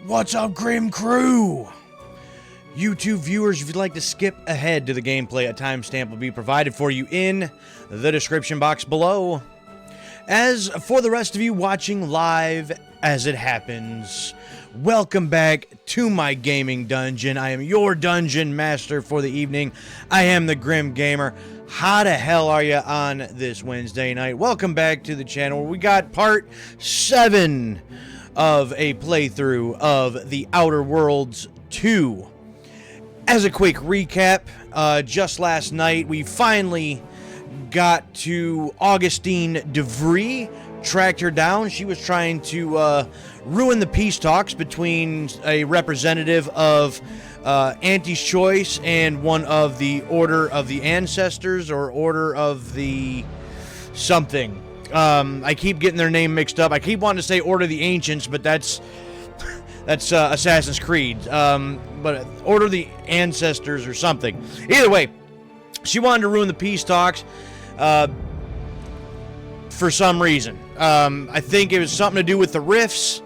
What's up, Grim Crew? YouTube viewers, if you'd like to skip ahead to the gameplay, a timestamp will be provided for you in the description box below. As for the rest of you watching live as it happens, welcome back to my gaming dungeon. I am your dungeon master for the evening. I am the Grim Gamer. How the hell are you on this Wednesday night? Welcome back to the channel where we got part 7 of a playthrough of The Outer Worlds 2. As a quick recap, just last night we finally got to Augustine DeVries, tracked her down. She was trying to ruin the peace talks between a representative of Auntie's Choice and one of the Order of the Ancestors, or Order of the something. I keep getting their name mixed up. I keep wanting to say Order of the Ancients, but that's Assassin's Creed. But Order of the Ancestors or something. Either way, she wanted to ruin the peace talks for some reason. I think it was something to do with the rifts.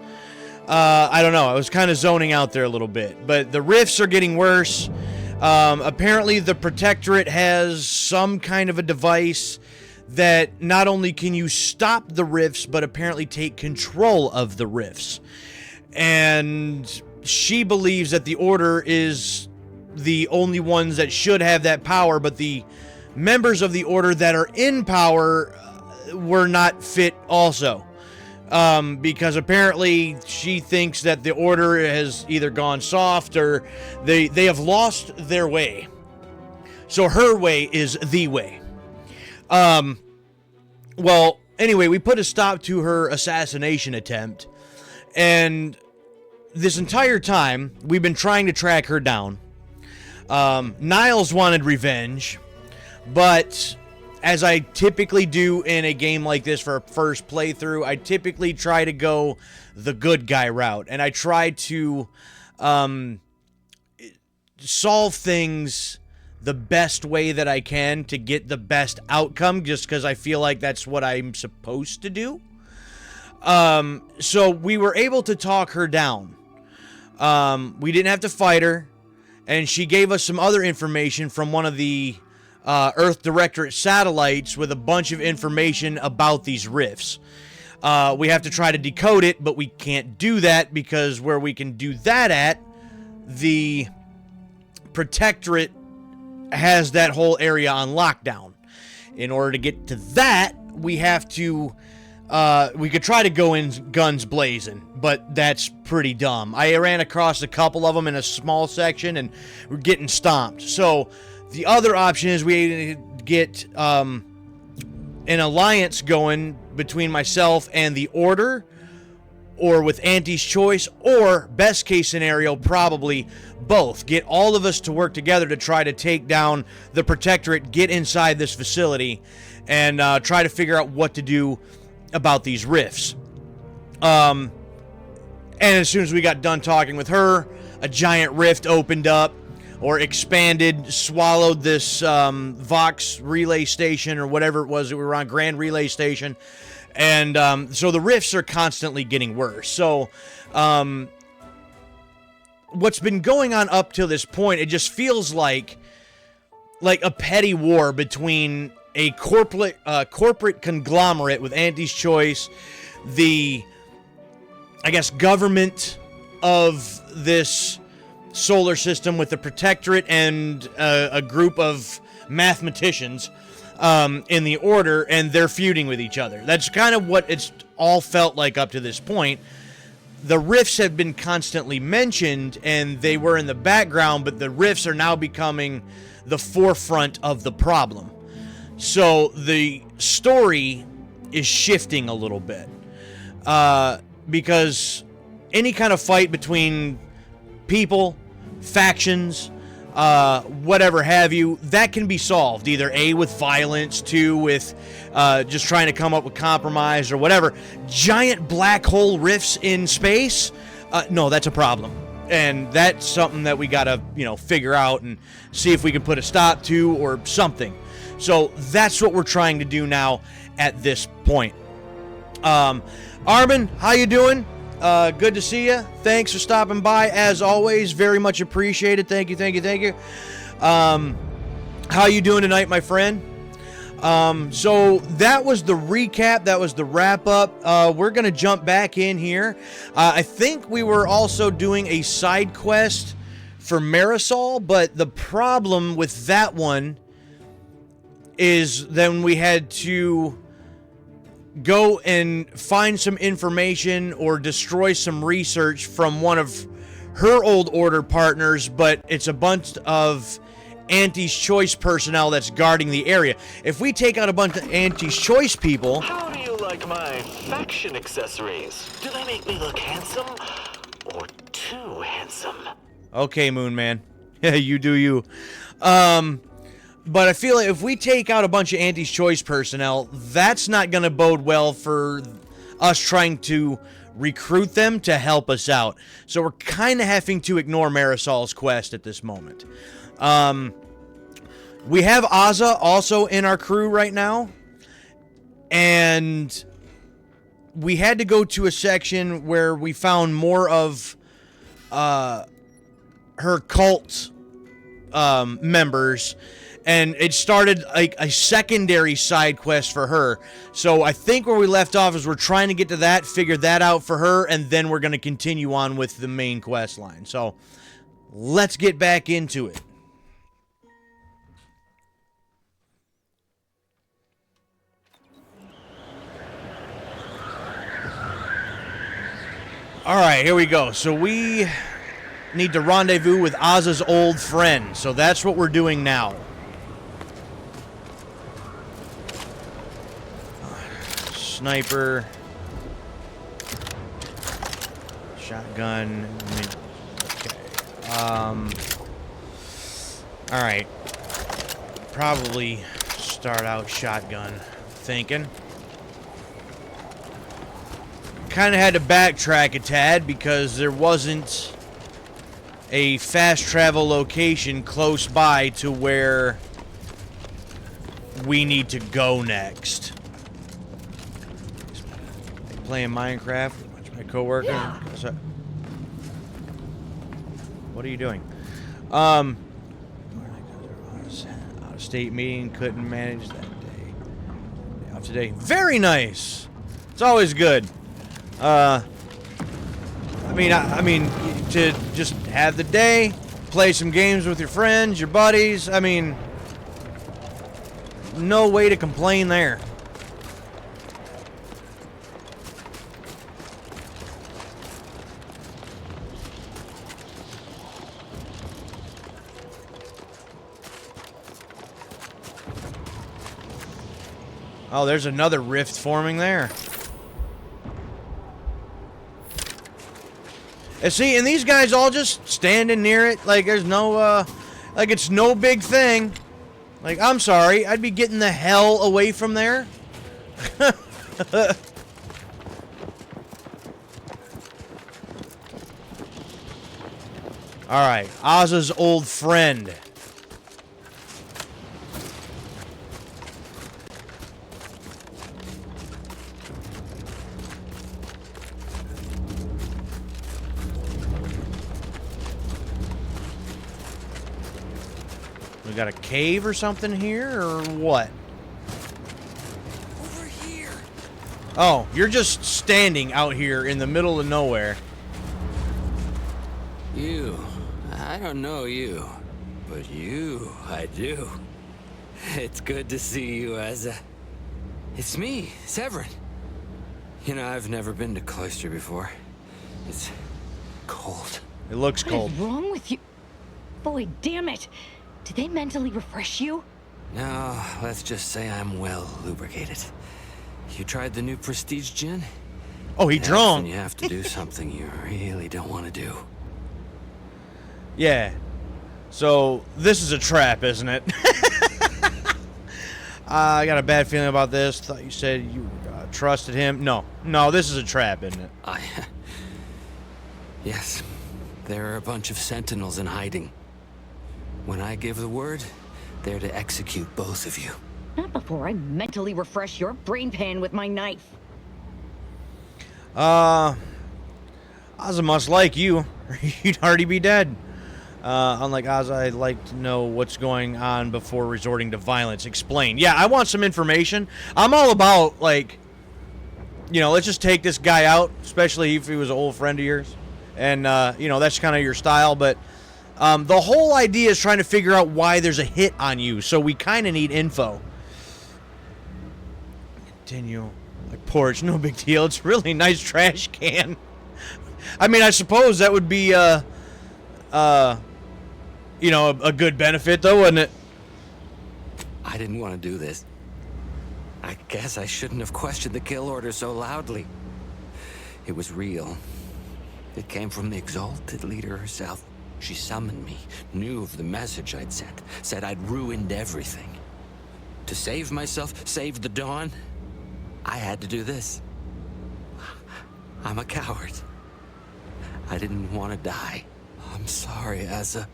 I don't know. I was kind of zoning out there a little bit. But the rifts are getting worse. Apparently the Protectorate has some kind of a device that not only can you stop the rifts, but apparently take control of the rifts. And she believes that the Order is the only ones that should have that power, but the members of the Order that are in power were not fit also. Because apparently she thinks that the Order has either gone soft or they have lost their way. So her way is the way. Well, anyway, we put a stop to her assassination attempt, and this entire time we've been trying to track her down. Niles wanted revenge, but as I typically do in a game like this for a first playthrough, I typically try to go the good guy route, and I try to solve things the best way that I can to get the best outcome, just because I feel like that's what I'm supposed to do. So we were able to talk her down. We didn't have to fight her, and she gave us some other information from one of the Earth Directorate satellites with a bunch of information about these rifts. We have to try to decode it, but we can't do that because where we can do that at, the Protectorate has that whole area on lockdown. In order to get to that, we have to we could try to go in guns blazing, but that's pretty dumb. I ran across a couple of them in a small section and we're getting stomped. So the other option is we get an alliance going between myself and the Order, or with Auntie's Choice, or best case scenario, probably both. Get all of us to work together to try to take down the Protectorate, get inside this facility, and try to figure out what to do about these rifts. And as soon as we got done talking with her, a giant rift opened up, or expanded, swallowed this Vox relay station, or whatever it was that we were on, Grand Relay Station. And so the rifts are constantly getting worse. So what's been going on up till this point, it just feels like a petty war between a corporate conglomerate with Auntie's Choice, the, I guess, government of this solar system with the Protectorate, and a group of mathematicians in the Order, and they're feuding with each other. That's kind of what it's all felt like up to this point. The rifts have been constantly mentioned, and they were in the background, but the rifts are now becoming the forefront of the problem. So the story is shifting a little bit, because any kind of fight between people, factions, whatever have you, that can be solved either A, with violence, 2, with just trying to come up with compromise or whatever. Giant black hole rifts in space, no, that's a problem, and that's something that we gotta, figure out and see if we can put a stop to or something. So that's what we're trying to do now at this point. Armin, how you doing? Good to see you. Thanks for stopping by, as always. Very much appreciated. Thank you, thank you, thank you. How you doing tonight, my friend? So that was the recap. That was the wrap-up. We're going to jump back in here. I think we were also doing a side quest for Marisol, but the problem with that one is then we had to go and find some information or destroy some research from one of her old order partners, but it's a bunch of Auntie's Choice personnel that's guarding the area. If we take out a bunch of Auntie's Choice people... How do you like my faction accessories? Do they make me look handsome? Or too handsome? Okay, Moon Man. You do you. But I feel like if we take out a bunch of Auntie's Choice personnel, that's not going to bode well for us trying to recruit them to help us out. So we're kind of having to ignore Marisol's quest at this moment. We have Azza also in our crew right now. And we had to go to a section where we found more of her cult members. And it started like a secondary side quest for her. So I think where we left off is we're trying to get to that, figure that out for her, and then we're going to continue on with the main quest line. So let's get back into it. Alright, here we go. So we need to rendezvous with Azza's old friend. So that's what we're doing now. Sniper. Shotgun. Okay. Alright. Probably start out shotgun. Thinking. Kind of had to backtrack a tad because there wasn't a fast travel location close by to where we need to go next. Playing Minecraft, watch my coworker. Yeah. What are you doing? Out of state meeting, couldn't manage that day. Off today. Very nice. It's always good. I mean, to just have the day, play some games with your friends, your buddies. I mean, no way to complain there. Oh, there's another rift forming there. And see, and these guys all just standing near it, like there's no, like it's no big thing. Like, I'm sorry, I'd be getting the hell away from there. Alright, Azza's old friend. We got a cave or something here, or what? Over here. Oh, you're just standing out here in the middle of nowhere. You. I don't know you. But you, I do. It's good to see you, Azza. It's me, Severin. You know, I've never been to Cloister before. It's cold. It looks cold. What is wrong with you? Boy, damn it. Did they mentally refresh you? No, let's just say I'm well lubricated. You tried the new Prestige gin? Oh, he drunk. You have to do something you really don't want to do. Yeah. So, this is a trap, isn't it? I got a bad feeling about this. Thought you said you trusted him. No, this is a trap, isn't it? Yes. There are a bunch of sentinels in hiding. When I give the word, they're to execute both of you. Not before I mentally refresh your brain pan with my knife. Ozza must like you, or you'd already be dead. Unlike Ozza, I'd like to know what's going on before resorting to violence. Explain. Yeah, I want some information. I'm all about, like, you know, let's just take this guy out, especially if he was an old friend of yours. And, you know, that's kind of your style. But the whole idea is trying to figure out why there's a hit on you. So we kind of need info. Continue. Like, porch, no big deal. It's a really nice trash can. I mean, I suppose that would be, you know, a good benefit, though, wouldn't it? I didn't want to do this. I guess I shouldn't have questioned the kill order so loudly. It was real. It came from the exalted leader herself. She summoned me, knew of the message I'd sent, said I'd ruined everything. To save myself, save the Dawn, I had to do this. I'm a coward. I didn't want to die. I'm sorry, Asa.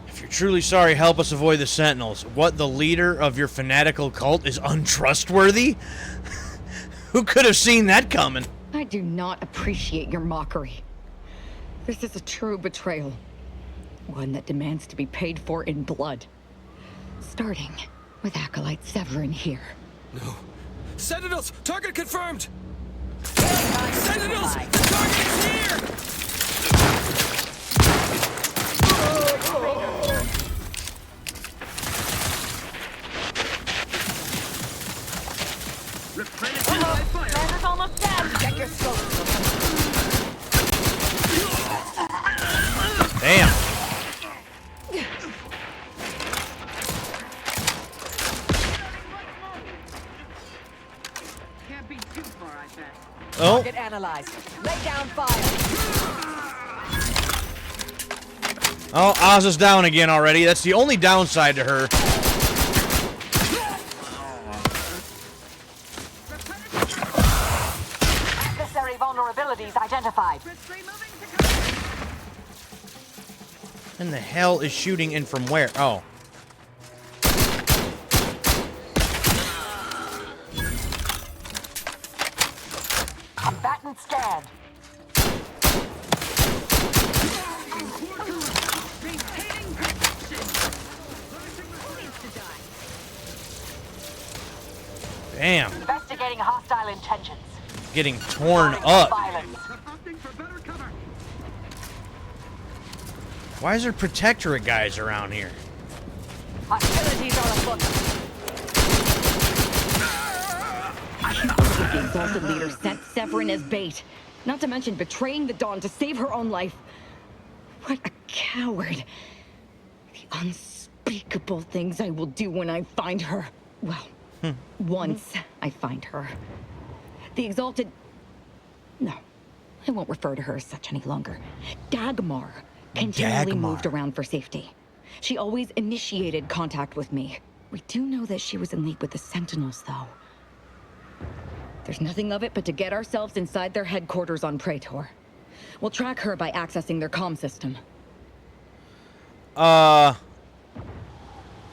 If you're truly sorry, help us avoid the Sentinels. What, the leader of your fanatical cult is untrustworthy? Who could have seen that coming? I do not appreciate your mockery. This is a true betrayal. One that demands to be paid for in blood. Starting with Acolyte Severin here. No. Sentinels! Target confirmed! Sentinels! The target is here! Commander's almost dead! Check your scope. Damn. Can't be too far, I bet. Oh, Target analyzed. Lay down fire. oh, Ozza's down again already. That's the only downside to her. Necessary vulnerabilities identified. And the hell is shooting in from where? Oh. Combatant scanned. Damn. Investigating hostile intentions. Getting torn up. Violence. Why is there protectorate guys around here? Hostilities are afoot. The exalted leader sent Severin as bait. Not to mention betraying the Dawn to save her own life. What a coward. The unspeakable things I will do when I find her. Well, once I find her. The exalted... No, I won't refer to her as such any longer. Dagmar continually Dagmar. moved around for safety. She always initiated contact with me. We do know that she was in league with the Sentinels, though. There's nothing of it but to get ourselves inside their headquarters on Praetor. We'll track her by accessing their comm system. So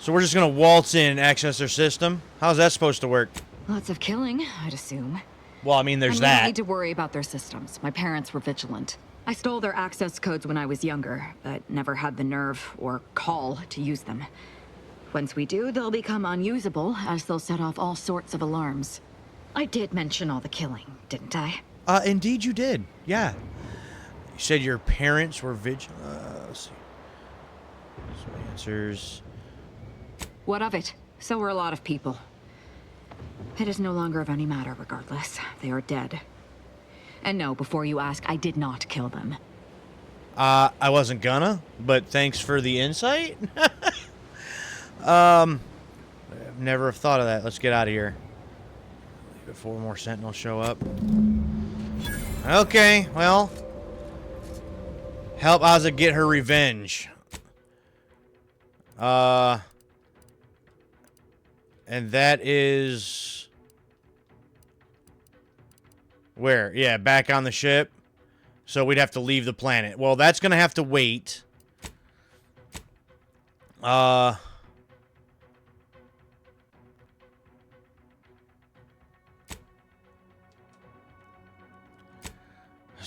we're just gonna waltz in and access their system? How's that supposed to work? Lots of killing, I'd assume. Well, I mean, there's And we don't that. need to worry about their systems. My parents were vigilant. I stole their access codes when I was younger, but never had the nerve or call to use them. Once we do, they'll become unusable, as they'll set off all sorts of alarms. I did mention all the killing, didn't I? Indeed you did. Yeah. You said your parents were vigilant. Let's see. So answers. What of it? So were a lot of people. It is no longer of any matter, regardless. They are dead. And no, before you ask, I did not kill them. I wasn't gonna, but thanks for the insight. I've never have thought of that. Let's get out of here. Before more Sentinels show up. Okay, well. Help Ozza get her revenge. And that is... Where? Yeah, back on the ship. So we'd have to leave the planet. Well, that's gonna have to wait.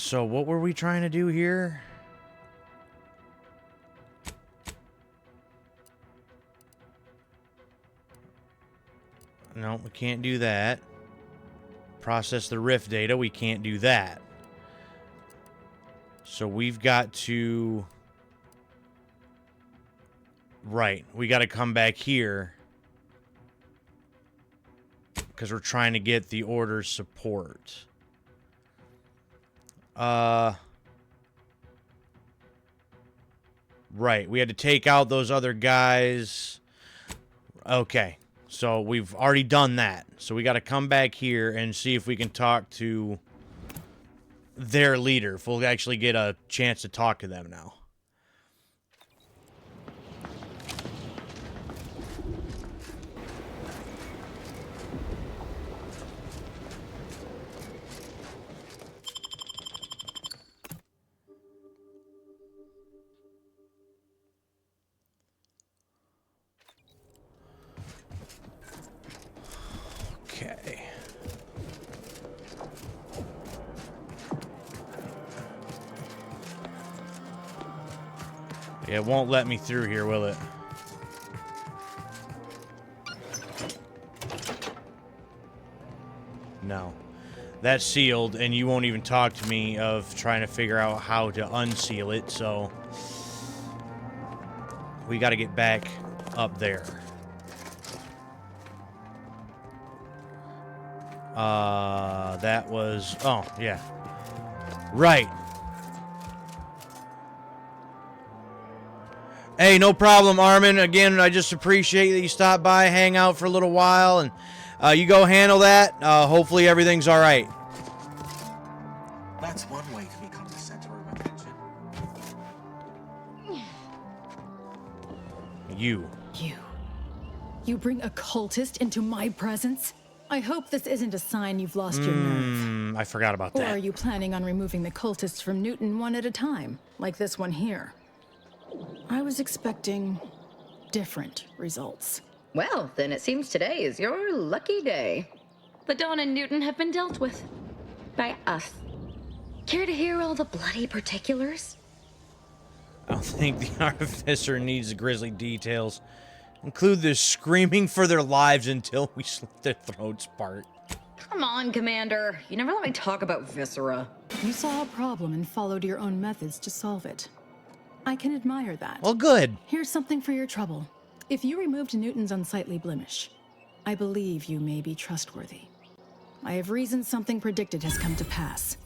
So what were we trying to do here? No, we can't do that. Process the rift data. We can't do that. So we've got to... Right. We got to come back here. Because we're trying to get the order support. Right. We had to take out those other guys. Okay. So we've already done that. So we got to come back here and see if we can talk to their leader. If we'll actually get a chance to talk to them now. Okay. Yeah, it won't let me through here, will it? No. That's sealed, and you won't even talk to me of trying to figure out how to unseal it, so... We gotta get back up there. That was... Oh, yeah. Right. Hey, no problem, Armin. Again, I just appreciate that you stopped by, hang out for a little while, and you go handle that. Hopefully everything's all right. That's one way to become the center of attention. You. You bring a cultist into my presence? I hope this isn't a sign you've lost your nerve. I forgot about Or that. are you planning on removing the cultists from Newton one at a time, like this one here? I was expecting different results. Well, then it seems today is your lucky day. The Dawn and Newton have been dealt with. By us. Care to hear all the bloody particulars? I don't think the Artificer needs the grisly details. Include the screaming for their lives until we slit their throats apart. Come on, Commander. You never let me talk about Viscera. You saw a problem and followed your own methods to solve it. I can admire that. Well, good. Here's something for your trouble. If you removed Newton's unsightly blemish, I believe you may be trustworthy. I have reason something predicted has come to pass.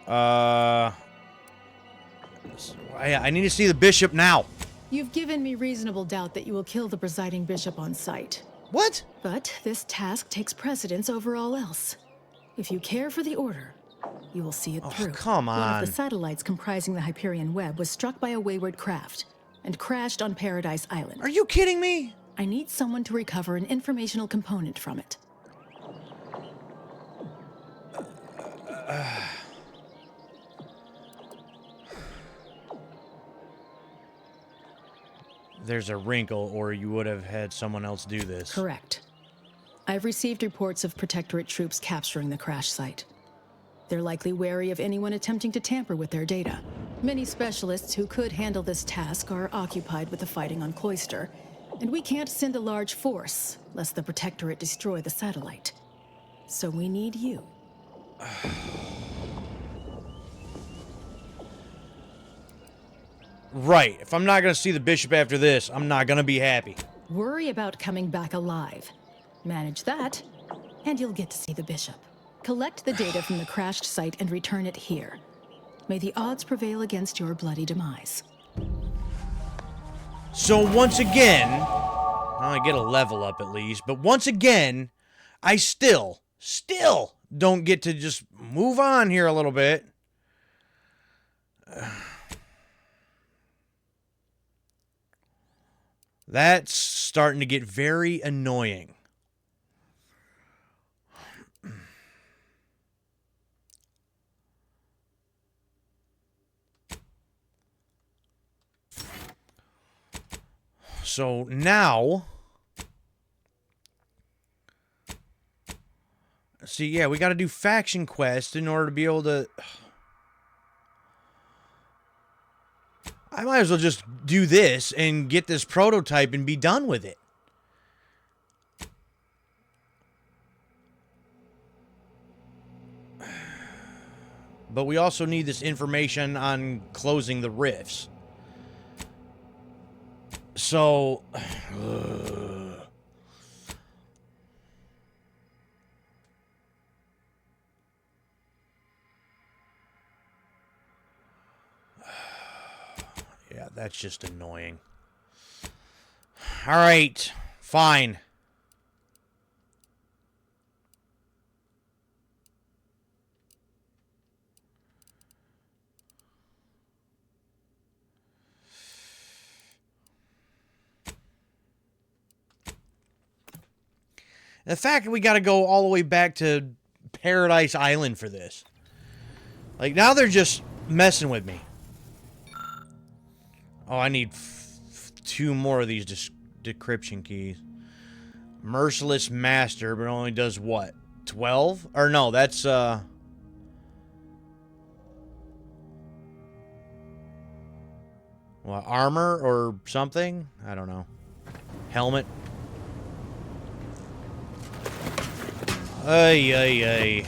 I need to see the bishop now. You've given me reasonable doubt that you will kill the presiding bishop on sight. What? But this task takes precedence over all else. If you care for the Order, you will see it through. Come One on. of the satellites comprising the Hyperion web was struck by a wayward craft and crashed on Paradise Island. Are you kidding me? I need someone to recover an informational component from it. There's a wrinkle, or you would have had someone else do this. Correct. I've received reports of Protectorate troops capturing the crash site. They're likely wary of anyone attempting to tamper with their data. Many specialists who could handle this task are occupied with the fighting on Cloister, and we can't send a large force lest the Protectorate destroy the satellite. So we need you. Right. If I'm not going to see the bishop after this, I'm not going to be happy. Worry about coming back alive. Manage that, and you'll get to see the bishop. Collect the data from the crashed site and return it here. May the odds prevail against your bloody demise. So once again, well, I get a level up at least, but once again, I still don't get to just move on here a little bit. That's starting to get very annoying. So now, See, yeah, we got to do faction quests in order to be able to... I might as well just do this and get this prototype and be done with it. But we also need this information on closing the rifts. So... yeah, that's just annoying. Alright, fine. The fact that we got to go all the way back to Paradise Island for this. Like, now they're just messing with me. Oh, I need 2 more of these decryption keys. Merciless Master, but it only does what? 12? Or no, that's, what, armor or something? I don't know. Helmet. Ay, ay, ay.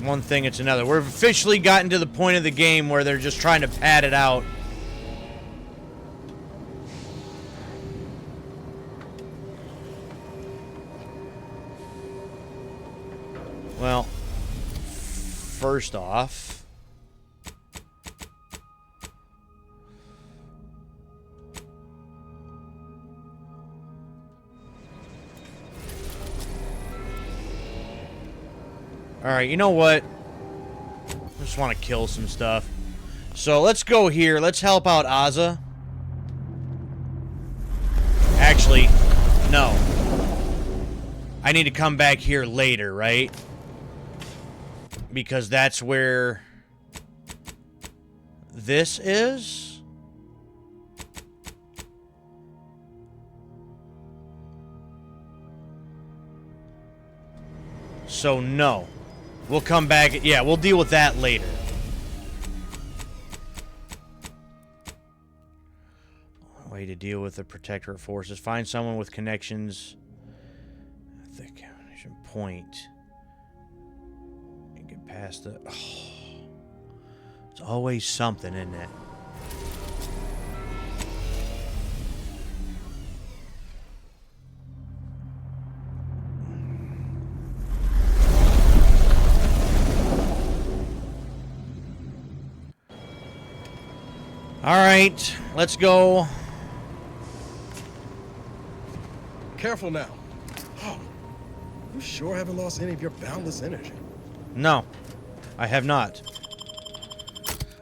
One thing, it's another. We've officially gotten to the point of the game where they're just trying to pad it out. Well, first off... Alright, you know what? I just want to kill some stuff. So let's go here. Let's help out Ozza. Actually, no. I need to come back here later, right? Because that's where this is. So no. We'll come back. Yeah, we'll deal with that later. Way to deal with the Protectorate forces. Find someone with connections at the connection point. And get past the... Oh, it's always something, isn't it? Alright, let's go. Careful now. Oh, you sure haven't lost any of your boundless energy? No, I have not.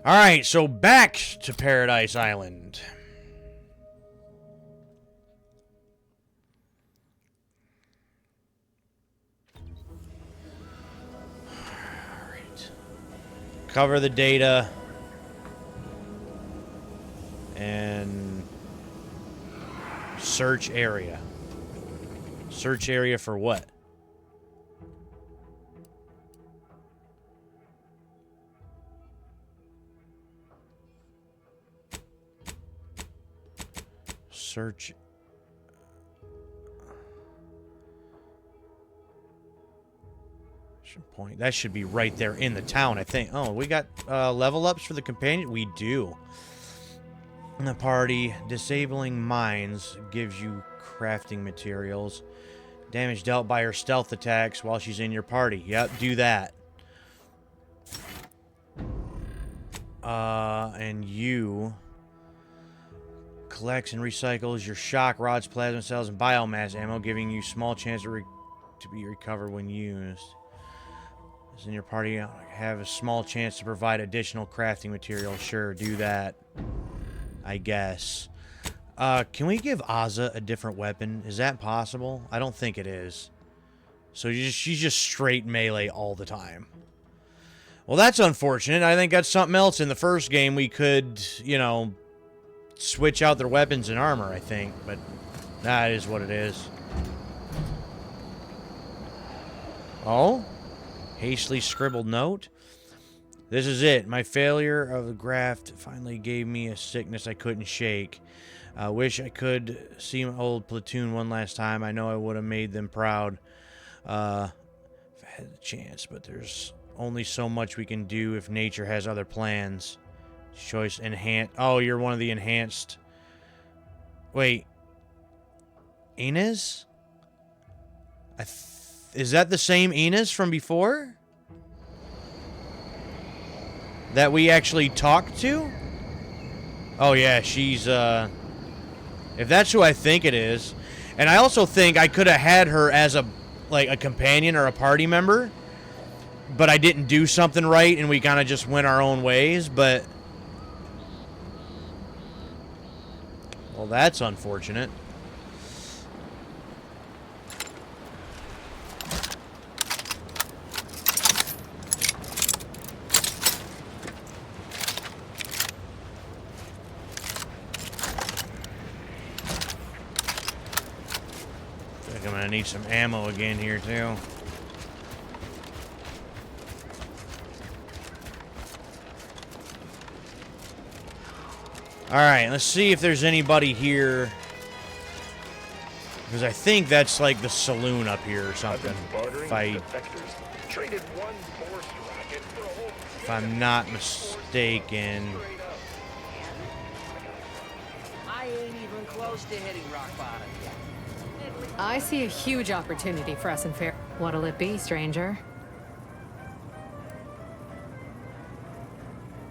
Alright, so back to Paradise Island. Alright. Cover the data. And search area. Search area for what? Search. Point. That should be right there in the town, I think. Oh, we got level ups for the companion? We do. In the party, disabling mines gives you crafting materials. Damage dealt by her stealth attacks while she's in your party. Yep, do that. And you collects and recycles your shock rods, plasma cells, and biomass ammo, giving you small chance to be recovered when used. As in your party, have a small chance to provide additional crafting materials. Sure, do that. I guess. Can we give Ozza a different weapon? Is that possible? I don't think it is. So she's just straight melee all the time. Well, that's unfortunate. I think that's something else in the first game we could, you know, switch out their weapons and armor, I think. But that is what it is. Oh? Hastily scribbled note. This is it. My failure of the graft finally gave me a sickness I couldn't shake. I wish I could see my old platoon one last time. I know I would have made them proud if I had the chance, but there's only so much we can do if nature has other plans. Choice enhanced. Oh, you're one of the enhanced. Wait. Inez? Is that the same Inez from before? That we actually talked to? Oh yeah, she's if that's who I think it is. And I also think I could have had her as a companion or a party member, but I didn't do something right and we kind of just went our own ways, but well, that's unfortunate. I'm gonna need some ammo again here too. Alright, let's see if there's anybody here. Because I think that's like the saloon up here or something. If I'm not mistaken. I ain't even close to hitting rock bottom yet. I see a huge opportunity for us in Fair. What'll it be, stranger?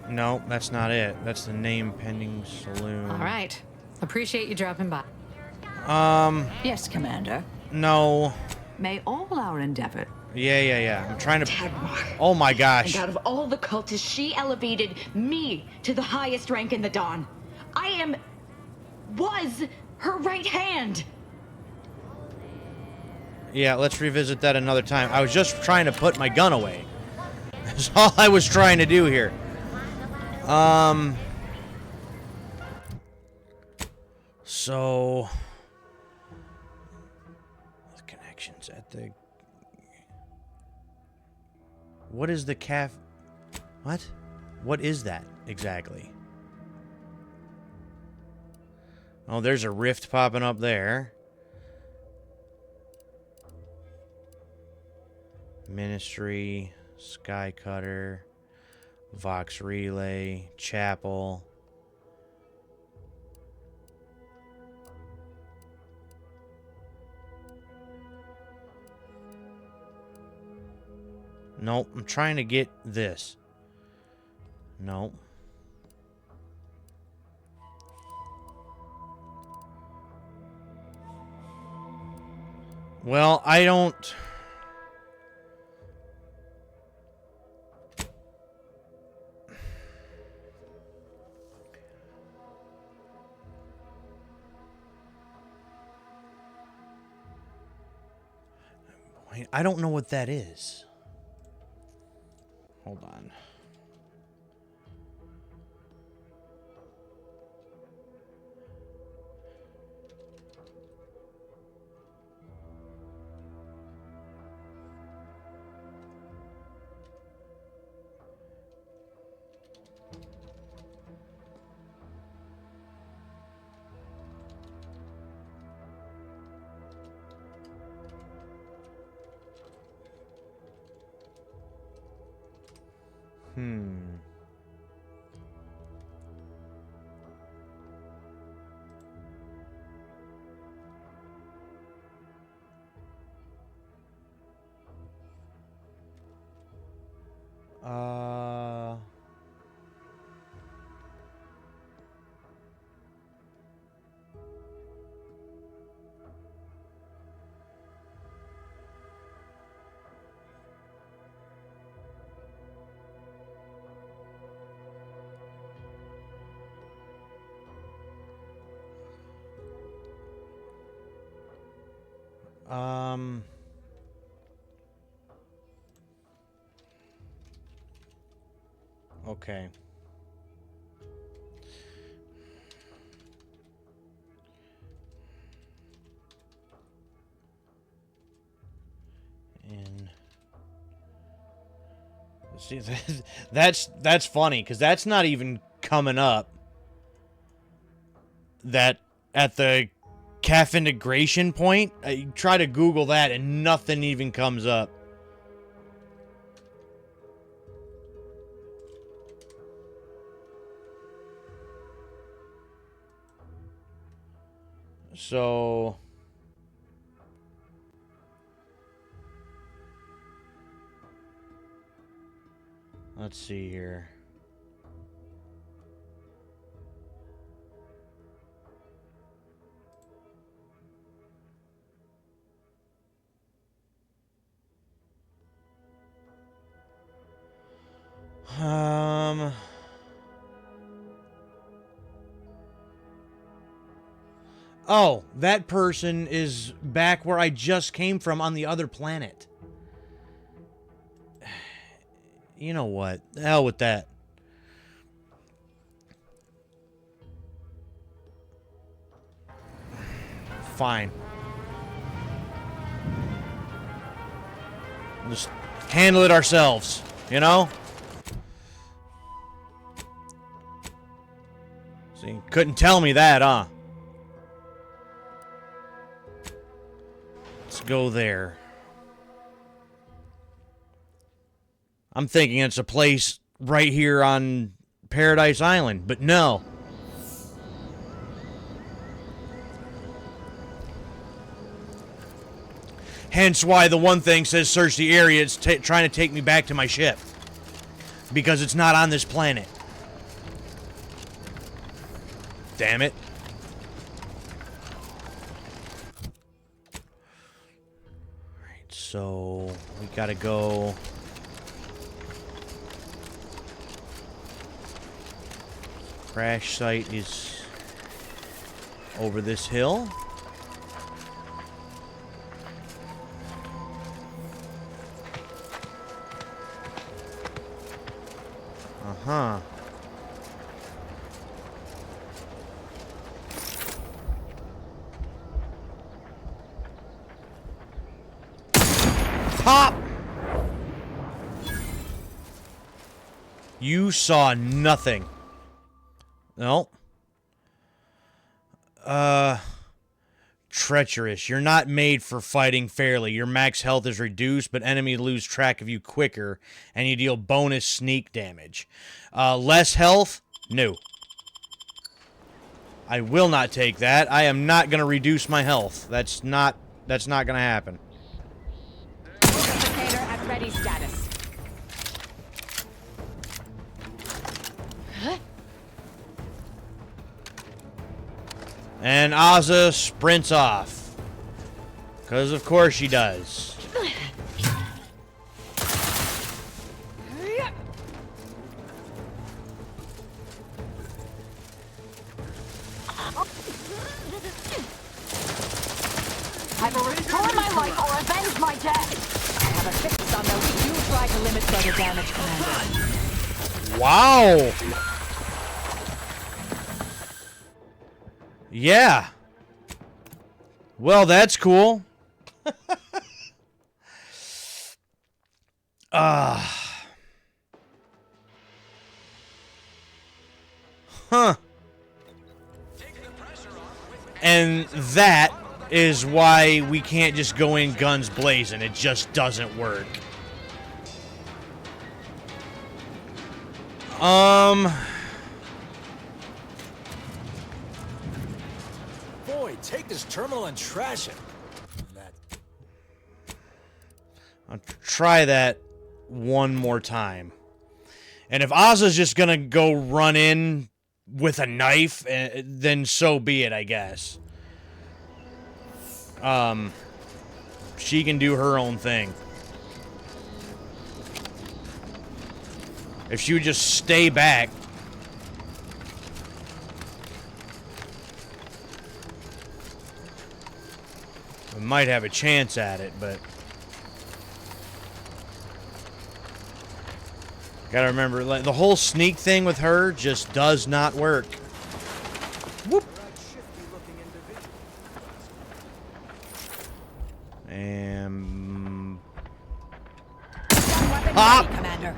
No, that's not it. That's the name pending saloon. All right. Appreciate you dropping by. Yes, Commander. No. May all our endeavor. Yeah. I'm trying to. Tagmar. Oh my gosh. And out of all the cultists, she elevated me to the highest rank in the Dawn. Was her right hand. Yeah, let's revisit that another time. I was just trying to put my gun away. That's all I was trying to do here. So the connections at the. What is the What? What is that exactly? Oh, there's a rift popping up there. Ministry, Sky Cutter, Vox Relay, Chapel. Nope, I'm trying to get this. Nope. Well, I don't... I don't know what that is. Hold on. Okay. In See, that's funny, because that's not even coming up. That at the calf integration point, I try to Google that and nothing even comes up. So let's see here. Oh, that person is back where I just came from on the other planet. You know what? The hell with that. Fine. Just handle it ourselves, you know? See, couldn't tell me that, huh? Let's go there. I'm thinking it's a place right here on Paradise Island, but no. Hence why the one thing says search the area. It's trying to take me back to my ship. Because it's not on this planet. Damn it. Alright, so we gotta go. Crash site is over this hill. Uh-huh. Pop! You saw nothing. No. Treacherous. You're not made for fighting fairly. Your max health is reduced, but enemies lose track of you quicker, and you deal bonus sneak damage. Less health? No. I will not take that. I am not going to reduce my health. That's not going to happen. Replicator at ready status. And Ozza sprints off. Because of course she does. Either restore my life or avenge my death. I have a fix on those. You try to limit further damage, Commander. Wow. Yeah. Well, that's cool. Huh. And that is why we can't just go in guns blazing. It just doesn't work. Boy, take this terminal and trash it. I'll try that one more time. And if Ozza's just gonna go run in with a knife, then so be it, I guess. She can do her own thing. If she would just stay back. We might have a chance at it, but gotta remember, like, the whole sneak thing with her just does not work. Whoop. And Pop! Commander.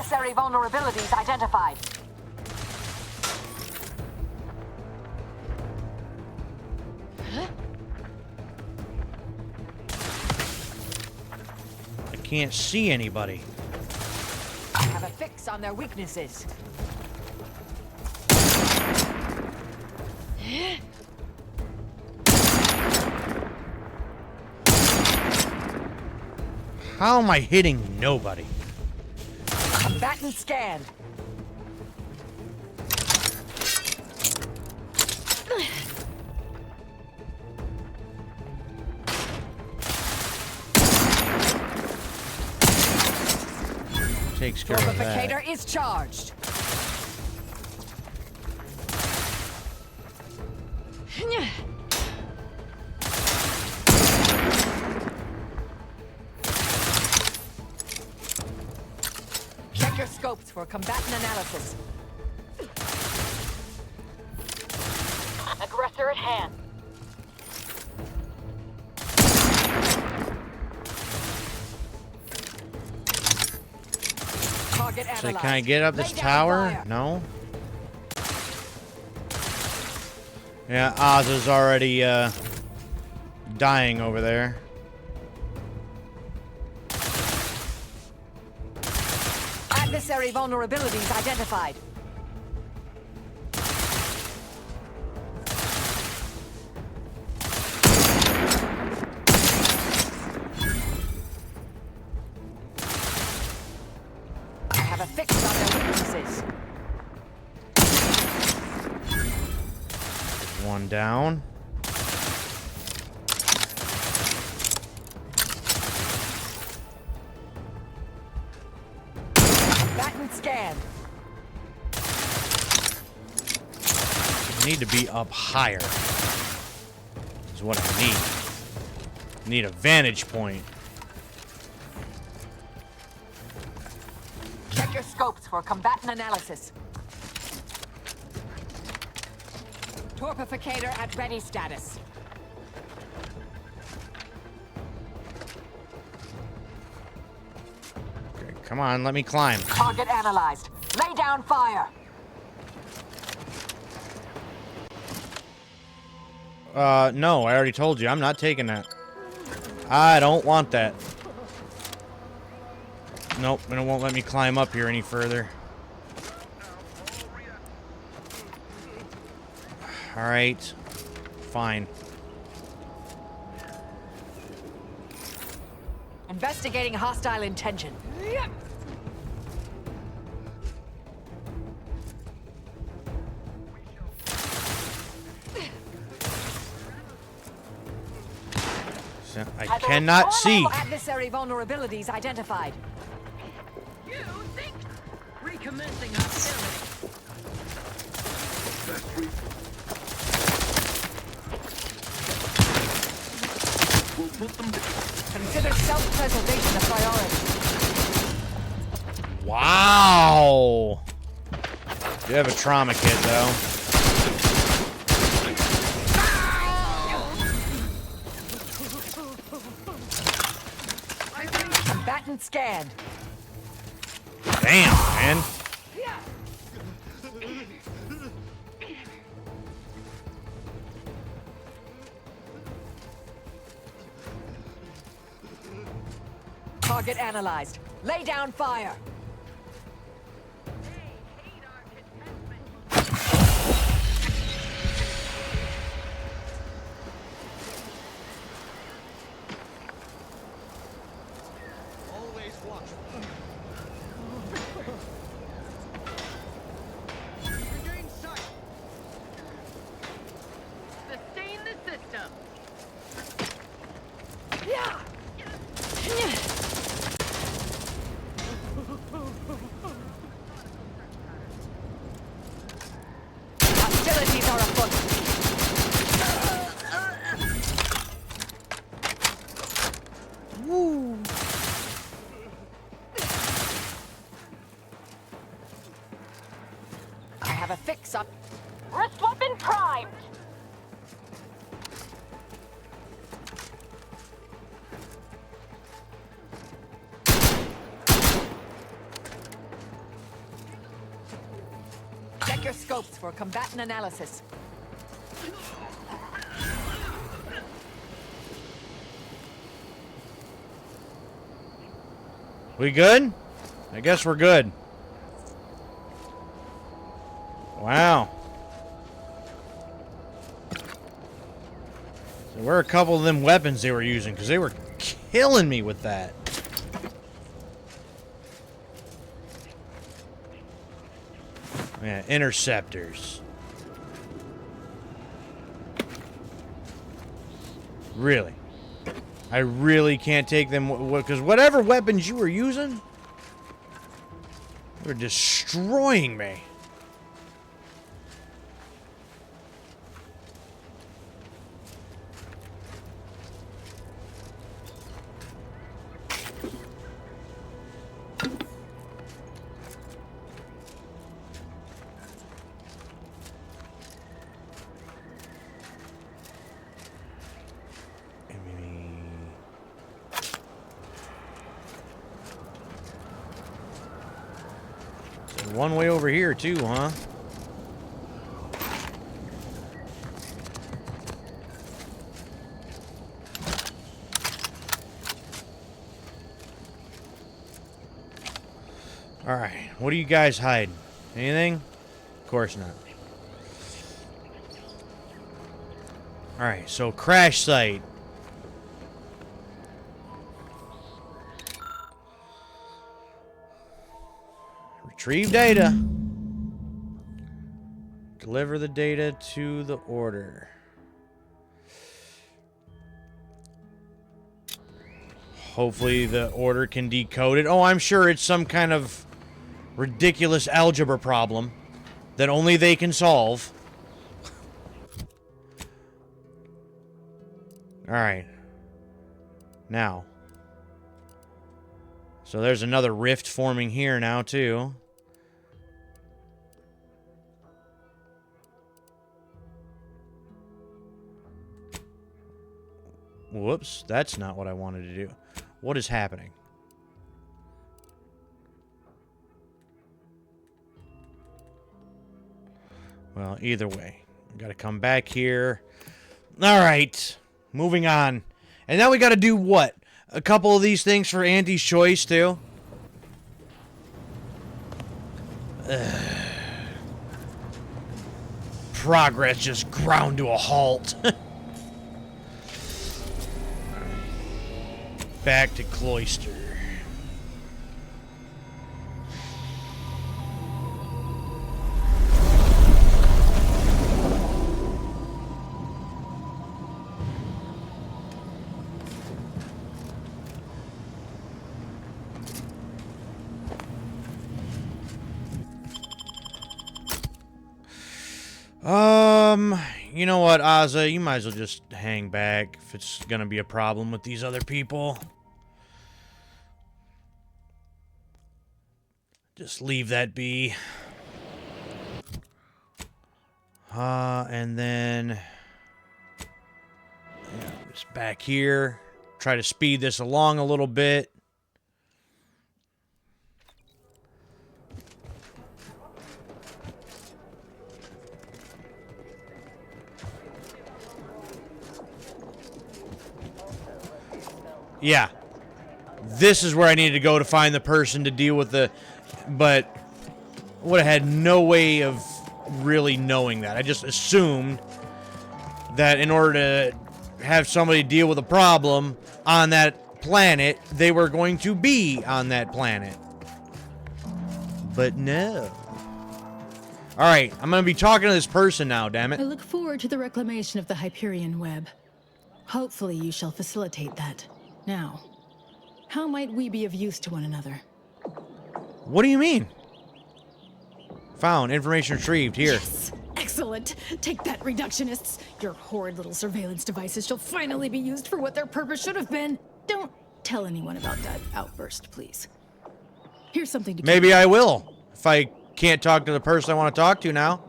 Adversary vulnerabilities identified. I can't see anybody. I have a fix on their weaknesses. How am I hitting nobody? Combatant scanned. Takes care of that. Fortificator is charged. Check your scopes for combatant analysis. Aggressor at hand. Target So analyzed. can I get up this Lay down tower? fire. No. Yeah, Oz is already dying over there. Adversary vulnerabilities identified. I have a fix on their weaknesses. One down. Combatant scanned. I need to be up higher. Is what I need. Need a vantage point. Check your scopes for combatant analysis. Torpificator at ready status. Okay, come on, let me climb. Target analyzed. Lay down fire. No, I already told you. I'm not taking that. I don't want that. Nope, and it won't let me climb up here any further. Alright. Fine. Investigating hostile intention. So I cannot see. Adversary vulnerabilities identified. You think? Recommencing hostility. Consider self-preservation a priority. Wow. You have a trauma kit, though. Combatant scanned. Damn, man. Target analyzed. Lay down fire. Always watchful. Regain sight. Sustain the system. Hostilities are afoot. Woo. I have a fix on. Wrist weapon primed. Check your scopes for combatant analysis. We good? I guess we're good. Wow. So where are a couple of them weapons they were using? Because they were killing me with that. Yeah, interceptors. Really? I really can't take them, because whatever weapons you were using, they were destroying me. One way over here, too, huh? Alright, what are you guys hiding? Anything? Of course not. Alright, so crash site. Retrieve data. Deliver the data to the order. Hopefully the order can decode it. Oh, I'm sure it's some kind of ridiculous algebra problem that only they can solve. Alright. Now. So there's another rift forming here now, too. Whoops, that's not what I wanted to do. What is happening? Well, either way. Gotta come back here. Alright. Moving on. And now we gotta do what? A couple of these things for Andy's choice, too? Progress just ground to a halt. Back to Cloister. You know what, Ozza? You might as well just hang back if it's gonna be a problem with these other people. Just leave that be. And then... yeah, just back here. Try to speed this along a little bit. Yeah. This is where I needed to go to find the person to deal with the... but would have had no way of really knowing that. I just assumed that in order to have somebody deal with a problem on that planet, they were going to be on that planet. But no. Alright, I'm going to be talking to this person now, damn it. I look forward to the reclamation of the Hyperion web. Hopefully you shall facilitate that. Now, how might we be of use to one another? What do you mean? Found. Information retrieved. Here. Yes! Excellent! Take that, reductionists! Your horrid little surveillance devices shall finally be used for what their purpose should have been. Don't tell anyone about that outburst, please. Here's something to keep. Maybe I will. If I can't talk to the person I want to talk to now.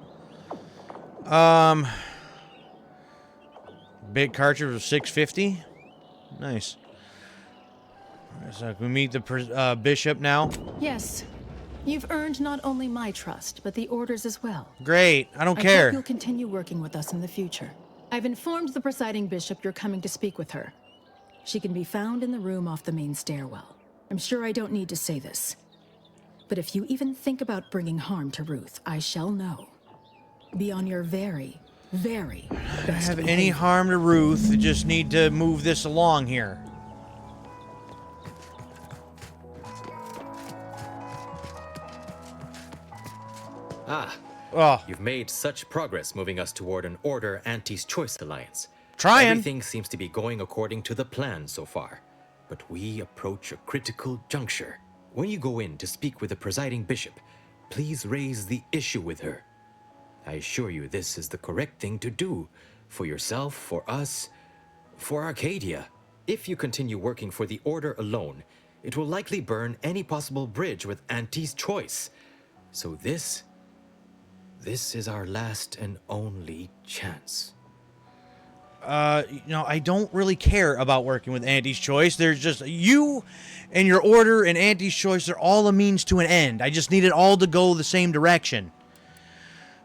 Big cartridge of 650. Nice. So can we meet the bishop now? Yes. You've earned not only my trust, but the Order's as well. Great. I don't I care. hope you'll continue working with us in the future. I've informed the presiding bishop you're coming to speak with her. She can be found in the room off the main stairwell. I'm sure I don't need to say this. But if you even think about bringing harm to Ruth, I shall know. Be on your very, very best Don't have any behavior. harm to Ruth. Just need to move this along here. Ah, Oh, you've made such progress moving us toward an Order Anti's Choice alliance. trying. Everything seems to be going according to the plan so far. But we approach a critical juncture. When you go in to speak with the presiding bishop, please raise the issue with her. I assure you this is the correct thing to do. For yourself, for us, for Arcadia. If you continue working for the Order alone, it will likely burn any possible bridge with Anti's Choice. So this is our last and only chance. I don't really care about working with Anti's Choice. There's just you and your Order and Anti's Choice are all a means to an end. I just need it all to go the same direction.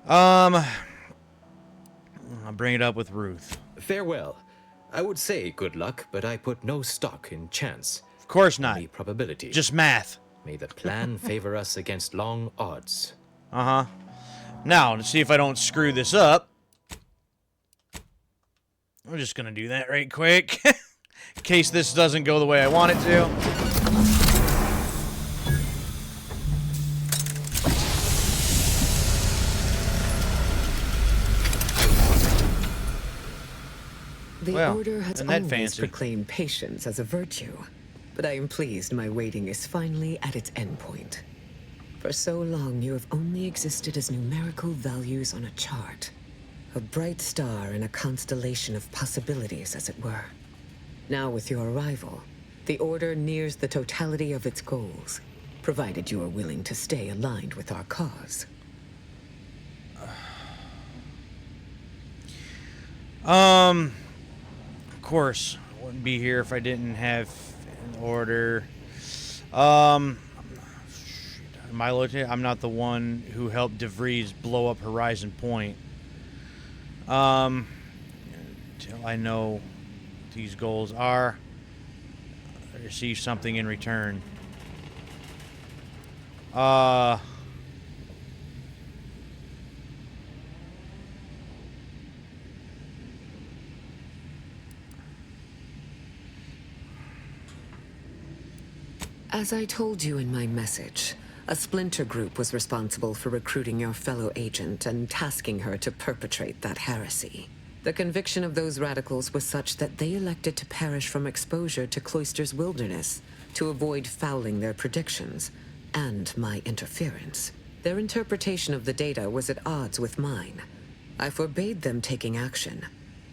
I'll bring it up with Ruth. Farewell. I would say good luck, but I put no stock in chance. Of course not. Only probability. Just math. May the plan favor us against long odds. Uh-huh. Now, to see if I don't screw this up, I'm just gonna do that right quick. In case this doesn't go the way I want it to. The Well, Order has isn't that always fancy? proclaimed patience as a virtue, but I am pleased my waiting is finally at its endpoint. For so long, you have only existed as numerical values on a chart. A bright star in a constellation of possibilities, as it were. Now with your arrival, the Order nears the totality of its goals, provided you are willing to stay aligned with our cause. Of course, I wouldn't be here if I didn't have an Order. Am I looking? I'm not the one who helped DeVries blow up Horizon Point. Until I know what these goals are, I receive something in return. As I told you in my message, a splinter group was responsible for recruiting your fellow agent and tasking her to perpetrate that heresy. The conviction of those radicals was such that they elected to perish from exposure to Cloister's wilderness to avoid fouling their predictions and my interference. Their interpretation of the data was at odds with mine. I forbade them taking action.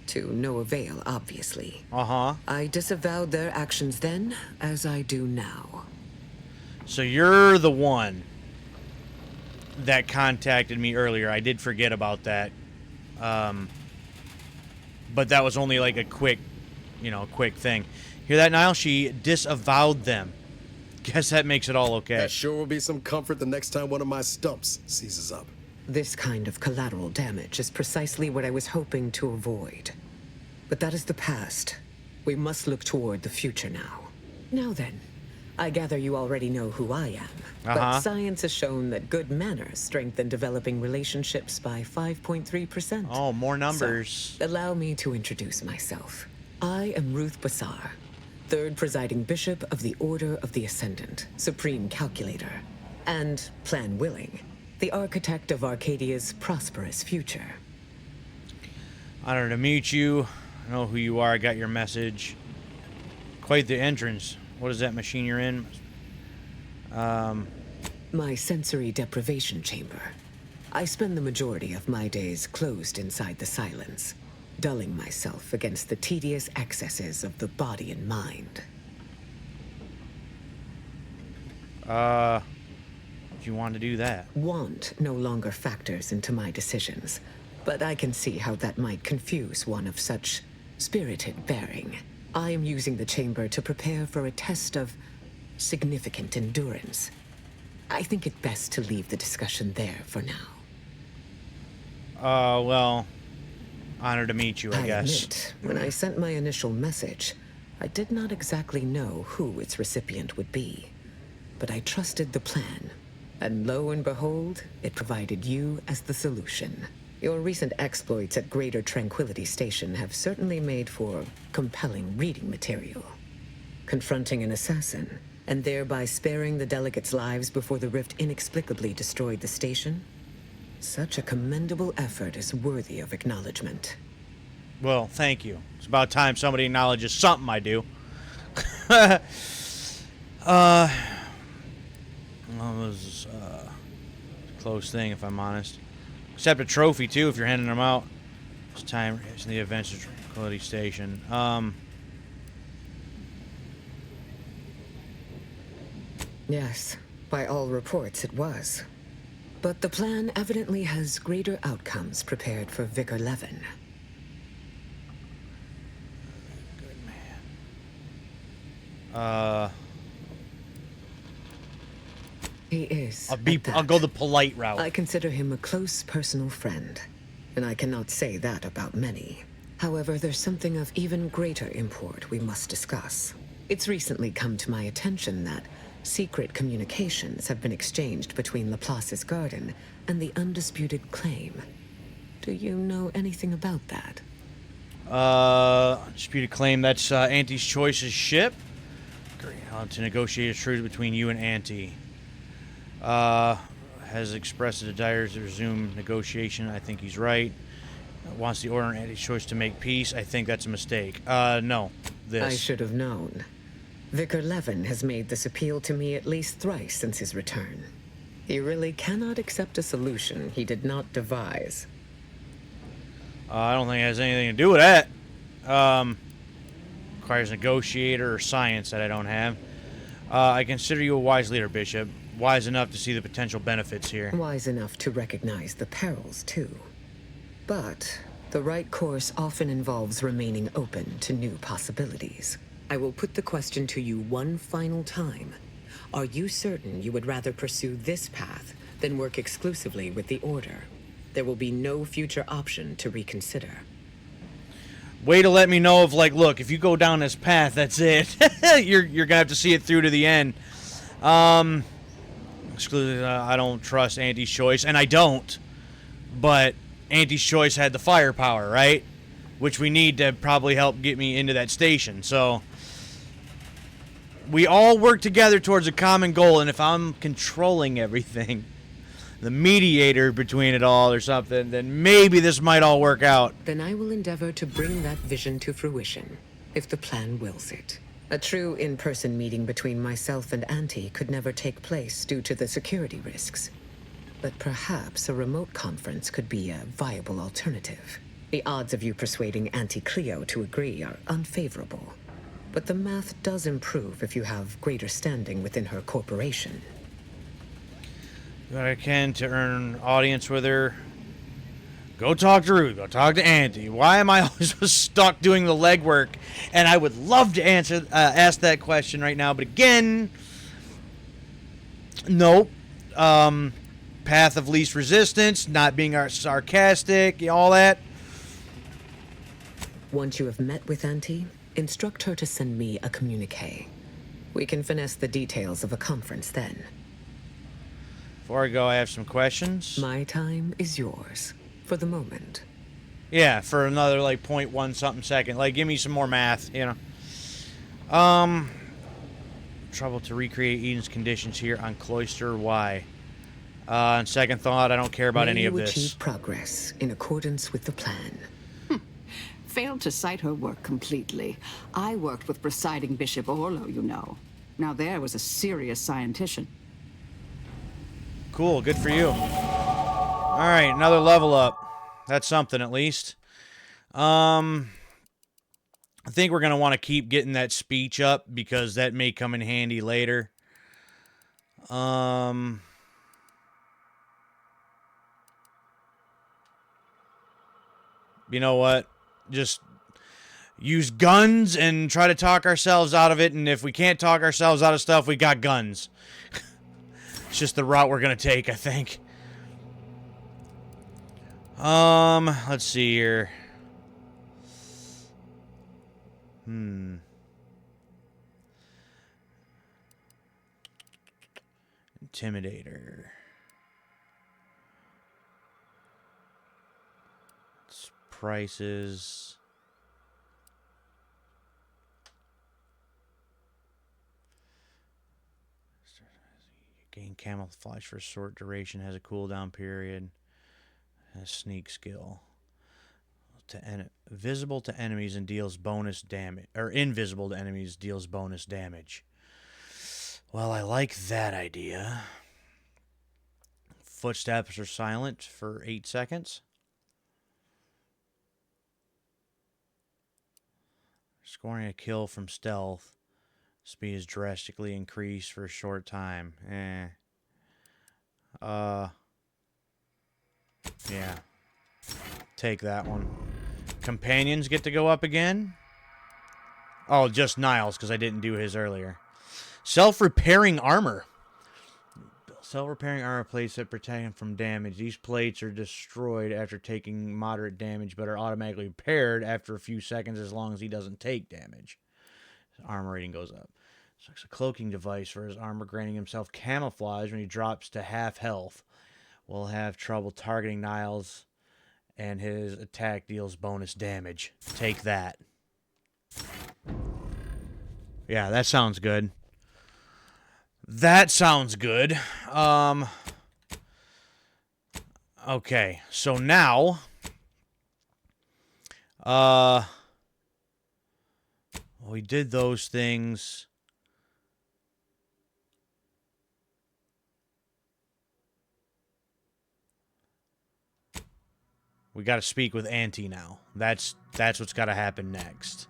To no avail, obviously. Uh-huh. I disavowed their actions then, as I do now. So you're the one that contacted me earlier. I did forget about that. But that was only like a quick thing. Hear that, Niall? She disavowed them. Guess that makes it all okay. That sure will be some comfort the next time one of my stumps seizes up. This kind of collateral damage is precisely what I was hoping to avoid. But that is the past. We must look toward the future now. Now then, I gather you already know who I am. But science has shown that good manners strengthen developing relationships by 5.3%. Oh, more numbers. So, allow me to introduce myself. I am Ruth Bassar, third presiding bishop of the Order of the Ascendant, supreme calculator, and, plan willing, the architect of Arcadia's prosperous future. Honored to meet you. I know who you are. I got your message. Quite the entrance. What is that machine you're in? My sensory deprivation chamber. I spend the majority of my days closed inside the silence, dulling myself against the tedious excesses of the body and mind. Do you want to do that? Want no longer factors into my decisions, but I can see how that might confuse one of such spirited bearing. I am using the chamber to prepare for a test of significant endurance. I think it best to leave the discussion there for now. Well, honor to meet you, I guess. Admit, when I sent my initial message, I did not exactly know who its recipient would be. But I trusted the plan, and lo and behold, it provided you as the solution. Your recent exploits at Greater Tranquility Station have certainly made for compelling reading material. Confronting an assassin, and thereby sparing the delegates' lives before the rift inexplicably destroyed the station? Such a commendable effort is worthy of acknowledgement. Well, thank you. It's about time somebody acknowledges something I do. Well, it was a close thing, if I'm honest. Except a trophy, too, if you're handing them out. It's time in the Adventure Tranquility Station. Yes, by all reports it was. But the plan evidently has greater outcomes prepared for Vicar Levin. Good man. He is. I'll go the polite route. I consider him a close personal friend, and I cannot say that about many. However, there's something of even greater import we must discuss. It's recently come to my attention that secret communications have been exchanged between Laplace's garden and the undisputed claim. Do you know anything about that? Undisputed claim, that's Auntie's Choice's ship. Great. To negotiate a truce between you and Auntie. Has expressed a desire to resume negotiation. I think he's right. Wants the Order and Auntie's Choice to make peace. I think that's a mistake. No. This. I should have known. Vicar Levin has made this appeal to me at least thrice since his return. He really cannot accept a solution he did not devise. I don't think it has anything to do with that. Requires negotiator or science that I don't have. I consider you a wise leader, Bishop. Wise enough to see the potential benefits here. Wise enough to recognize the perils, too. But the right course often involves remaining open to new possibilities. I will put the question to you one final time. Are you certain you would rather pursue this path than work exclusively with the Order? There will be no future option to reconsider. Way to let me know if, like, look, if you go down this path, that's it. you're gonna have to see it through to the end. Exclusively, I don't trust Auntie's Choice, and I don't. But Auntie's Choice had the firepower, right? Which we need to probably help get me into that station, so we all work together towards a common goal, and if I'm controlling everything, the mediator between it all or something, then maybe this might all work out. Then I will endeavor to bring that vision to fruition, if the plan wills it. A true in-person meeting between myself and Auntie could never take place due to the security risks. But perhaps a remote conference could be a viable alternative. The odds of you persuading Auntie Cleo to agree are unfavorable. But the math does improve if you have greater standing within her corporation. Do what I can to earn audience with her. Go talk to Ruth. Go talk to Auntie. Why am I always stuck doing the legwork? And I would love to ask that question right now, but again, nope. Path of least resistance, not being sarcastic, all that. Once you have met with Auntie, instruct her to send me a communique. We can finesse the details of a conference then. Before I go, I have some questions. My time is yours, for the moment. Yeah, for another, like, 0.1 something second. Like, give me some more math, you know. Trouble to recreate Eden's conditions here on Cloister. Why? On second thought, I don't care about any of this. May you achieve progress in accordance with the plan. Failed to cite her work completely. I worked with presiding Bishop Orlo, you know. Now there was a serious scientician. Cool, good for you. Alright, another level up. That's something, at least. I think we're going to want to keep getting that speech up, because that may come in handy later. You know what? Just use guns and try to talk ourselves out of it, and if we can't talk ourselves out of stuff, we got guns. It's just the route we're gonna take, I think. Let's see here. Intimidator. It's prices. Gain camouflage for a short duration. Has a cooldown period. Has sneak skill. Visible to enemies and deals bonus damage, or invisible to enemies deals bonus damage. Well, I like that idea. Footsteps are silent for 8 seconds. Scoring a kill from stealth. Speed is drastically increased for a short time. Yeah. Take that one. Companions get to go up again. Oh, just Niles, because I didn't do his earlier. Self-repairing armor. Self-repairing armor plates that protect him from damage. These plates are destroyed after taking moderate damage, but are automatically repaired after a few seconds as long as he doesn't take damage. His armor rating goes up. So it's a cloaking device for his armor, granting himself camouflage when he drops to half health. Will have trouble targeting Niles, and his attack deals bonus damage. Take that. Yeah, that sounds good. That sounds good. Okay, so now we did those things. We got to speak with Auntie now. That's what's got to happen next.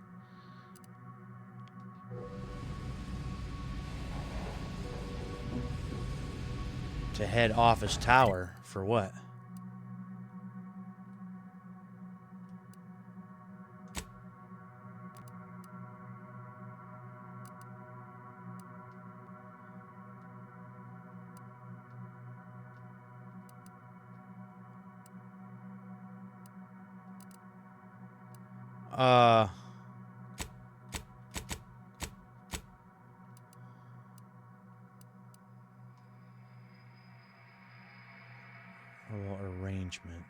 To head office tower for what? Arrangement.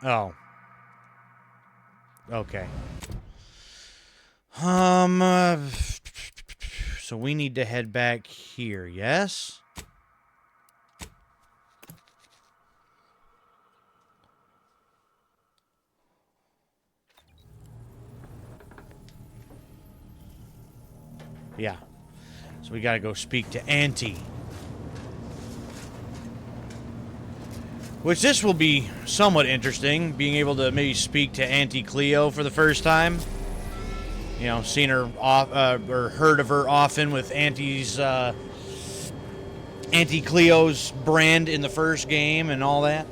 Oh. Okay. So we need to head back here, yes? Yeah. So we gotta go speak to Auntie. Which this will be somewhat interesting, being able to maybe speak to Auntie Cleo for the first time. You know, seen her off, or heard of her often with Auntie Cleo's brand in the first game and all that.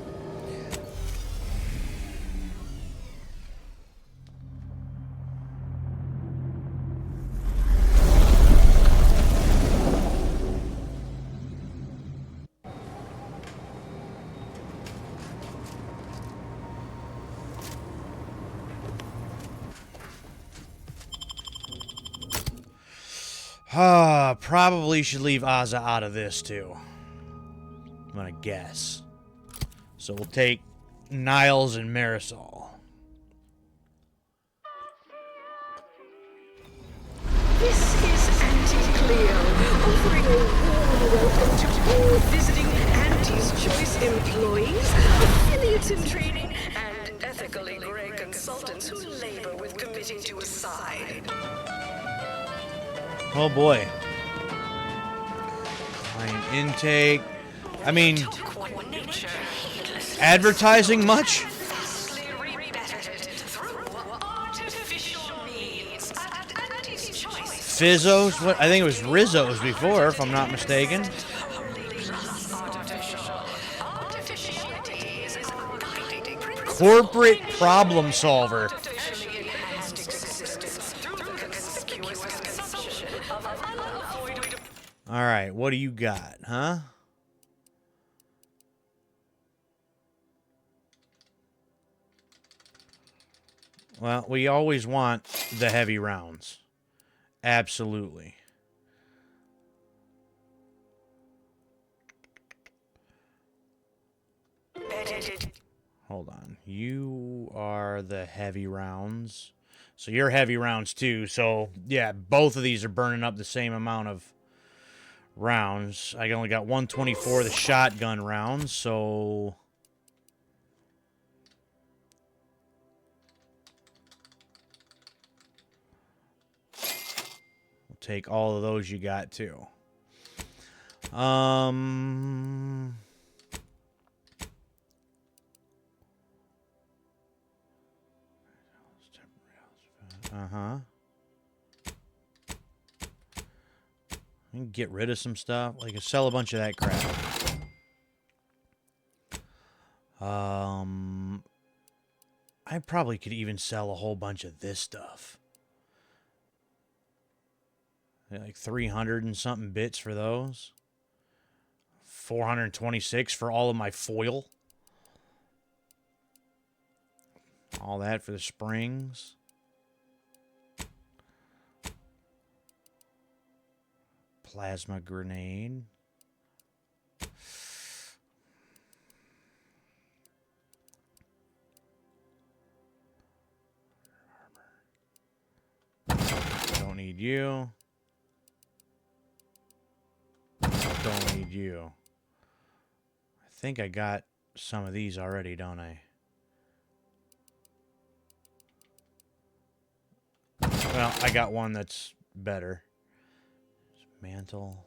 Probably should leave Aza out of this, too. I'm gonna guess. So we'll take Niles and Marisol. This is Auntie Cleo, offering a warm welcome to all visiting Auntie's Choice employees, affiliates in training, and ethically gray consultants who labor with committing to a side. Oh boy. Client intake. I mean, advertising much? Fizzos? What? I think it was Rizzo's before, if I'm not mistaken. Corporate problem solver. Alright, what do you got, huh? Well, we always want the heavy rounds. Absolutely. Hold on. You are the heavy rounds. So you're heavy rounds too. So, yeah, both of these are burning up the same amount of rounds. I only got 124 the shotgun rounds, so... we'll take all of those you got too. Uh-huh. I can get rid of some stuff. Like, I sell a bunch of that crap. I probably could even sell a whole bunch of this stuff. Like 300 and something bits for those. 426 for all of my foil. All that for the springs. Plasma grenade. Don't need you. Don't need you. I think I got some of these already, don't I? Well, I got one that's better. Mantle.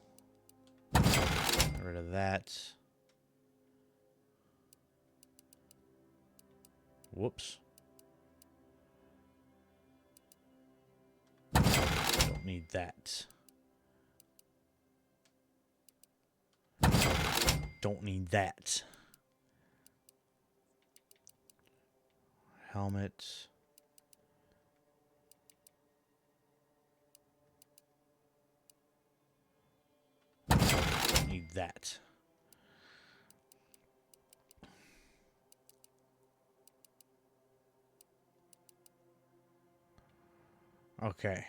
Get rid of that. Whoops. Don't need that. Don't need that. Helmet. Need that. Okay.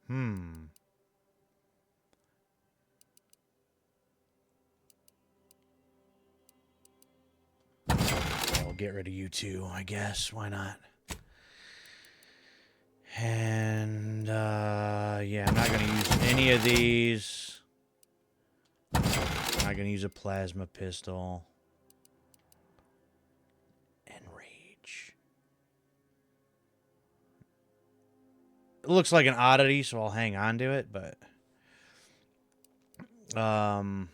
Yeah, we'll get rid of you too, I guess. Why not? And, yeah, I'm not going to use any of these. I'm not going to use a plasma pistol. Enrage. It looks like an oddity, so I'll hang on to it, but... don't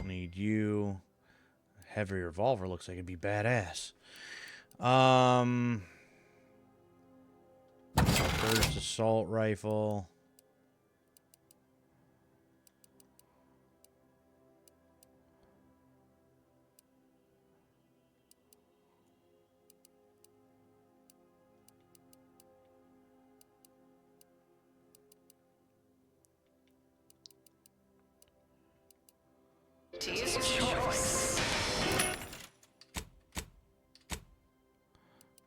need you. Heavy revolver looks like it'd be badass. First assault rifle.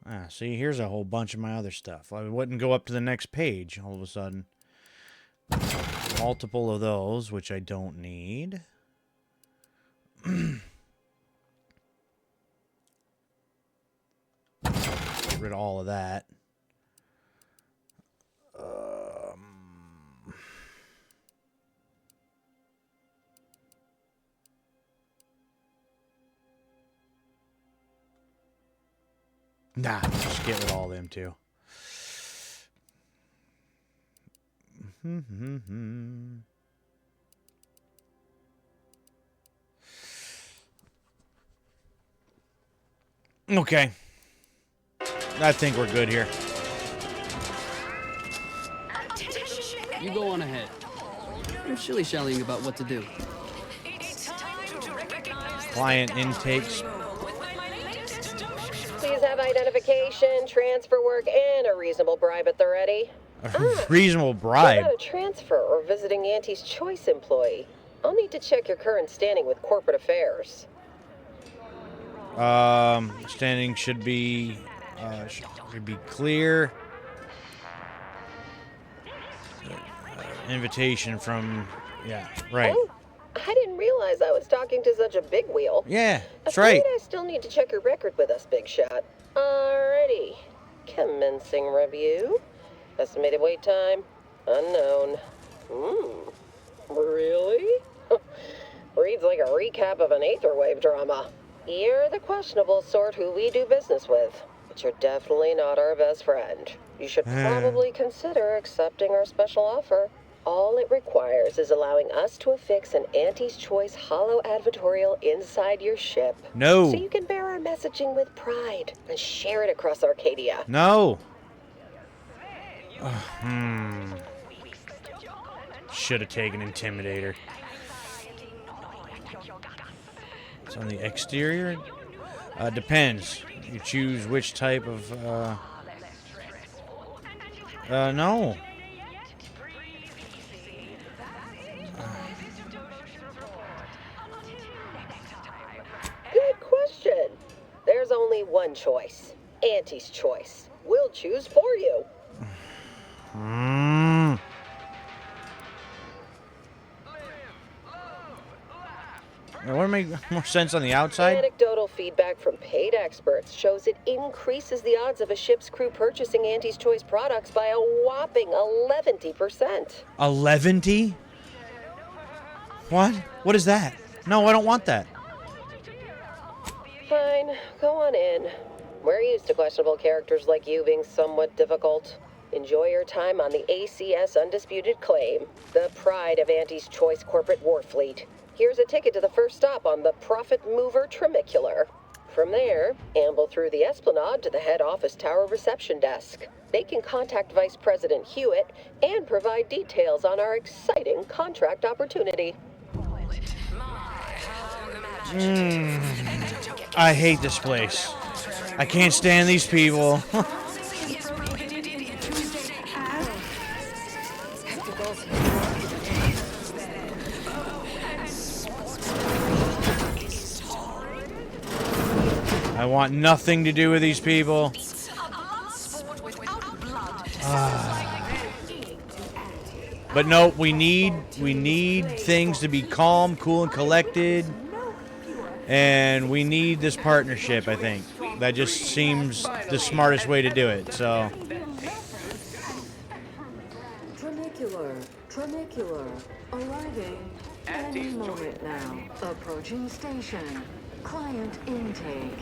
Ah, see, here's a whole bunch of my other stuff. I wouldn't go up to the next page all of a sudden. Multiple of those, which I don't need. Get rid of all of that. Nah, just get rid of all of them too. Okay. I think we're good here. You go on ahead. I'm shilly-shallying about what to do. Client intakes identification, transfer work, and a reasonable bribe at the ready. A reasonable What bribe. about a transfer or visiting Auntie's Choice employee? I'll need to check your current standing with corporate affairs. Standing should be clear. Invitation from, yeah, right. Oh, I didn't realize I was talking to such a big wheel. Yeah, that's Afraid right. I still need to check your record with us, Big Shot. Alrighty. Commencing review. Estimated wait time? Unknown. Really? Reads like a recap of an Aetherwave drama. You're the questionable sort who we do business with, but you're definitely not our best friend. You should probably consider accepting our special offer. All it requires is allowing us to affix an Auntie's Choice holo advertorial inside your ship. No. So you can bear our messaging with pride and share it across Arcadia. No. Should have taken Intimidator. It's on the exterior? Depends. You choose which type of, no. Good question. There's only one choice. Auntie's Choice. We'll choose for you. It would make more sense on the outside. Anecdotal feedback from paid experts shows it increases the odds of a ship's crew purchasing Auntie's Choice products by a whopping 11%. 11? What? What is that? No, I don't want that. Fine, go on in. We're used to questionable characters like you being somewhat difficult. Enjoy your time on the ACS Undisputed Claim, the pride of Auntie's Choice corporate war fleet. Here's a ticket to the first stop on the Profit Mover Trimicular. From there, amble through the Esplanade to the head office tower reception desk. They can contact Vice President Hewitt and provide details on our exciting contract opportunity. I hate this place. I can't stand these people. I want nothing to do with these people. But no, we need things to be calm, cool, and collected. And we need this partnership, I think. That just seems the smartest way to do it, so. Trimicular, arriving any moment now. Approaching station. Client intake.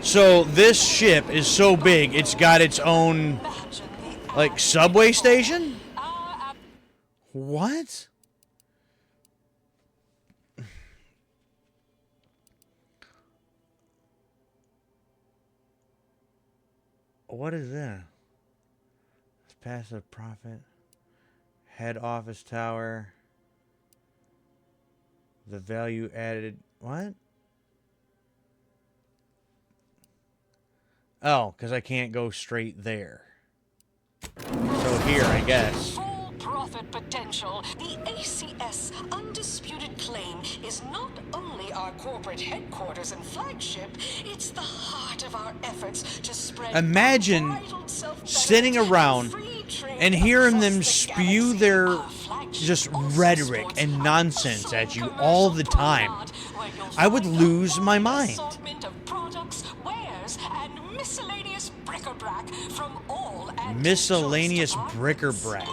So this ship is so big, it's got its own, like, subway station? What? What is that? It's passive profit. Head office tower. The value added. What? Oh, because I can't go straight there. So here, I guess. Full profit potential. The ACS Undisputed Claim is not only our corporate headquarters and flagship, it's the heart of our efforts to spread. Imagine sitting around and hearing them spew their just rhetoric and nonsense at you all the time. I would lose my mind. Miscellaneous bric-a-brac from all Miscellaneous bric-a-brac.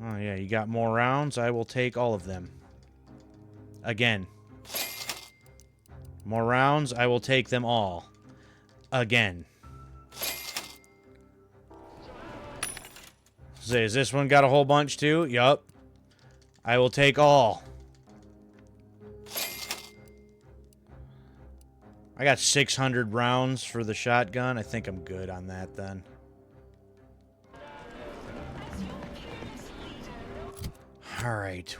Oh yeah, you got more rounds? I will take all of them. Again. More rounds? I will take them all. Again. Say, is this one got a whole bunch too? Yup. I will take all. I got 600 rounds for the shotgun. I think I'm good on that then. Alright,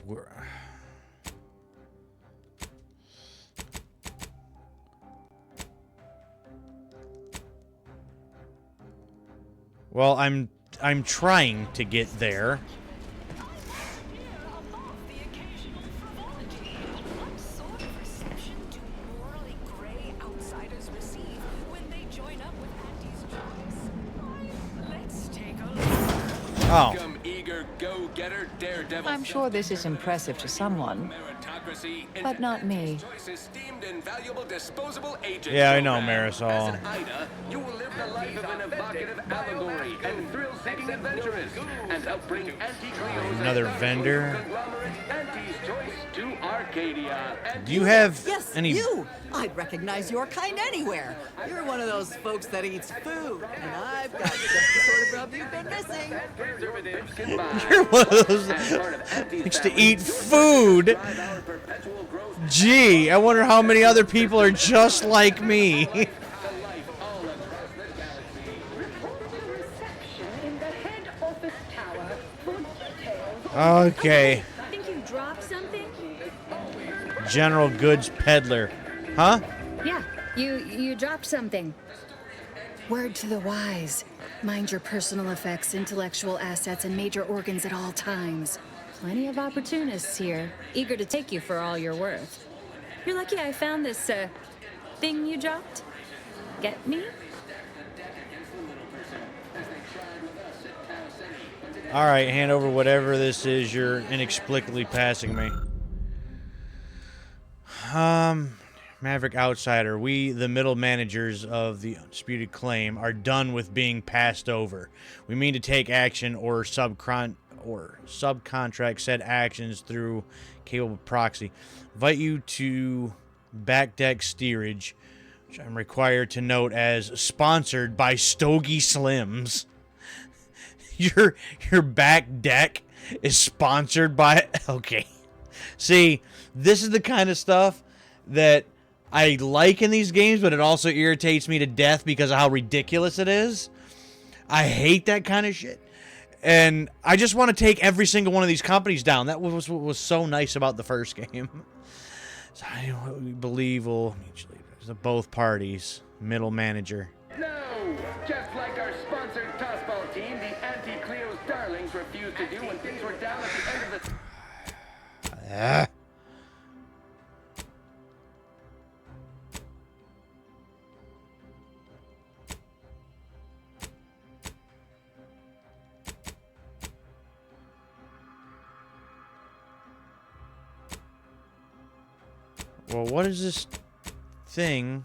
well, I'm trying to get there. Oh. I'm sure this is impressive to someone, but not me. Yeah, I know, Marisol. You will live the life of an evocative allegory and thrill-seeking adventurist, and help bring Anti-Cleo's Another vendor. Anti's Choice to Arcadia. Do you have yes, any? You! I'd recognize your kind anywhere. You're one of those folks that eats food, and I've got just the sort of grub you've been missing. You're one of those that likes to eat food. Gee, I wonder how many other people are just like me. Okay. I think you dropped something? General goods peddler. Huh? Yeah, you dropped something. Word to the wise. Mind your personal effects, intellectual assets, and major organs at all times. Plenty of opportunists here, eager to take you for all you're worth. You're lucky I found this, thing you dropped. Get me? Alright, hand over whatever this is you're inexplicably passing me. Maverick Outsider, we, the middle managers of the Undisputed Claim, are done with being passed over. We mean to take action or subcontract said actions through capable proxy. Invite you to Backdeck Steerage, which I'm required to note as sponsored by Stogie Slims. Your back deck is sponsored by... Okay. See, this is the kind of stuff that I like in these games, but it also irritates me to death because of how ridiculous it is. I hate that kind of shit. And I just want to take every single one of these companies down. That was what was so nice about the first game. So I believe will mutually both parties. Middle manager. No! Just like our sponsored tossball team, the Anti-Cleo's darlings refused to do when things were down at the end of the... Well, what is this thing?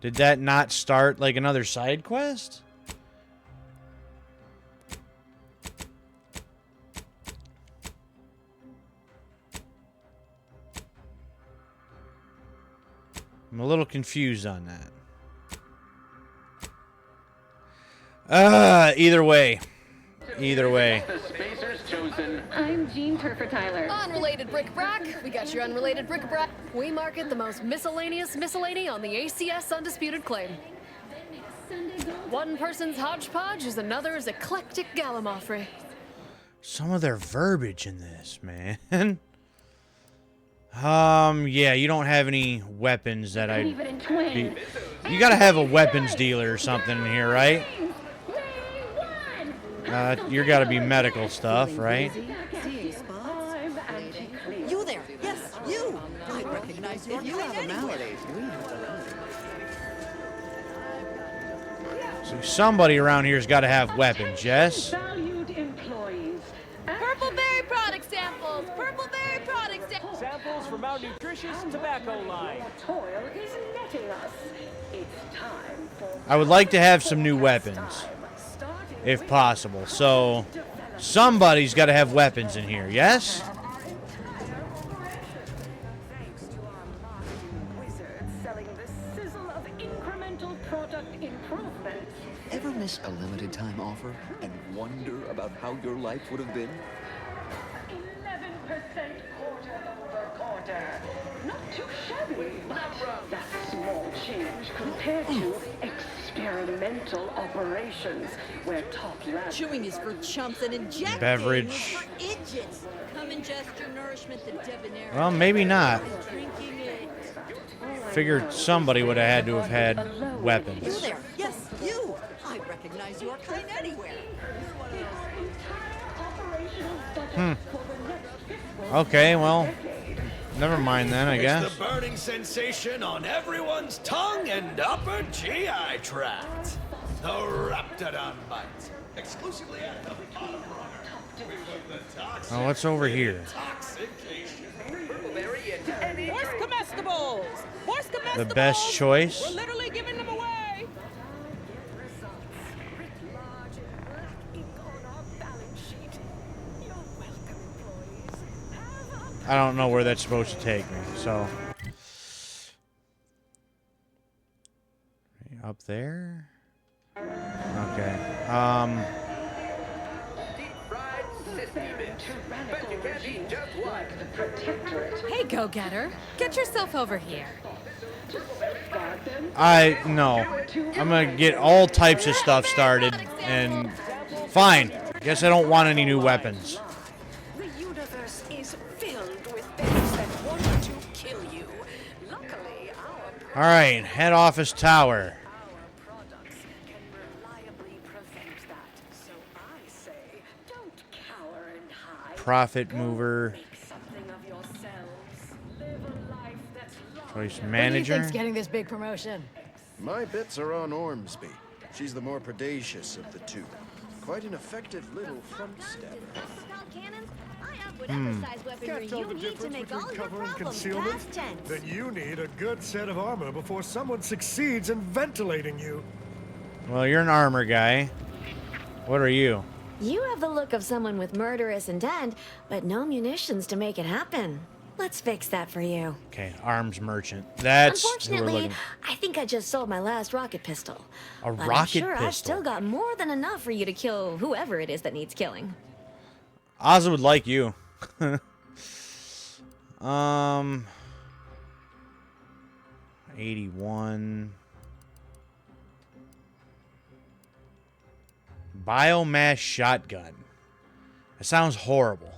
Did that not start like another side quest? I'm a little confused on that. Either way. Either way. I'm Jean Turfer Tyler. Unrelated bric-a-brac. We got your unrelated bric-a-brac. We market the most miscellaneous miscellany on the ACS Undisputed Claim. One person's hodgepodge is another's eclectic gallimaufry. Some of their verbiage in this, man. Yeah, you don't have any weapons that I... You gotta have a weapons dealer or something in here, right? You gotta be medical stuff, right? You there? Yes, you! I recognize your kind anywhere. So somebody around here's gotta have weapons, yes? Purple-berry product samples! Purple-berry product samples! Samples from our nutritious tobacco line. I would like to have some new weapons, if possible. So, somebody's got to have weapons in here, yes? events. Ever miss a limited time offer and wonder about how your life would have been? 11% quarter-over-quarter. Not too shabby, but that's small change compared to experimental operations where top labs... Chewing is for chumps and injecting Beverage. is for idiots. Come ingest your nourishment the debonair. Well, maybe not. Drinking it. Figured somebody would have had to have had weapons. You there? Yes, you. I recognize your kind anywhere. Okay, well, never mind then, I guess. It's the burning sensation on everyone's tongue and upper GI tract. The Raptidon bite. Exclusively at the bottom runner. With the toxic Oh, what's over here? Horse comestibles! Horse comestibles! The best choice? We're literally giving them away! I don't know where that's supposed to take me, so. Up there? Okay. Hey, go-getter. Get yourself over here. No. I'm gonna get all types of stuff started, and fine. Guess I don't want any new weapons. The universe is filled with things that want to kill you. Luckily, our Alright, head office tower. products can reliably prevent that. So I say, don't cower and hide. Profit mover. Something of yourselves. Live a life that's Choice Who do you manager. think's getting this big promotion? My bets are on Ormsby. She's the more predacious of the two. Quite an effective little front stepper. Can't tell the difference between cover and concealment? Then you need a good set of armor before someone succeeds in ventilating you. Well, you're an armor guy. What are you? You have the look of someone with murderous intent, but no munitions to make it happen. Let's fix that for you. Okay, arms merchant. That's who we're Unfortunately, looking. I think I just sold my last rocket pistol. A But I'm rocket sure I've pistol. still got more than enough for you to kill whoever it is that needs killing. Ozzy would like you. 81. Biomass shotgun. That sounds horrible.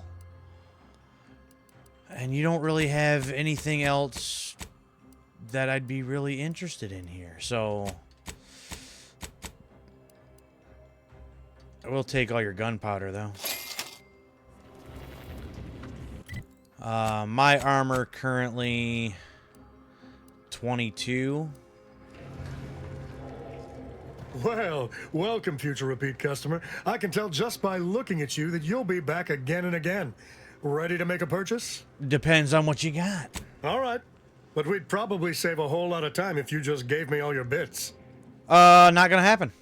And you don't really have anything else that I'd be really interested in here. So I will take all your gunpowder though. My armor currently 22. Well, welcome, future repeat customer. I can tell just by looking at you that you'll be back again and again. Ready to make a purchase? Depends on what you got. All right. But we'd probably save a whole lot of time if you just gave me all your bits. Not gonna happen.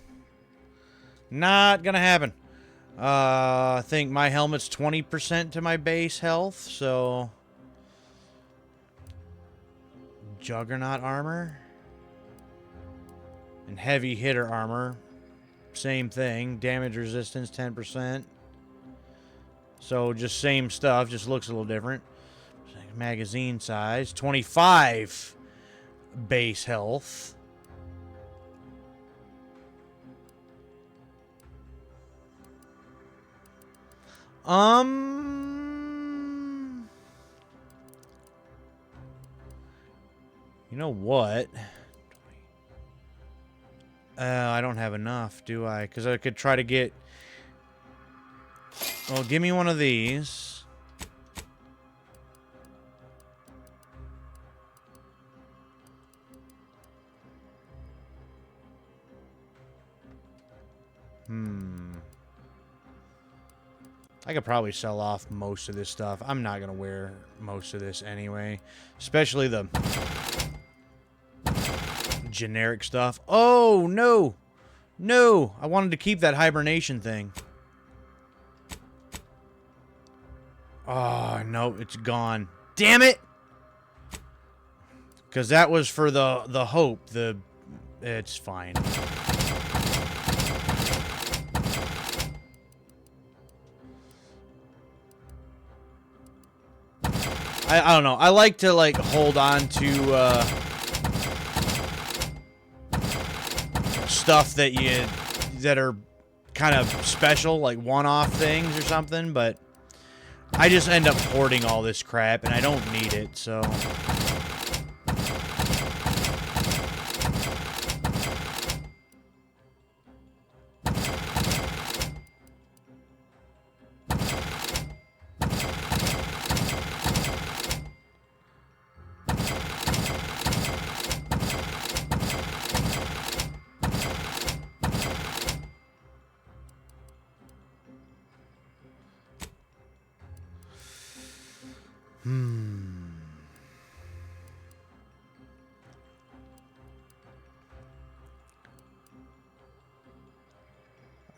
Not gonna happen. I think my helmet's 20% to my base health, so Juggernaut armor and heavy hitter armor, same thing. Damage resistance 10%. So just same stuff, just looks a little different. Magazine size 25 base health. You know what? I don't have enough, do I? Because I could try to get... Well, give me one of these. I could probably sell off most of this stuff. I'm not going to wear most of this anyway. Especially the generic stuff. Oh, no. No. I wanted to keep that hibernation thing. Oh, no. It's gone. Damn it. Because that was for the hope. It's fine. I don't know. I like to, like, hold on to, stuff that are kind of special, like one-off things or something, but I just end up hoarding all this crap, and I don't need it, so...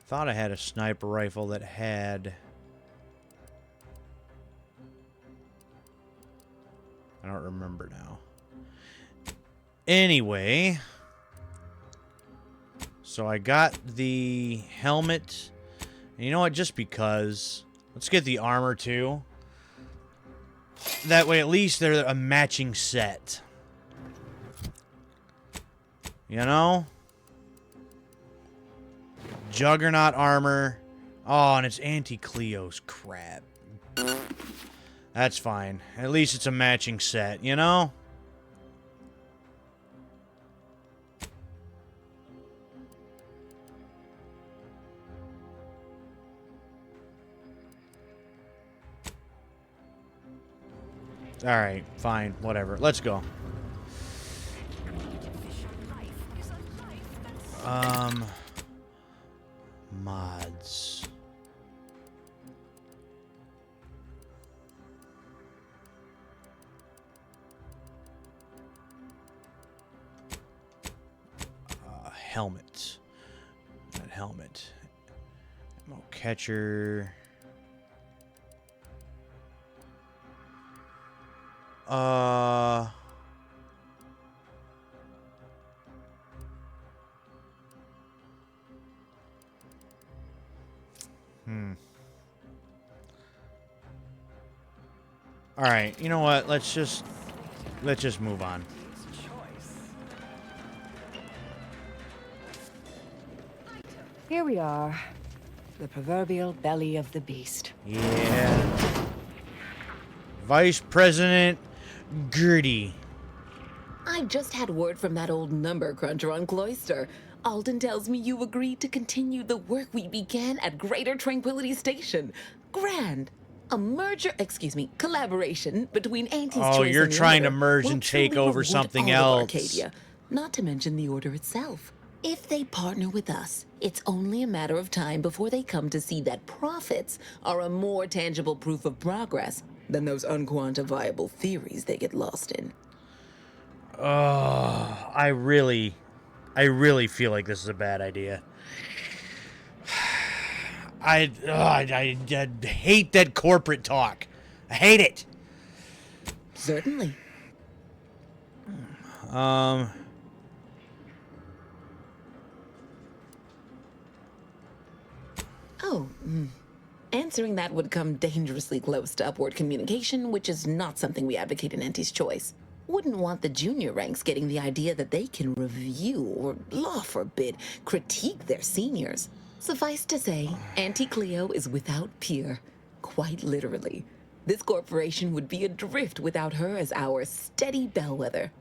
Thought I had a sniper rifle that had... I don't remember now. Anyway... So I got the helmet. And you know what? Just because... Let's get the armor, too. That way, at least they're a matching set. You know? Juggernaut armor. Oh, and it's anti-Cleo's crap. That's fine. At least it's a matching set, you know? Alright, fine, whatever. Let's go. Mods. Helmet. That helmet. Ammo catcher. All right, you know what? Let's just move on. Here we are. The proverbial belly of the beast. Yeah. Vice President Gertie. I just had word from that old number cruncher on Cloister. Alden tells me you agreed to continue the work we began at Greater Tranquility Station. Grand. A merger, collaboration between Auntie's Choice and you're trying to Order merge will and take truly over reward something all of else. Arcadia, not to mention the Order itself. If they partner with us, it's only a matter of time before they come to see that profits are a more tangible proof of progress than those unquantifiable theories they get lost in. I really feel like this is a bad idea. I hate that corporate talk. I hate it. Certainly. Answering that would come dangerously close to upward communication, which is not something we advocate in Auntie's Choice. Wouldn't want the junior ranks getting the idea that they can review or, law forbid, critique their seniors. Suffice to say, Auntie Cleo is without peer. Quite literally. This corporation would be adrift without her as our steady bellwether.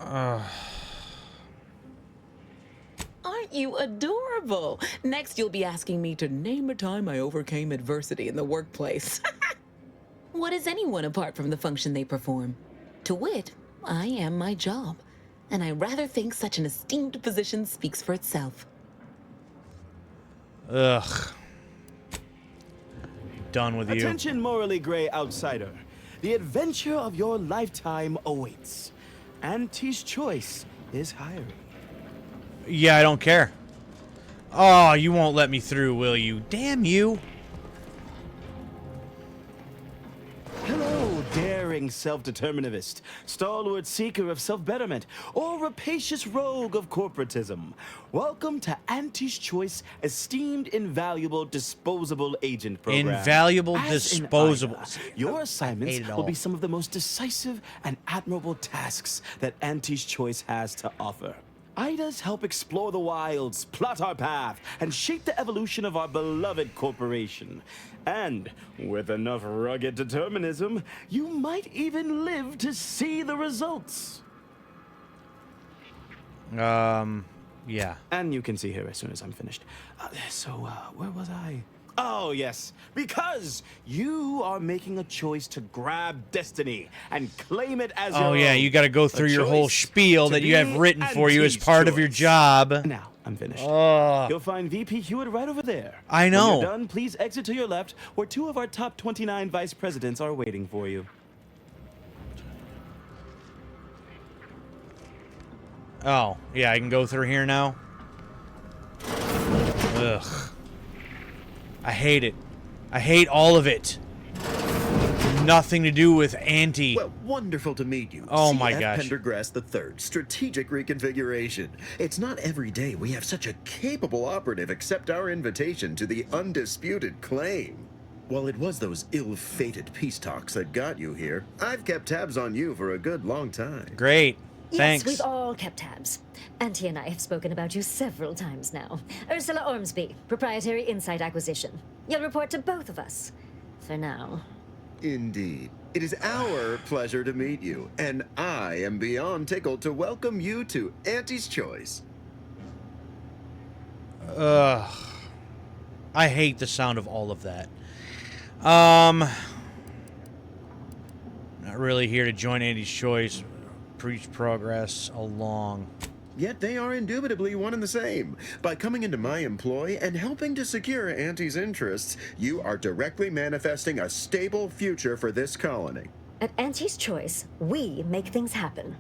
Aren't you adorable? Next, you'll be asking me to name a time I overcame adversity in the workplace. What is anyone apart from the function they perform? To wit, I am my job, and I rather think such an esteemed position speaks for itself. Ugh. Done with you. Attention, morally gray outsider. The adventure of your lifetime awaits. Auntie's Choice is hiring. Yeah, I don't care. Oh, you won't let me through, will you? Damn you. Hello, daring self-determinist, stalwart seeker of self-betterment, or rapacious rogue of corporatism, welcome to Auntie's Choice Esteemed Invaluable Disposable Agent Program. Invaluable As in disposable. Ida, your assignments hate it will all. be some of the most decisive and admirable tasks that Auntie's Choice has to offer. Idas help explore the wilds, plot our path, and shape the evolution of our beloved corporation. And with enough rugged determinism, you might even live to see the results. Yeah. And you can see her as soon as I'm finished. Where was I? Oh, yes. Because you are making a choice to grab destiny and claim it as your Oh, yeah, own. you got to go A through your whole choice spiel to that you have be written for you as Auntie's part of your choice. job. Now, I'm finished. Ugh. You'll find VP Hewitt right over there. I know. When you're done, please exit to your left, where 2 of our top 29 vice presidents are waiting for you. Oh, yeah, I can go through here now. Ugh. I hate it. I hate all of it. Nothing to do with Auntie. Well, wonderful to meet you. Oh my CF gosh. Pendergrass III, strategic reconfiguration. It's not every day we have such a capable operative accept our invitation to the undisputed claim. While it was those ill-fated peace talks that got you here, I've kept tabs on you for a good long time. Great. Thanks. Yes, we've all kept tabs. Auntie and I have spoken about you several times now. Ursula Ormsby, Proprietary Insight Acquisition. You'll report to both of us. For now. Indeed. It is our pleasure to meet you, and I am beyond tickled to welcome you to Auntie's Choice. Ugh. I hate the sound of all of that. Not really here to join Auntie's Choice. Preach progress along. Yet they are indubitably one and the same. By coming into my employ and helping to secure Auntie's interests, you are directly manifesting a stable future for this colony. At Auntie's Choice, we make things happen.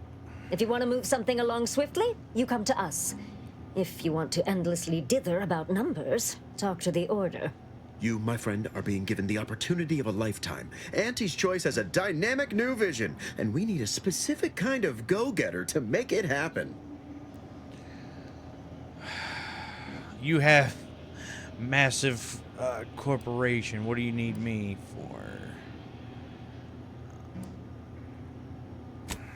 If you want to move something along swiftly, you come to us. If you want to endlessly dither about numbers, talk to the Order. You, my friend, are being given the opportunity of a lifetime. Auntie's Choice has a dynamic new vision, and we need a specific kind of go-getter to make it happen. You have massive corporation. What do you need me for?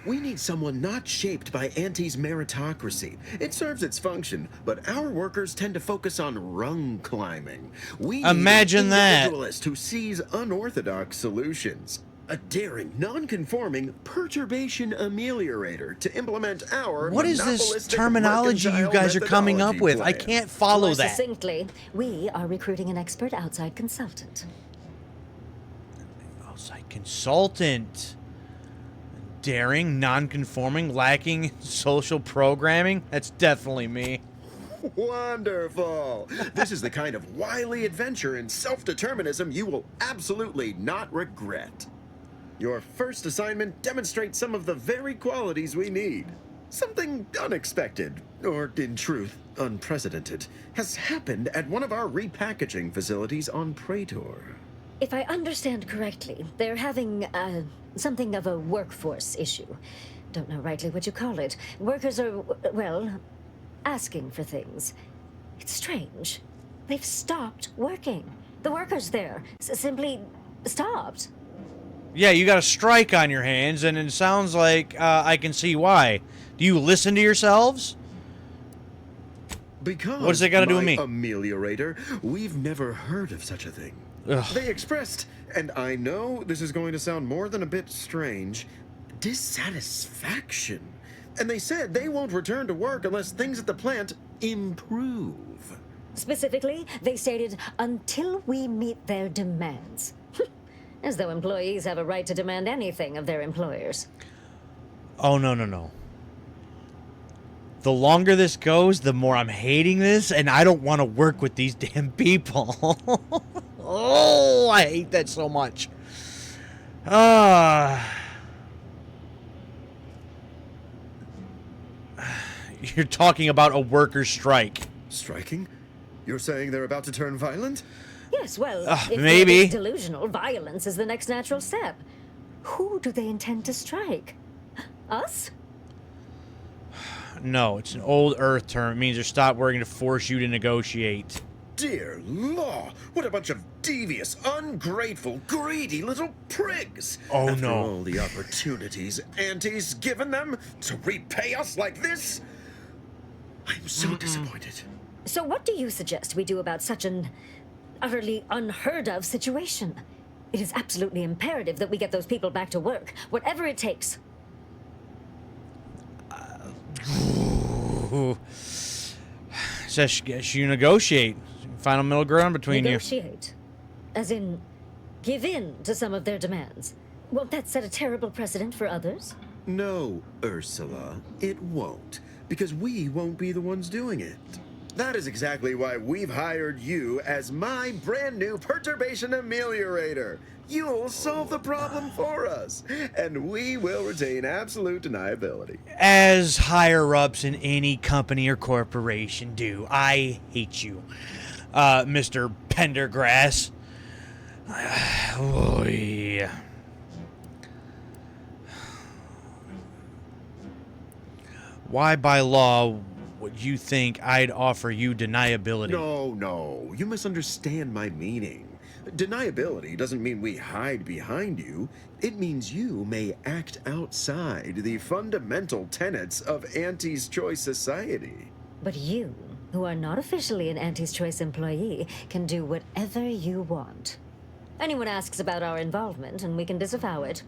We need someone not shaped by Auntie's meritocracy. It serves its function, but our workers tend to focus on rung climbing. We need Imagine an that. individualist who sees unorthodox solutions. A daring, non-conforming perturbation ameliorator to implement our What is this monopolistic terminology you mercantile guys are coming up methodology with? I plan. can't follow More that. succinctly, we are recruiting an expert outside consultant. Outside consultant. Daring, non-conforming, lacking social programming. That's definitely me. Wonderful! This is the kind of wily adventure and self-determinism you will absolutely not regret. Your first assignment demonstrates some of the very qualities we need. Something unexpected, or in truth, unprecedented, has happened at one of our repackaging facilities on Praetor. If I understand correctly, they're having, something of a workforce issue. Don't know rightly what you call it. Workers are, well, asking for things. It's strange. They've stopped working. The workers there simply stopped. Yeah, you got a strike on your hands, and it sounds like I can see why. Do you listen to yourselves? Because, What does it got to do with me? Ameliorator, we've never heard of such a thing. Ugh. They expressed, and I know this is going to sound more than a bit strange, dissatisfaction. And they said they won't return to work unless things at the plant improve. Specifically, they stated, until we meet their demands. As though employees have a right to demand anything of their employers. Oh, no, no, no. The longer this goes, the more I'm hating this, and I don't want to work with these damn people. Oh, I hate that so much. You're talking about a workers' strike. Striking? You're saying they're about to turn violent? Yes, well, if maybe. they're delusional, violence is the next natural step. Who do they intend to strike? Us? No, it's an old Earth term. It means they're stopped working to force you to negotiate. Dear law, what a bunch of devious, ungrateful, greedy little prigs! Oh, After no. all the opportunities Auntie's given them to repay us like this, I'm so disappointed. So what do you suggest we do about such an utterly unheard of situation? It is absolutely imperative that we get those people back to work, whatever it takes. Says you negotiate. Final middle ground between Negotiate. As in, give in to some of their demands. Won't that set a terrible precedent for others? No, Ursula, it won't, because we won't be the ones doing it. That is exactly why we've hired you as my brand new perturbation ameliorator. You'll solve the problem for us, and we will retain absolute deniability. As higher-ups in any company or corporation do. I hate you, Mr. Pendergrass. Oh, yeah. Why, by law, would you think I'd offer you deniability? No, you misunderstand my meaning. Deniability doesn't mean we hide behind you. It means you may act outside the fundamental tenets of Auntie's Choice Society. But you, who are not officially an Auntie's Choice employee, can do whatever you want. Anyone asks about our involvement, and we can disavow it.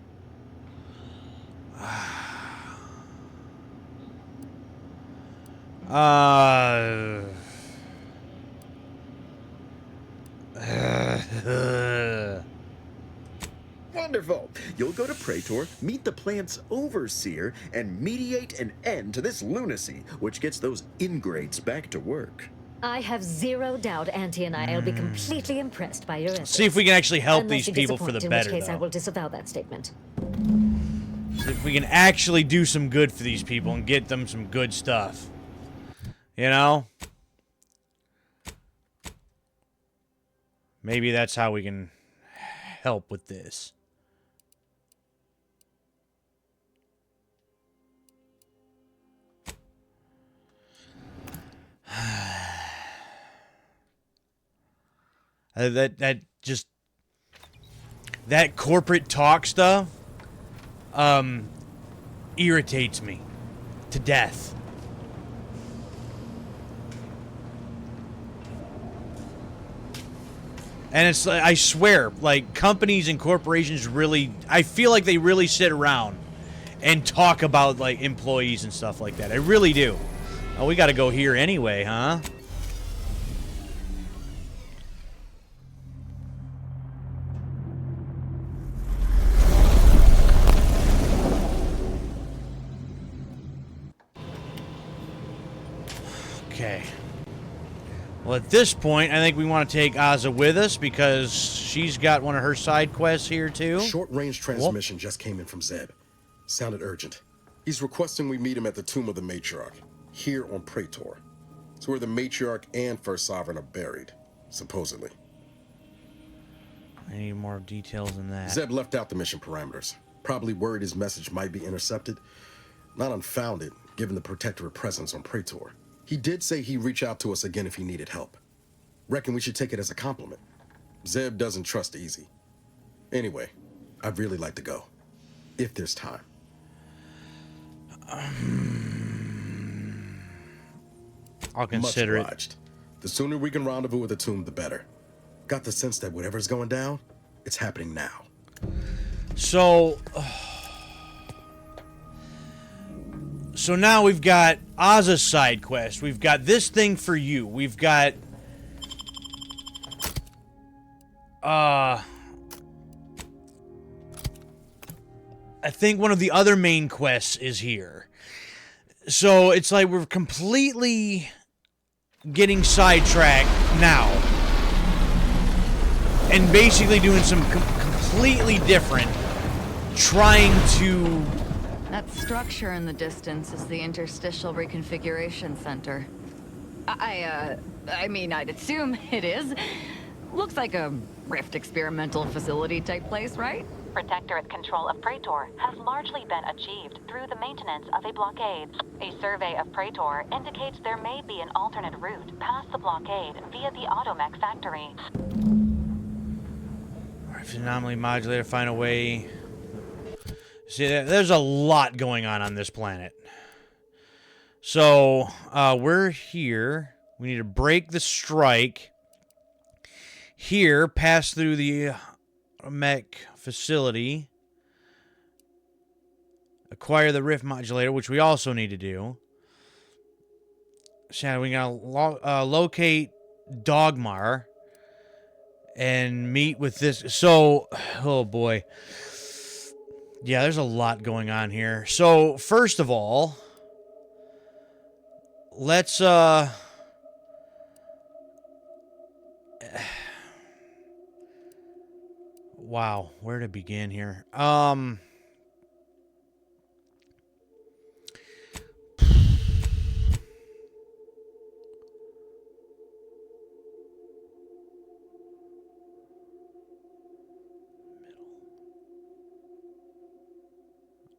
Wonderful. You'll go to Praetor, meet the plant's overseer, and mediate an end to this lunacy, which gets those ingrates back to work. I have zero doubt Auntie and I will be completely impressed by your efforts. See if we can actually help Unless these you people for the disappoint, better, in which case I though. will disavow that statement. See if we can actually do some good for these people and get them some good stuff. You know? Maybe that's how we can help with this. That corporate talk stuff irritates me to death. And it's like, I swear, like, companies and corporations really, I feel like they really sit around and talk about, like, employees and stuff like that. I really do. Oh, we gotta go here anyway, huh? Okay. Well, at this point, I think we want to take Azza with us because she's got one of her side quests here, too. Short-range transmission just came in from Zeb. Sounded urgent. He's requesting we meet him at the tomb of the Matriarch, here on Praetor. It's where the Matriarch and First Sovereign are buried, supposedly. I need more details than that. Zeb left out the mission parameters. Probably worried his message might be intercepted. Not unfounded, given the protectorate presence on Praetor. He did say he'd reach out to us again if he needed help. Reckon we should take it as a compliment. Zeb doesn't trust easy. Anyway, I'd really like to go. If there's time. I'll consider Much obliged. The sooner we can rendezvous with the tomb, the better. Got the sense that whatever's going down, it's happening now. So now we've got Azza's side quest. We've got this thing for you. We've got I think one of the other main quests is here. So it's like we're completely getting sidetracked now. And basically doing some completely different, trying to... That structure in the distance is the Interstitial Reconfiguration Center. I mean, I'd assume it is. Looks like a Rift experimental facility type place, right? Protectorate control of Praetor has largely been achieved through the maintenance of a blockade. A survey of Praetor indicates there may be an alternate route past the blockade via the Automech factory. If an anomaly modulator, find a way. See, there's a lot going on this planet. So, we're here. We need to break the strike. Here, pass through the mech facility. Acquire the rift modulator, which we also need to do. So, we gotta locate Dogmar and meet with this. So, oh boy. Yeah, there's a lot going on here. So, first of all, let's, wow, where to begin here?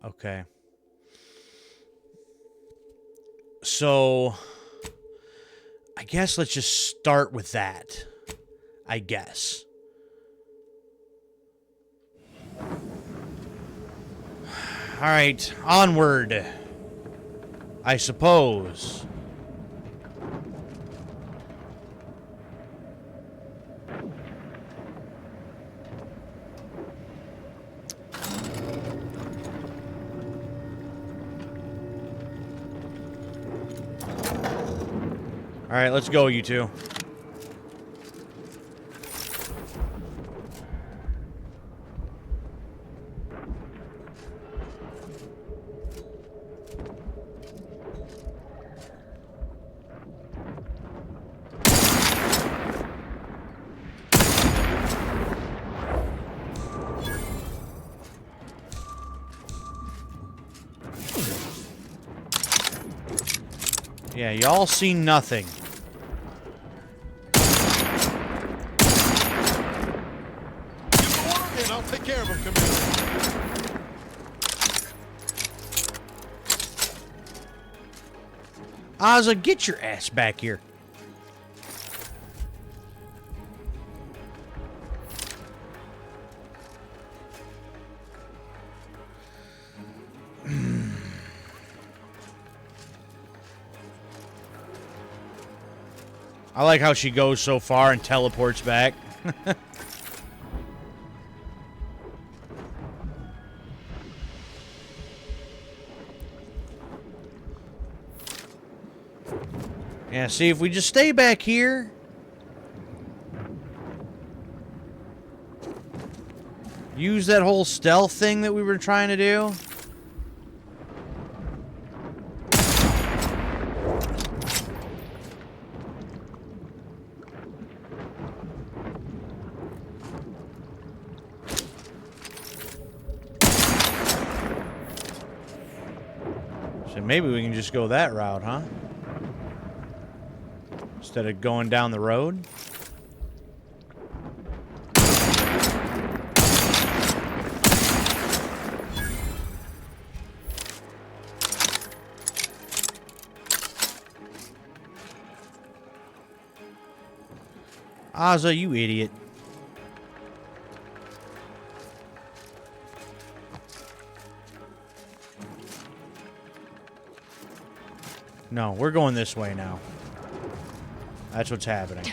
Okay. So, I guess let's just start with that. I guess. All right, onward. I suppose. All right, let's go, you two. Yeah, y'all see nothing. And I'll take care of him, Commander. Ozza, get your ass back here. I like how she goes so far and teleports back. Yeah, see, if we just stay back here. Use that whole stealth thing that we were trying to do. So maybe we can just go that route, huh? Instead of going down the road. Ozza, you idiot. No, we're going this way now. That's what's happening.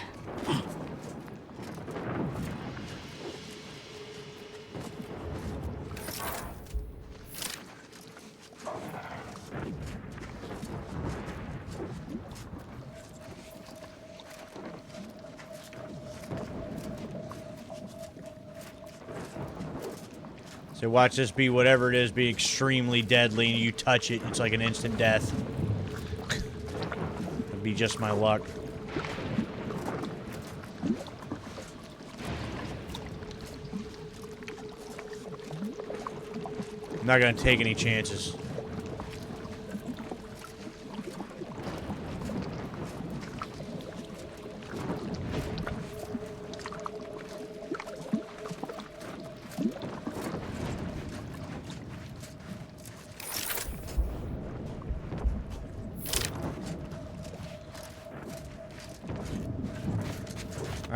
So watch this be whatever it is, be extremely deadly, and you touch it, it's like an instant death. It'd be just my luck. I'm not gonna take any chances.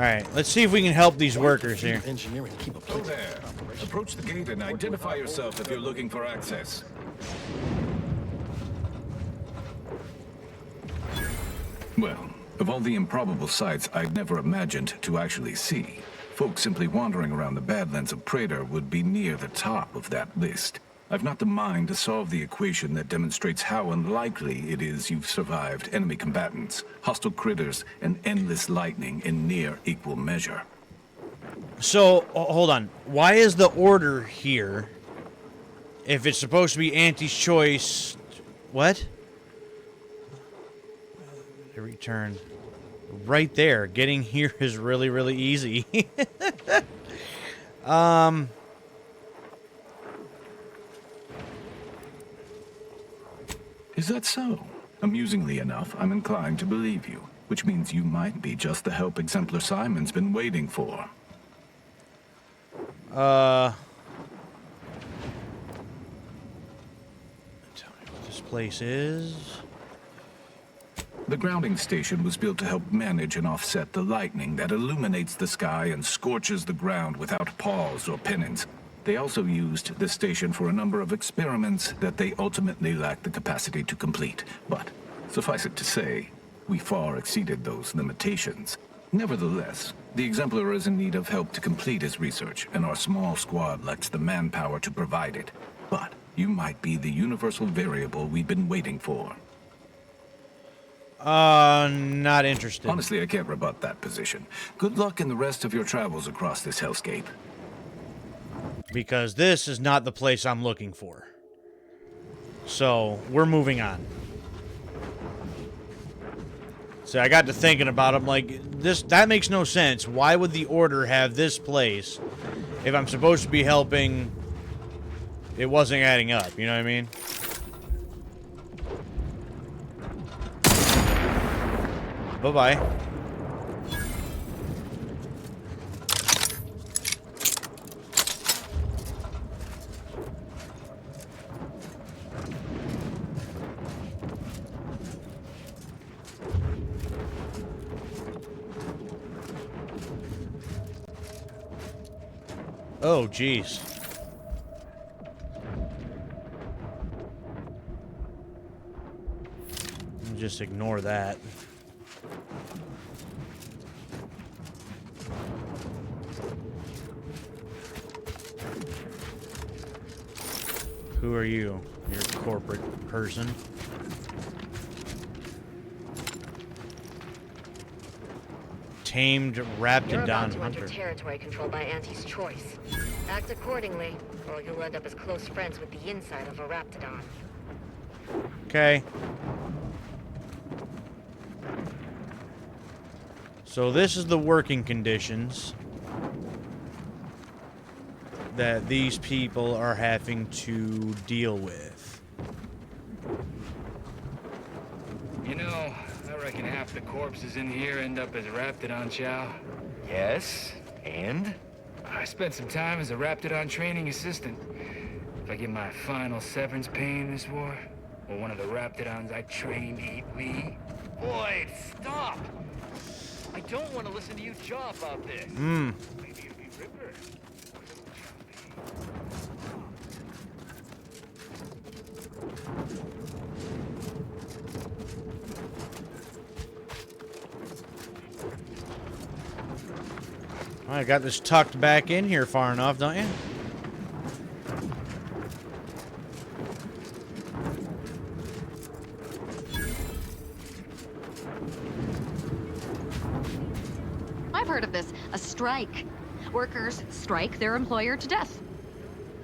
Alright, let's see if we can help these workers here. Engineering keep a Hello there. Approach the gate and identify yourself if you're looking for access. Well, of all the improbable sights I'd never imagined to actually see, folks simply wandering around the Badlands of Praetor would be near the top of that list. I've not the mind to solve the equation that demonstrates how unlikely it is you've survived enemy combatants, hostile critters, and endless lightning in near equal measure. So, hold on. Why is the order here if it's supposed to be Auntie's choice? What? Return. Right there. Getting here is really, really easy. Is that so? Amusingly enough, I'm inclined to believe you, which means you might be just the help Exemplar Simon's been waiting for. Tell me what this place is. The grounding station was built to help manage and offset the lightning that illuminates the sky and scorches the ground without pause or penance. They also used the station for a number of experiments that they ultimately lacked the capacity to complete. But, suffice it to say, we far exceeded those limitations. Nevertheless, the Exemplar is in need of help to complete his research, and our small squad lacks the manpower to provide it. But you might be the universal variable we've been waiting for. Not interested. Honestly, I can't rebut that position. Good luck in the rest of your travels across this hellscape. Because this is not the place I'm looking for. So, we're moving on. So I got to thinking about it. I'm like, that makes no sense. Why would the Order have this place if I'm supposed to be helping? It wasn't adding up, you know what I mean? Bye-bye. Oh, jeez. Just ignore that. Who are you? You're a corporate person. Tamed Raptidon You're about to Hunter. enter territory controlled by Auntie's choice. Act accordingly, or you'll end up as close friends with the inside of a Raptidon. Okay. So this is the working conditions that these people are having to deal with. You know, I reckon half the corpses in here end up as Raptidon chow. Yes, and? I spent some time as a Raptidon training assistant. If I get my final severance pay in this war, will one of the Raptidons I trained eat me? Boyd, stop! I don't want to listen to you jaw about this. Hmm. Maybe you'll be Ripper. I got this tucked back in here far enough, don't you? I've heard of this. A strike. Workers strike their employer to death.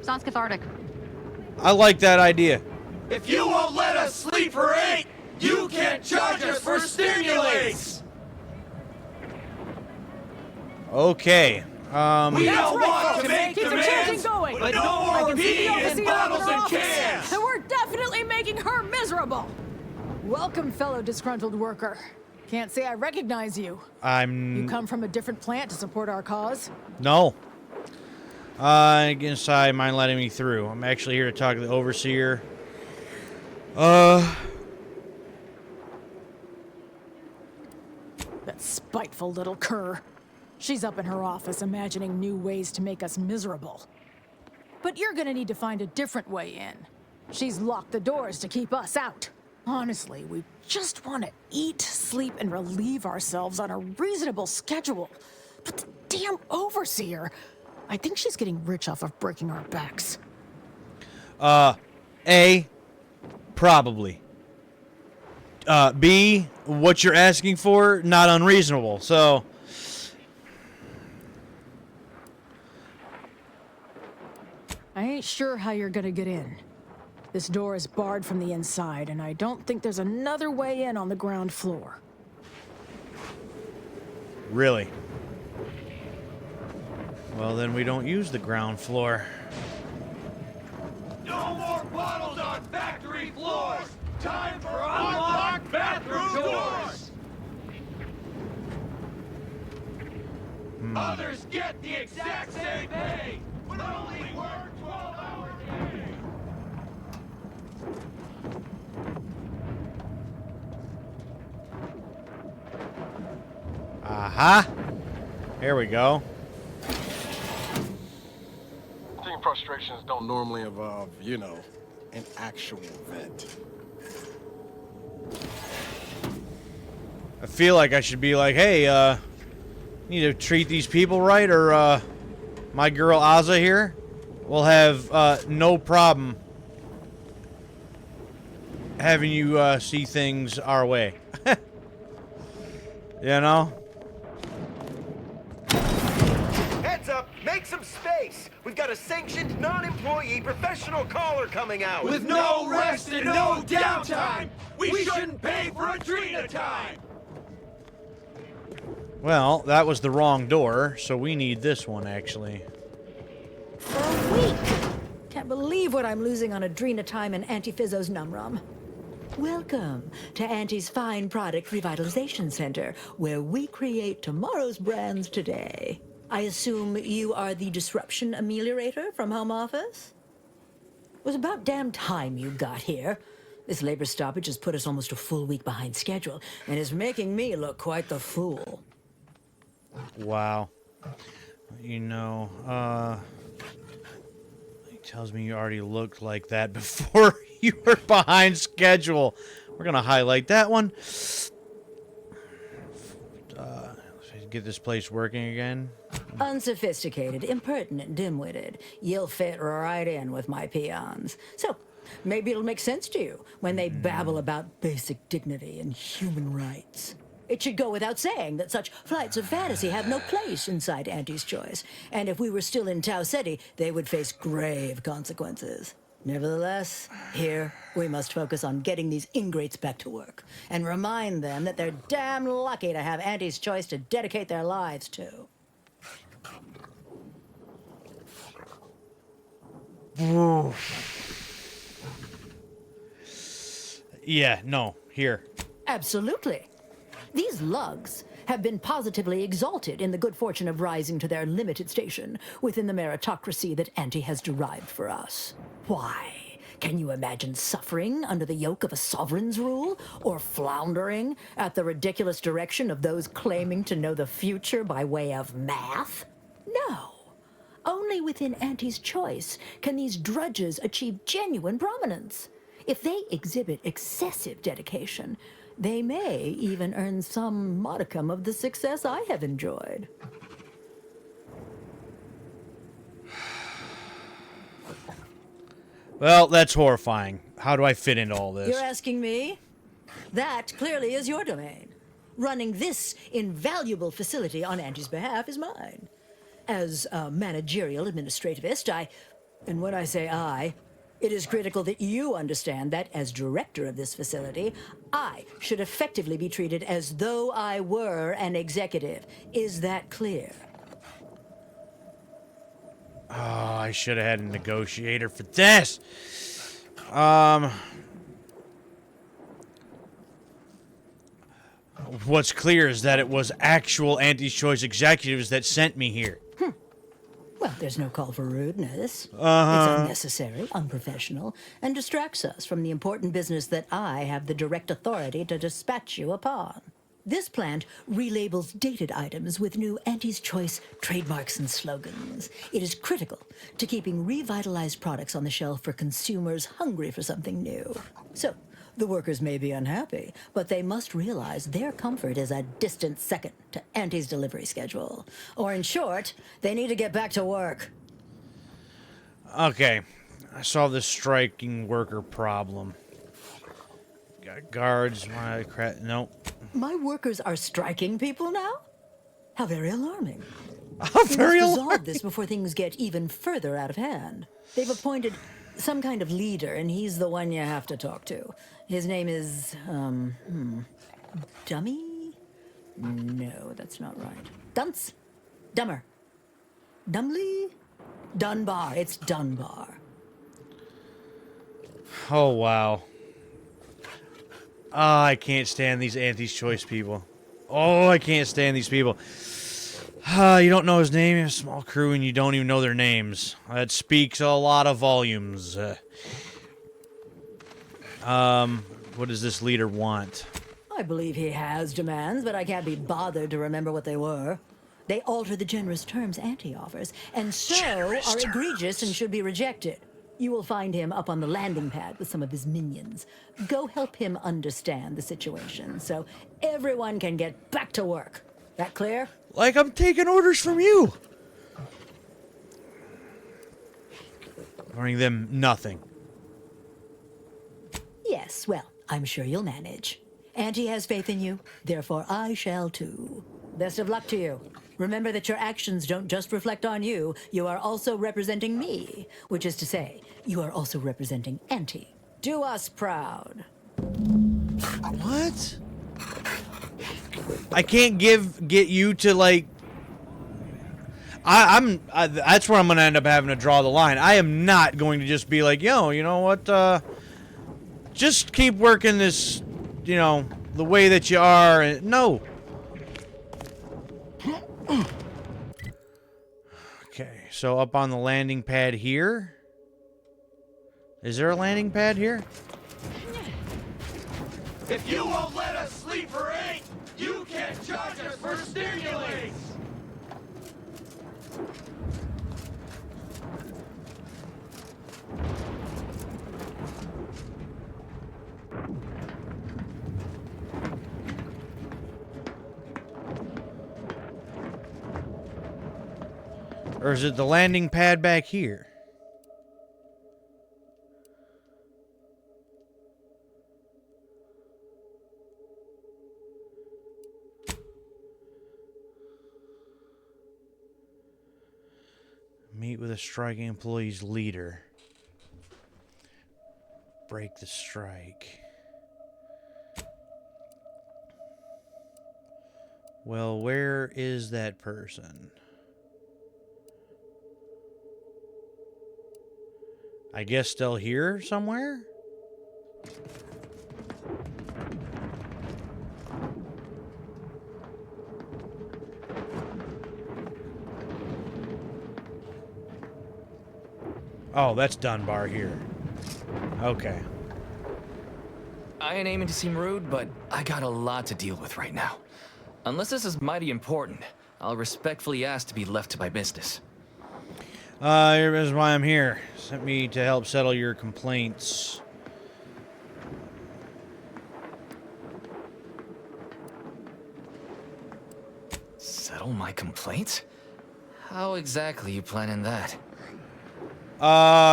Sounds cathartic. I like that idea. If you won't let us sleep for 8, you can't charge us for stimulates! Okay. We don't want to make Keep the demands, chanting going. but no more peeing in bottles and cans! And we're definitely making her miserable. Welcome, fellow disgruntled worker. Can't say I recognize you. You come from a different plant to support our cause? No. I guess I mind letting me through. I'm actually here to talk to the Overseer. That spiteful little cur. She's up in her office imagining new ways to make us miserable. But you're gonna need to find a different way in. She's locked the doors to keep us out. Honestly, we just want to eat, sleep, and relieve ourselves on a reasonable schedule. But the damn overseer, I think she's getting rich off of breaking our backs. A, probably. B, what you're asking for, not unreasonable. So, I ain't sure how you're gonna get in. This door is barred from the inside, and I don't think there's another way in on the ground floor. really? Well, then we don't use the ground floor. No more bottles on factory floors! Time for unlocked bathroom doors! Others get the exact same pay, but only work 12 hours a day! Aha! Here we go. Team frustrations don't normally involve, you know, an actual vent. I feel like I should be like, hey, need to treat these people right, or my girl Aza here will have no problem having you see things our way. You know? Heads up! Make some space! We've got a sanctioned, non-employee professional caller coming out! With no rest and no downtime! We shouldn't pay for a Drina time! Well, that was the wrong door, so we need this one, actually. For a week! Can't believe what I'm losing on Adrena time and Auntie Fizzo's Numrum. Welcome to Auntie's Fine Product Revitalization Center, where we create tomorrow's brands today. I assume you are the disruption ameliorator from home office? It was about damn time you got here. This labor stoppage has put us almost a full week behind schedule, and is making me look quite the fool. Wow. You know, it tells me you already looked like that before you were behind schedule. We're gonna highlight that one. Get this place working again. Unsophisticated, impertinent, dim-witted. You'll fit right in with my peons. So, maybe it'll make sense to you when they babble about basic dignity and human rights. It should go without saying that such flights of fantasy have no place inside Auntie's Choice, and if we were still in Tau Ceti, they would face grave consequences. Nevertheless, here, we must focus on getting these ingrates back to work, and remind them that they're damn lucky to have Auntie's Choice to dedicate their lives to. Whoa. Yeah, no, here. Absolutely. These lugs have been positively exalted in the good fortune of rising to their limited station within the meritocracy that Auntie has derived for us. Why? Can you imagine suffering under the yoke of a sovereign's rule? Or floundering at the ridiculous direction of those claiming to know the future by way of math? No. Only within Auntie's Choice can these drudges achieve genuine prominence. If they exhibit excessive dedication, they may even earn some modicum of the success I have enjoyed. Well, that's horrifying. How do I fit into all this? You're asking me? That clearly is your domain. Running this invaluable facility on Auntie's behalf is mine. As a managerial administrativist, and when I say I, it is critical that you understand that as director of this facility, I should effectively be treated as though I were an executive. Is that clear? Oh, I should have had a negotiator for this. What's clear is that it was actual Auntie's Choice executives that sent me here. Well, there's no call for rudeness. It's Uh-huh. unnecessary, unprofessional, and distracts us from the important business that I have the direct authority to dispatch you upon. This plant relabels dated items with new Auntie's Choice trademarks and slogans. It is critical to keeping revitalized products on the shelf for consumers hungry for something new. So, the workers may be unhappy, but they must realize their comfort is a distant second to Auntie's delivery schedule. Or in short, they need to get back to work. Okay. I saw this striking worker problem. Got guards. Nope. My workers are striking people now? How very alarming. How very We must alarming. resolve this before things get even further out of hand. They've appointed some kind of leader, and he's the one you have to talk to. His name is, Dummy? No, that's not right. Dunce? Dummer? Dumbly? Dunbar. It's Dunbar. Oh, wow. Oh, I can't stand these Auntie's Choice people. Oh, I can't stand these people. You don't know his name, you have a small crew, and you don't even know their names. That speaks a lot of volumes. What does this leader want? I believe he has demands, but I can't be bothered to remember what they were. They alter the generous terms Auntie offers, and so are egregious and should be rejected. You will find him up on the landing pad with some of his minions. Go help him understand the situation so everyone can get back to work. That clear? Like I'm taking orders from you. Learning them nothing. Yes, well, I'm sure you'll manage. Auntie has faith in you, therefore I shall too. Best of luck to you. Remember that your actions don't just reflect on you, you are also representing me, which is to say, you are also representing Auntie. Do us proud. What? I can't get you to like. That's where I'm gonna end up having to draw the line. I am not going to just be like, yo, you know what? Just keep working this, you know, the way that you are. And no. Okay, so up on the landing pad here. Is there a landing pad here? If you won't let us sleep or eat, you can't charge us for stimulants! Or is it the landing pad back here? Meet with a striking employee's leader. Break the strike. Well, where is that person? I guess still here somewhere? Oh, that's Dunbar here. Okay. I ain't aiming to seem rude, but I got a lot to deal with right now. Unless this is mighty important, I'll respectfully ask to be left to my business. Here's why I'm here. Sent me to help settle your complaints. Settle my complaints? How exactly you planning that?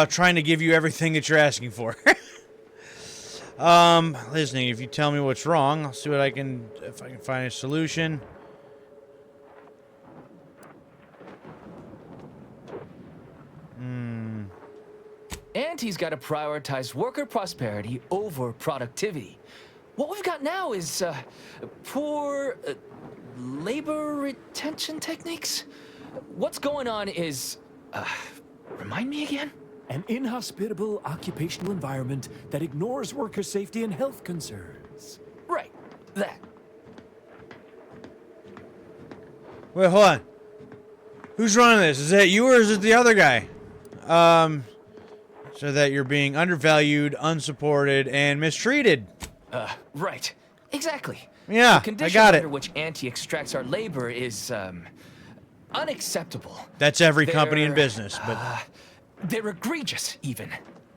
Trying to give you everything that you're asking for. Listening, if you tell me what's wrong, I'll see what if I can find a solution. Auntie's got to prioritize worker prosperity over productivity. What we've got now is, poor, labor retention techniques? What's going on is, remind me again? An inhospitable occupational environment that ignores worker safety and health concerns. Right, that. Wait, hold on. Who's running this? Is that you or is it the other guy? So that you're being undervalued, unsupported, and mistreated. Right. Exactly. Yeah, the conditions I got it. under which Auntie extracts our labor is unacceptable. That's every company in business, but they're egregious, even.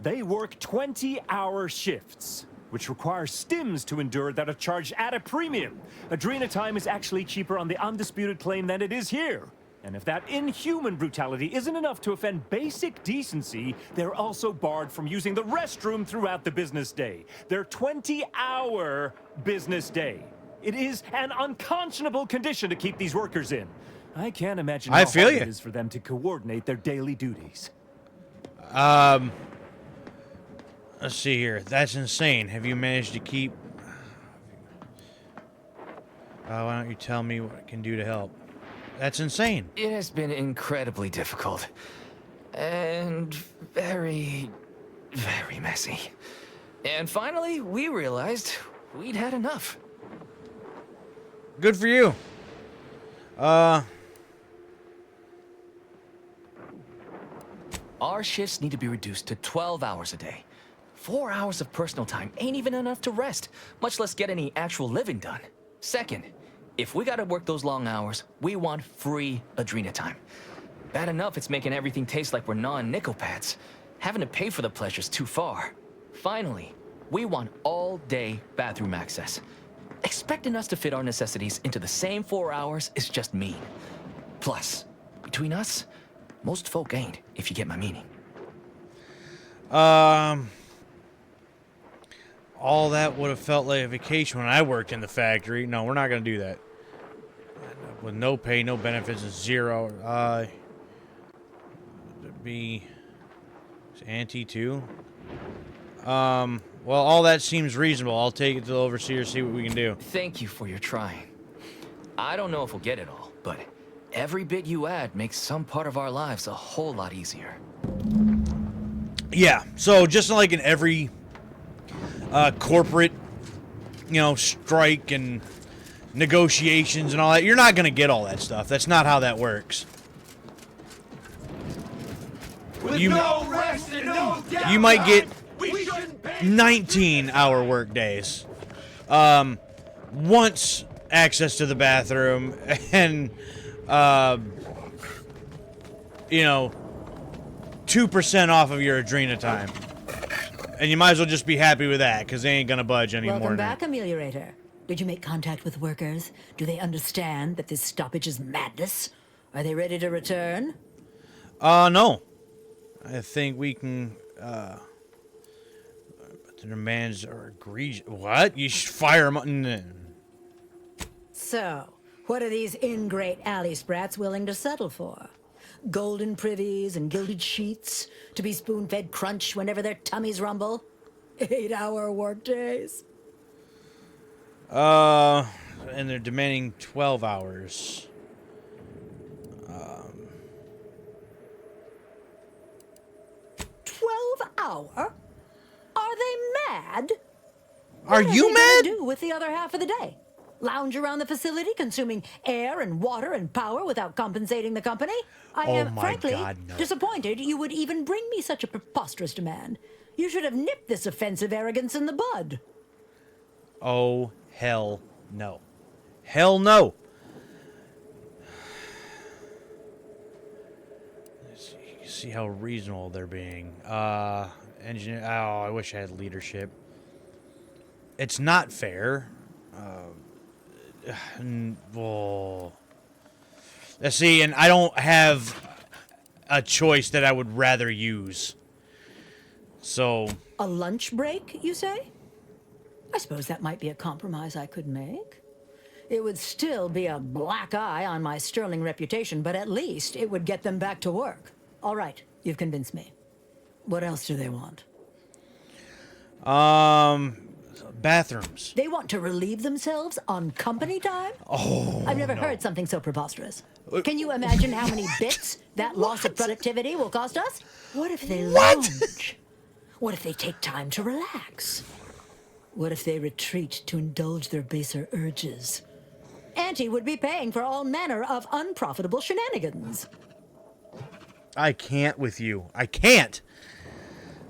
They work 20-hour shifts, which require stims to endure that are charged at a premium. Adrena time is actually cheaper on the undisputed claim than it is here. And if that inhuman brutality isn't enough to offend basic decency, they're also barred from using the restroom throughout the business day. Their 20-hour business day. It is an unconscionable condition to keep these workers in. I can't imagine how hard it is for them to coordinate their daily duties. Let's see here. That's insane. Have you managed to keep... why don't you tell me what I can do to help? That's insane. It has been incredibly difficult. And very, very messy. And finally, we realized we'd had enough. Good for you. Our shifts need to be reduced to 12 hours a day. 4 hours of personal time ain't even enough to rest, much less get any actual living done. Second, if we gotta work those long hours, we want free Adrena time. Bad enough it's making everything taste like we're gnawing nickel pads. Having to pay for the pleasure's too far. Finally, we want all-day bathroom access. Expecting us to fit our necessities into the same 4 hours is just mean. Plus, between us, most folk ain't, if you get my meaning. All that would have felt like a vacation when I worked in the factory. No, we're not going to do that. With no pay, no benefits, and zero. Be Auntie too. Well, all that seems reasonable. I'll take it to the overseer, see what we can do. Thank you for your trying. I don't know if we'll get it all, but every bit you add makes some part of our lives a whole lot easier. Yeah, so just like in every corporate, strike and negotiations and all that, you're not going to get all that stuff. That's not how that works. With no rest and no downtime, you might get 19-hour work days. Once access to the bathroom and 2% off of your Adrena time. And you might as well just be happy with that, because they ain't gonna budge anymore. Welcome back, Ameliorator. Did you make contact with workers? Do they understand that this stoppage is madness? Are they ready to return? No. I think we can, but the demands are egregious. What? You should fire them. So, what are these ingrate alley sprats willing to settle for? Golden privies and gilded sheets to be spoon-fed crunch whenever their tummies rumble? 8-hour workdays? And they're demanding 12 hours. 12-hour? Are they mad? Are you mad? What do with the other half of the day? Lounge around the facility, consuming air and water and power without compensating the company? I am, frankly, disappointed you would even bring me such a preposterous demand. You should have nipped this offensive arrogance in the bud. Oh, hell no. Hell no. See how reasonable they're being. Engineer. Oh, I wish I had leadership. It's not fair. See, and I don't have a choice that I would rather use. So. A lunch break, you say? I suppose that might be a compromise I could make. It would still be a black eye on my sterling reputation, but at least it would get them back to work. All right, you've convinced me. What else do they want? Bathrooms. They want to relieve themselves on company time? Oh, I've never heard something so preposterous. Can you imagine how many bits that loss of productivity will cost us? What if they lounge? What if they take time to relax? What if they retreat to indulge their baser urges? Auntie would be paying for all manner of unprofitable shenanigans. I can't with you. I can't.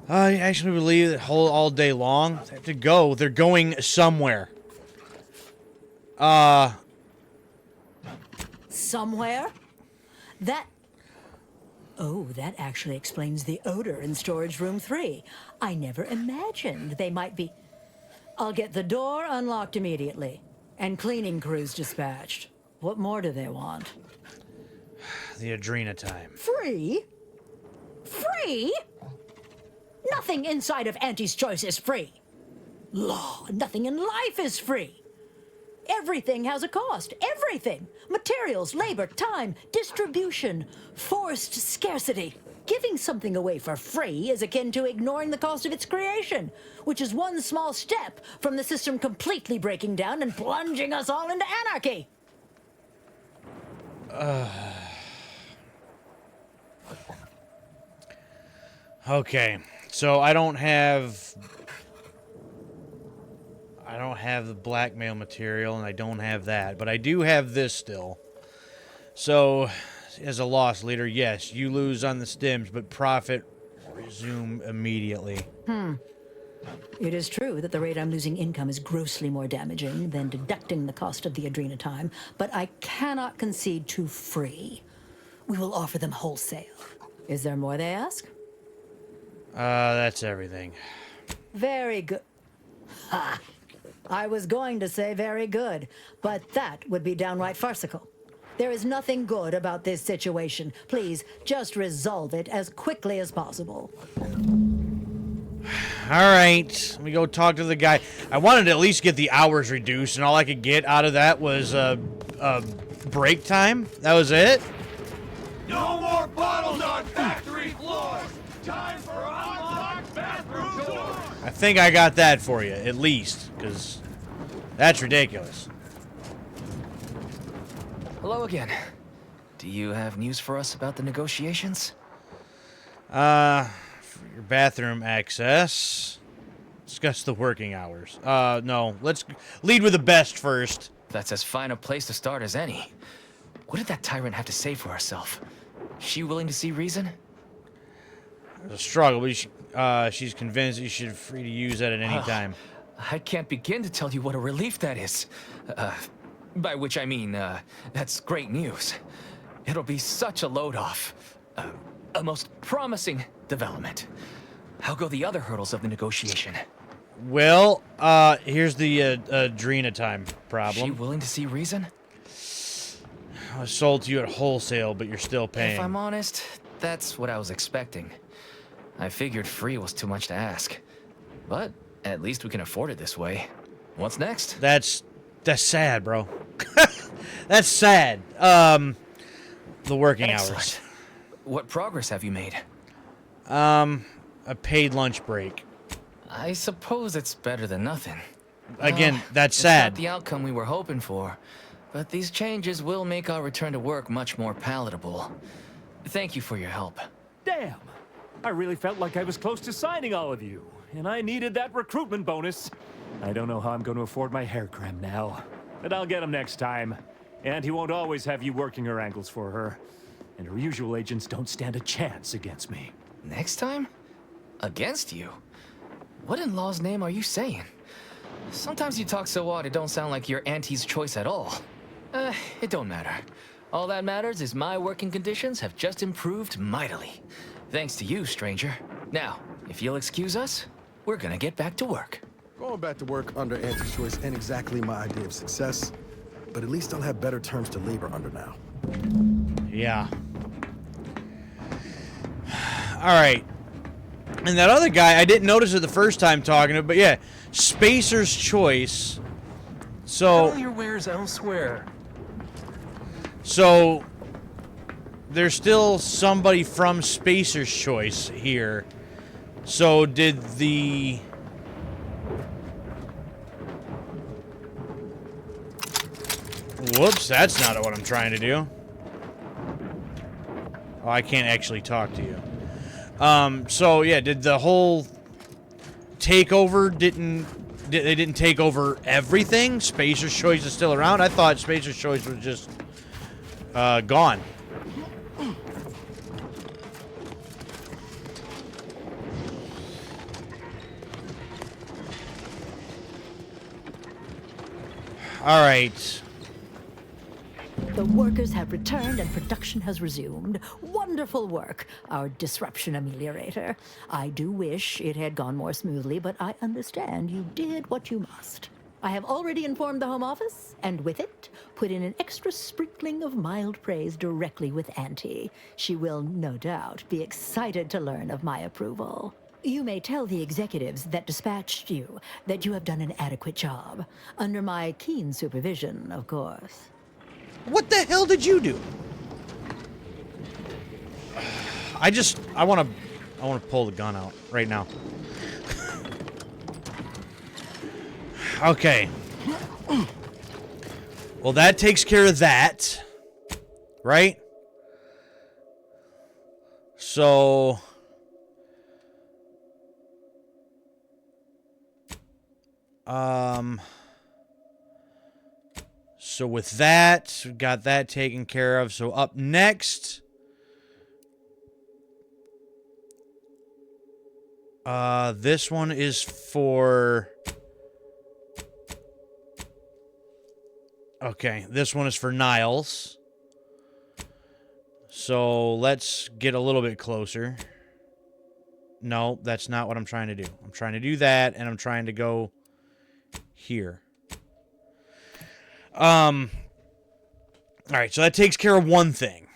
I actually believe that all day long. They have to go. They're going somewhere. Somewhere? That... Oh, that actually explains the odor in storage room 3. I never imagined they might be... I'll get the door unlocked immediately. And cleaning crews dispatched. What more do they want? The Adrena time. Free? Free? Nothing inside of Auntie's Choice is free. Law, nothing in life is free. Everything has a cost. Everything. Materials, labor, time, distribution, forced scarcity. Giving something away for free is akin to ignoring the cost of its creation, which is one small step from the system completely breaking down and plunging us all into anarchy. Okay, so I don't have the blackmail material, and I don't have that, but I do have this still. So, as a loss leader, yes, you lose on the stims, but profit resume immediately. It is true that the rate I'm losing income is grossly more damaging than deducting the cost of the Adrena time, but I cannot concede to free. We will offer them wholesale. Is there more they ask? That's everything. Very good. Ha! I was going to say very good, but that would be downright farcical. There is nothing good about this situation. Please, just resolve it as quickly as possible. All right, let me go talk to the guy. I wanted to at least get the hours reduced, and all I could get out of that was break time. That was it. No more bottles on factory floors. Time for unlocked bathroom doors. I think I got that for you, at least, because that's ridiculous. Hello again. Do you have news for us about the negotiations? For your bathroom access. Discuss the working hours. No, let's lead with the best first. That's as fine a place to start as any. What did that tyrant have to say for herself? She willing to see reason? It's a struggle, but she's convinced you should be free to use that at any time. I can't begin to tell you what a relief that is. By which I mean, that's great news. It'll be such a load off. A most promising development. How go the other hurdles of the negotiation? Well, here's the Adrena time problem. She willing to see reason? I was sold to you at wholesale, but you're still paying. If I'm honest, that's what I was expecting. I figured free was too much to ask. But at least we can afford it this way. What's next? That's sad, bro. That's sad. The working hours. What progress have you made? A paid lunch break. I suppose it's better than nothing. Again, that's it's sad. Not the outcome we were hoping for, but these changes will make our return to work much more palatable. Thank you for your help. Damn! I really felt like I was close to signing all of you, and I needed that recruitment bonus. I don't know how I'm going to afford my hair cream now, but I'll get him next time. And he won't always have you working her ankles for her. And her usual agents don't stand a chance against me. Next time? Against you? What in law's name are you saying? Sometimes you talk so odd it don't sound like you're Auntie's choice at all. It don't matter. All that matters is my working conditions have just improved mightily. Thanks to you, stranger. Now, if you'll excuse us, we're gonna get back to work. Going back to work under Auntie's choice ain't exactly my idea of success, but at least I'll have better terms to labor under now. Yeah. All right. And that other guy, I didn't notice it the first time talking to him, but yeah, Spacer's Choice. So sell your wares elsewhere. So there's still somebody from Spacer's Choice here. So did the Whoops, that's not what I'm trying to do. Oh, I can't actually talk to you. So yeah, did the whole takeover they didn't take over everything? Spacer's Choice is still around? I thought Spacer's Choice was just gone. All right. The workers have returned and production has resumed. Wonderful work, our disruption ameliorator. I do wish it had gone more smoothly, but I understand you did what you must. I have already informed the Home Office, and with it, put in an extra sprinkling of mild praise directly with Auntie. She will, no doubt, be excited to learn of my approval. You may tell the executives that dispatched you that you have done an adequate job. Under my keen supervision, of course. What the hell did you do? I want to pull the gun out right now. Okay. Well, that takes care of that. Right? So So with that, we got that taken care of. So up next, this one is for... Okay, this one is for Niles. So let's get a little bit closer. No, that's not what I'm trying to do. I'm trying to do that, and I'm trying to go here. All right, so that takes care of one thing.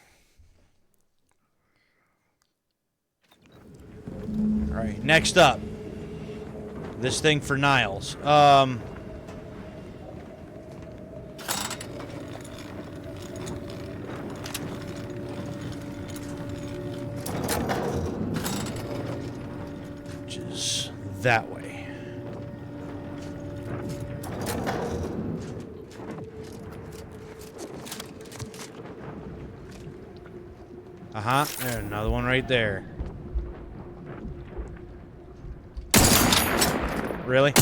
All right, next up. This thing for Niles. Which is that way. Uh-huh. There's another one right there. Really?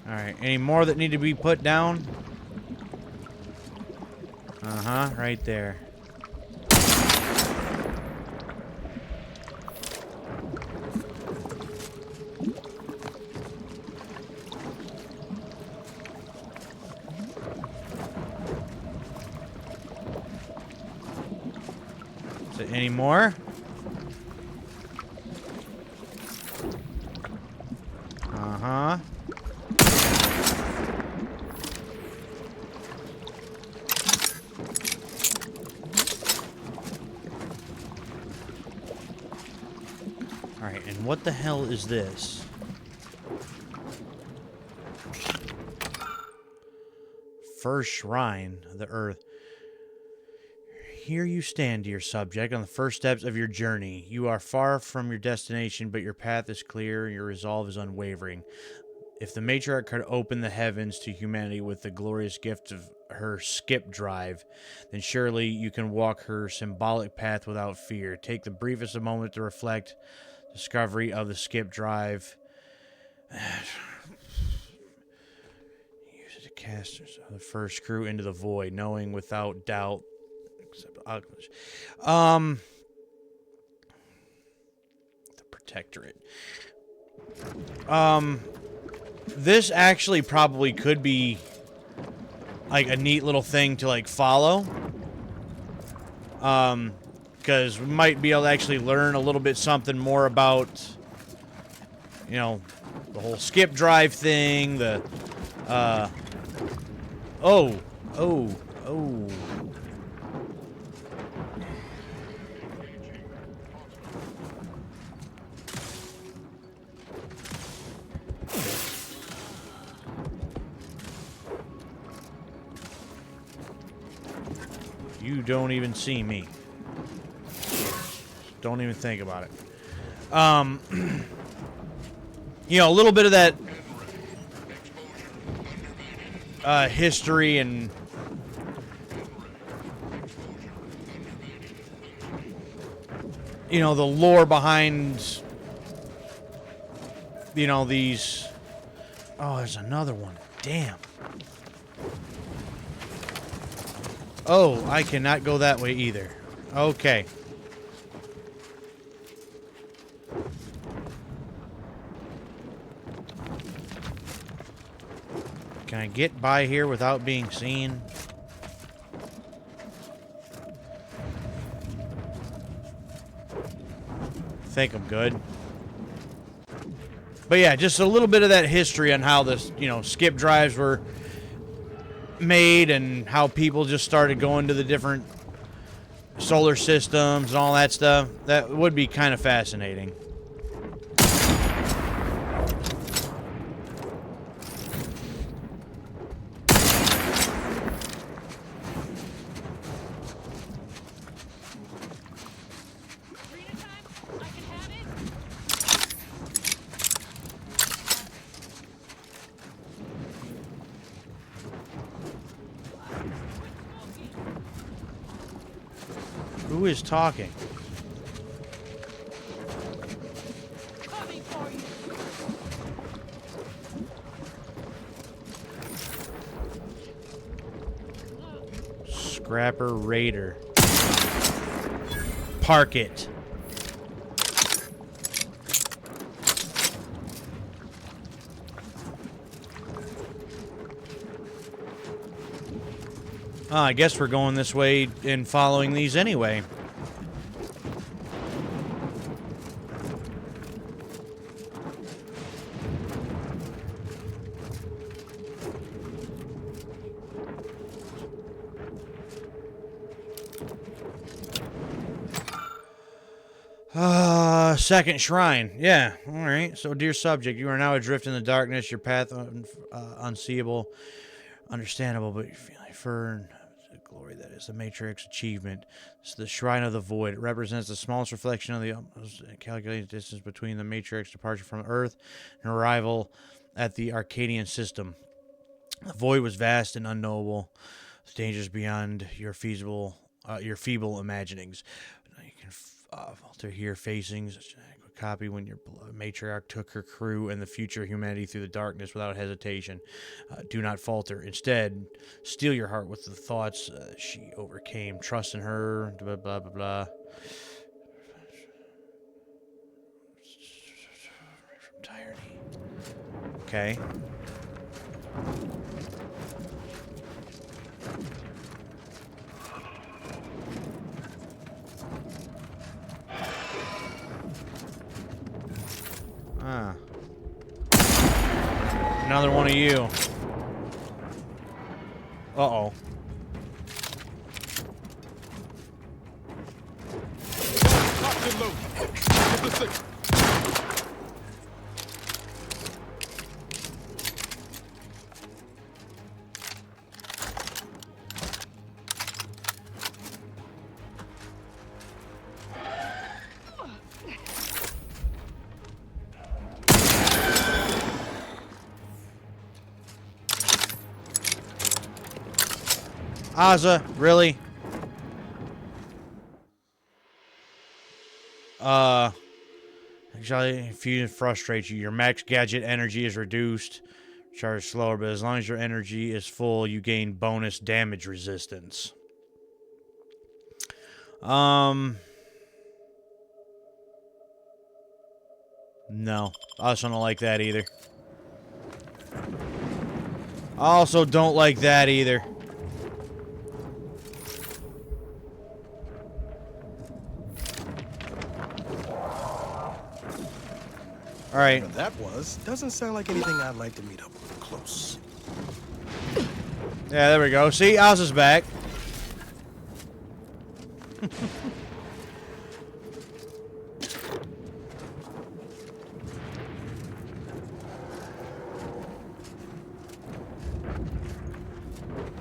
Alright, any more that need to be put down? Uh-huh, right there. Is there any more? Uh-huh. Alright, and what the hell is this? First shrine of the earth. Here you stand, dear subject, on the first steps of your journey. You are far from your destination, but your path is clear and your resolve is unwavering. If the matriarch could open the heavens to humanity with the glorious gift of her skip drive, then surely you can walk her symbolic path without fear. Take the briefest moment to reflect. Discovery of the skip drive. Use it to cast the first crew into the void, knowing without doubt. The Protectorate. This actually probably could be like a neat little thing to like follow. Because we might be able to actually learn a little bit something more about, you know, the whole skip drive thing, the, oh. You don't even see me. Don't even think about it. You know, a little bit of that history and you know, the lore behind you know, these... Oh, there's another one. Damn. Oh, I cannot go that way either. Okay. Can I get by here without being seen? I think I'm good. But yeah, just a little bit of that history on how this, you know, skip drives were made and how people just started going to the different solar systems and all that stuff. That would be kind of fascinating. Who is talking? Scrapper Raider. Park it. Oh, I guess we're going this way and following these anyway. Second shrine. Yeah, alright. So, dear subject, you are now adrift in the darkness, your path unseeable, understandable, but you feel like for the glory that is the Matrix achievement. It's the Shrine of the Void. It represents the smallest reflection of the calculated distance between the Matrix departure from Earth and arrival at the Arcadian system. The void was vast and unknowable, with dangers beyond your feeble imaginings. You can alter here facings. A copy when your matriarch took her crew and the future humanity through the darkness without hesitation. Do not falter. Instead, steel your heart with the thoughts she overcame. Trust in her. Blah blah blah blah. From tyranny. Okay. Ah. Another one of you. Uh-oh. Ozza, really? Actually, if you frustrate you, your max gadget energy is reduced. Charge slower, but as long as your energy is full, you gain bonus damage resistance. No. I also don't like that either. I also don't like that either. All right. Whatever that doesn't sound like anything I'd like to meet up with close. Yeah, there we go. See, Ozza's back.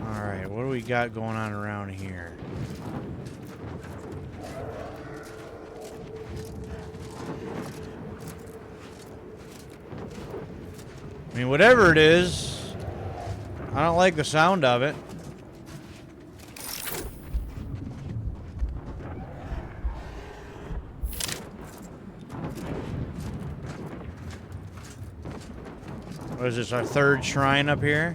All right, what do we got going on around here? I mean, whatever it is, I don't like the sound of it. What is this, our third shrine up here?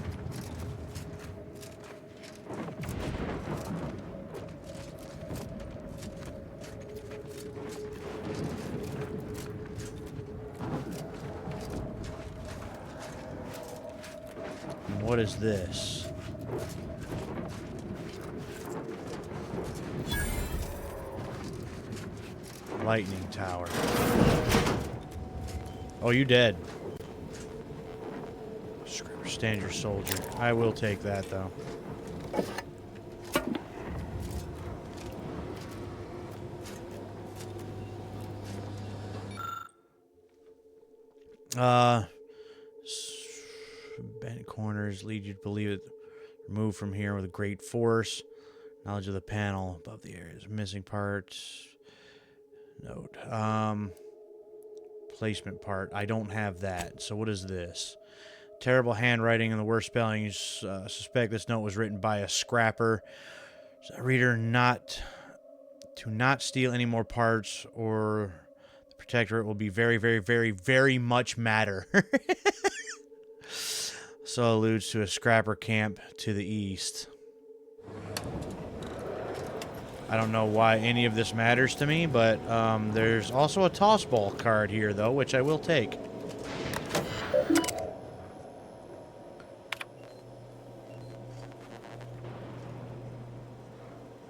What is this? Lightning tower. Oh, you dead. Stand your soldier. I will take that, though. Bent corners lead you to believe it. Remove from here with a great force. Knowledge of the panel above the areas. Missing parts. Note. Placement part. I don't have that. So what is this? Terrible handwriting and the worst spelling. You suspect this note was written by a scrapper. Reader to not steal any more parts, or the protectorate will be very, very, very, very much matter. So alludes to a scrapper camp to the east. I don't know why any of this matters to me, but there's also a toss ball card here, though, which I will take.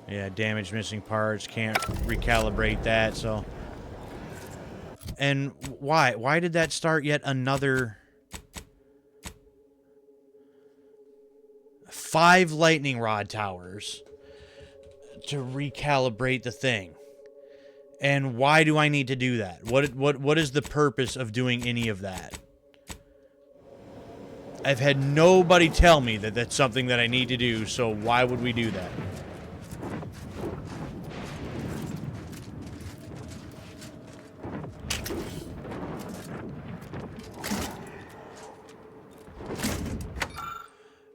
Yeah, damaged, missing parts, can't recalibrate that, so... And why? Why did that start yet another... 5 lightning rod towers to recalibrate the thing? And why do I need to do that? What is the purpose of doing any of that? I've had nobody tell me that that's something that I need to do, so why would we do that?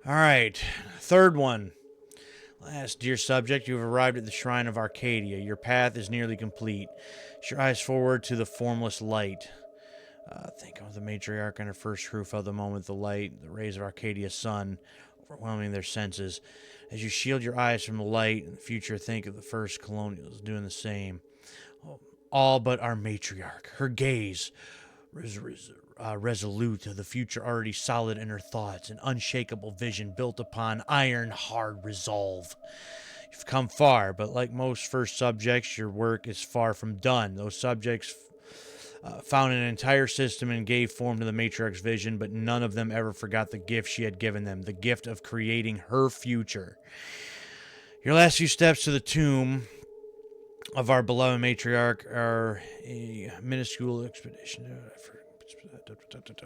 Alright, third one. Last, dear subject, you have arrived at the Shrine of Arcadia. Your path is nearly complete. Set your eyes forward to the formless light. Think of the matriarch on her first roof of the moment the light, the rays of Arcadia's sun, overwhelming their senses. As you shield your eyes from the light in the future, think of the first colonials doing the same. All but our matriarch. Her gaze, resolute, the future already solid in her thoughts, an unshakable vision built upon iron-hard resolve. You've come far, but like most first subjects, your work is far from done. Those subjects found an entire system and gave form to the matriarch's vision, but none of them ever forgot the gift she had given them, the gift of creating her future. Your last few steps to the tomb of our beloved matriarch are a minuscule expedition.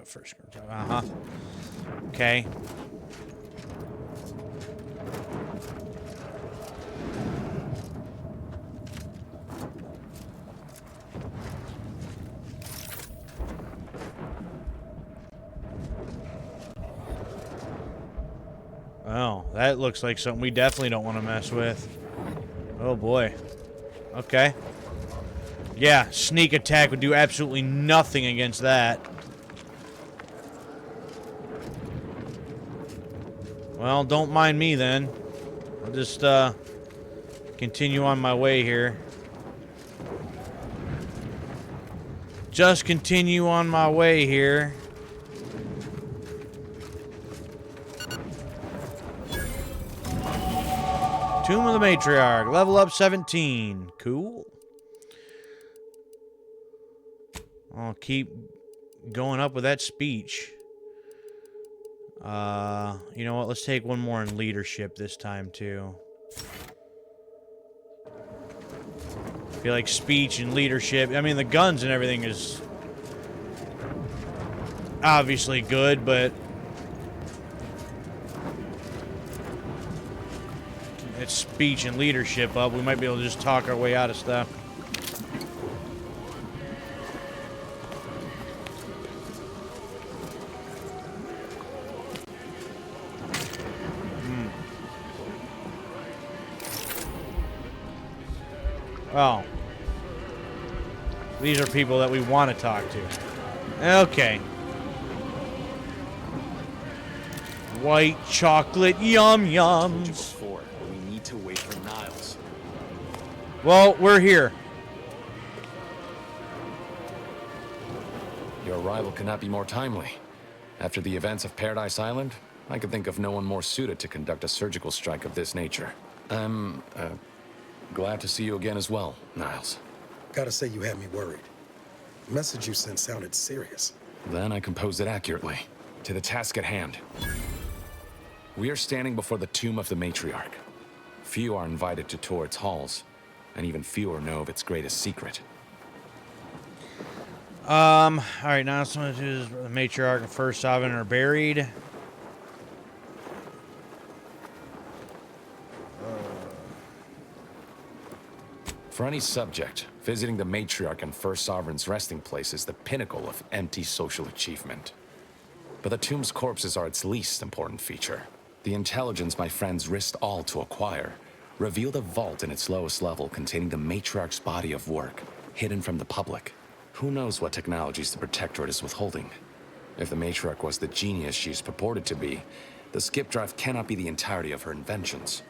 First, okay. Oh, that looks like something we definitely don't want to mess with. Oh boy. Okay. Yeah, sneak attack would do absolutely nothing against that. Well, don't mind me then. I'll just continue on my way here. Just continue on my way here. Tomb of the Matriarch, level up 17. Cool. I'll keep going up with that speech. You know what? Let's take one more in leadership this time, too. I feel like speech and leadership... I mean, the guns and everything is... obviously good, but... it's speech and leadership up. We might be able to just talk our way out of stuff. Oh. These are people that we want to talk to. Okay. White chocolate yum yums. Before, we need to wait for Niles. Well, we're here. Your arrival cannot be more timely. After the events of Paradise Island, I could think of no one more suited to conduct a surgical strike of this nature. I'm, glad to see you again as well, Niles. Gotta say you had me worried. The message you sent sounded serious. Then I composed it accurately. To the task at hand. We are standing before the tomb of the matriarch. Few are invited to tour its halls, and even fewer know of its greatest secret. All right, now someone who's the matriarch and first sovereign are buried. For any subject, visiting the matriarch and first sovereign's resting place is the pinnacle of empty social achievement. But the tomb's corpses are its least important feature. The intelligence my friends risked all to acquire revealed a vault in its lowest level containing the matriarch's body of work, hidden from the public. Who knows what technologies the Protectorate is withholding? If the matriarch was the genius she's purported to be, the skip drive cannot be the entirety of her inventions.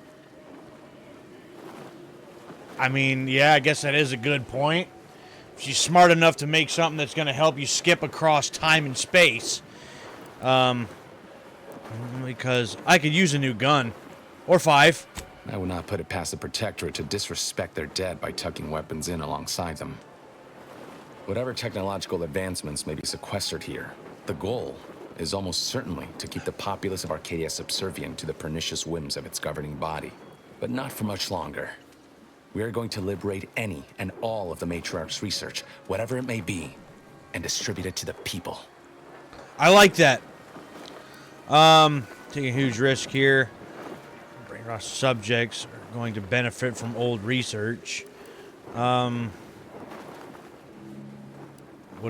I mean, yeah, I guess that is a good point. If she's smart enough to make something that's going to help you skip across time and space. Because I could use a new gun. Or 5. I would not put it past the Protectorate to disrespect their dead by tucking weapons in alongside them. Whatever technological advancements may be sequestered here, the goal is almost certainly to keep the populace of Arcadia subservient to the pernicious whims of its governing body. But not for much longer. We are going to liberate any and all of the Matriarch's research, whatever it may be, and distribute it to the people. I like that. Taking a huge risk here. Brain rot subjects are going to benefit from old research. What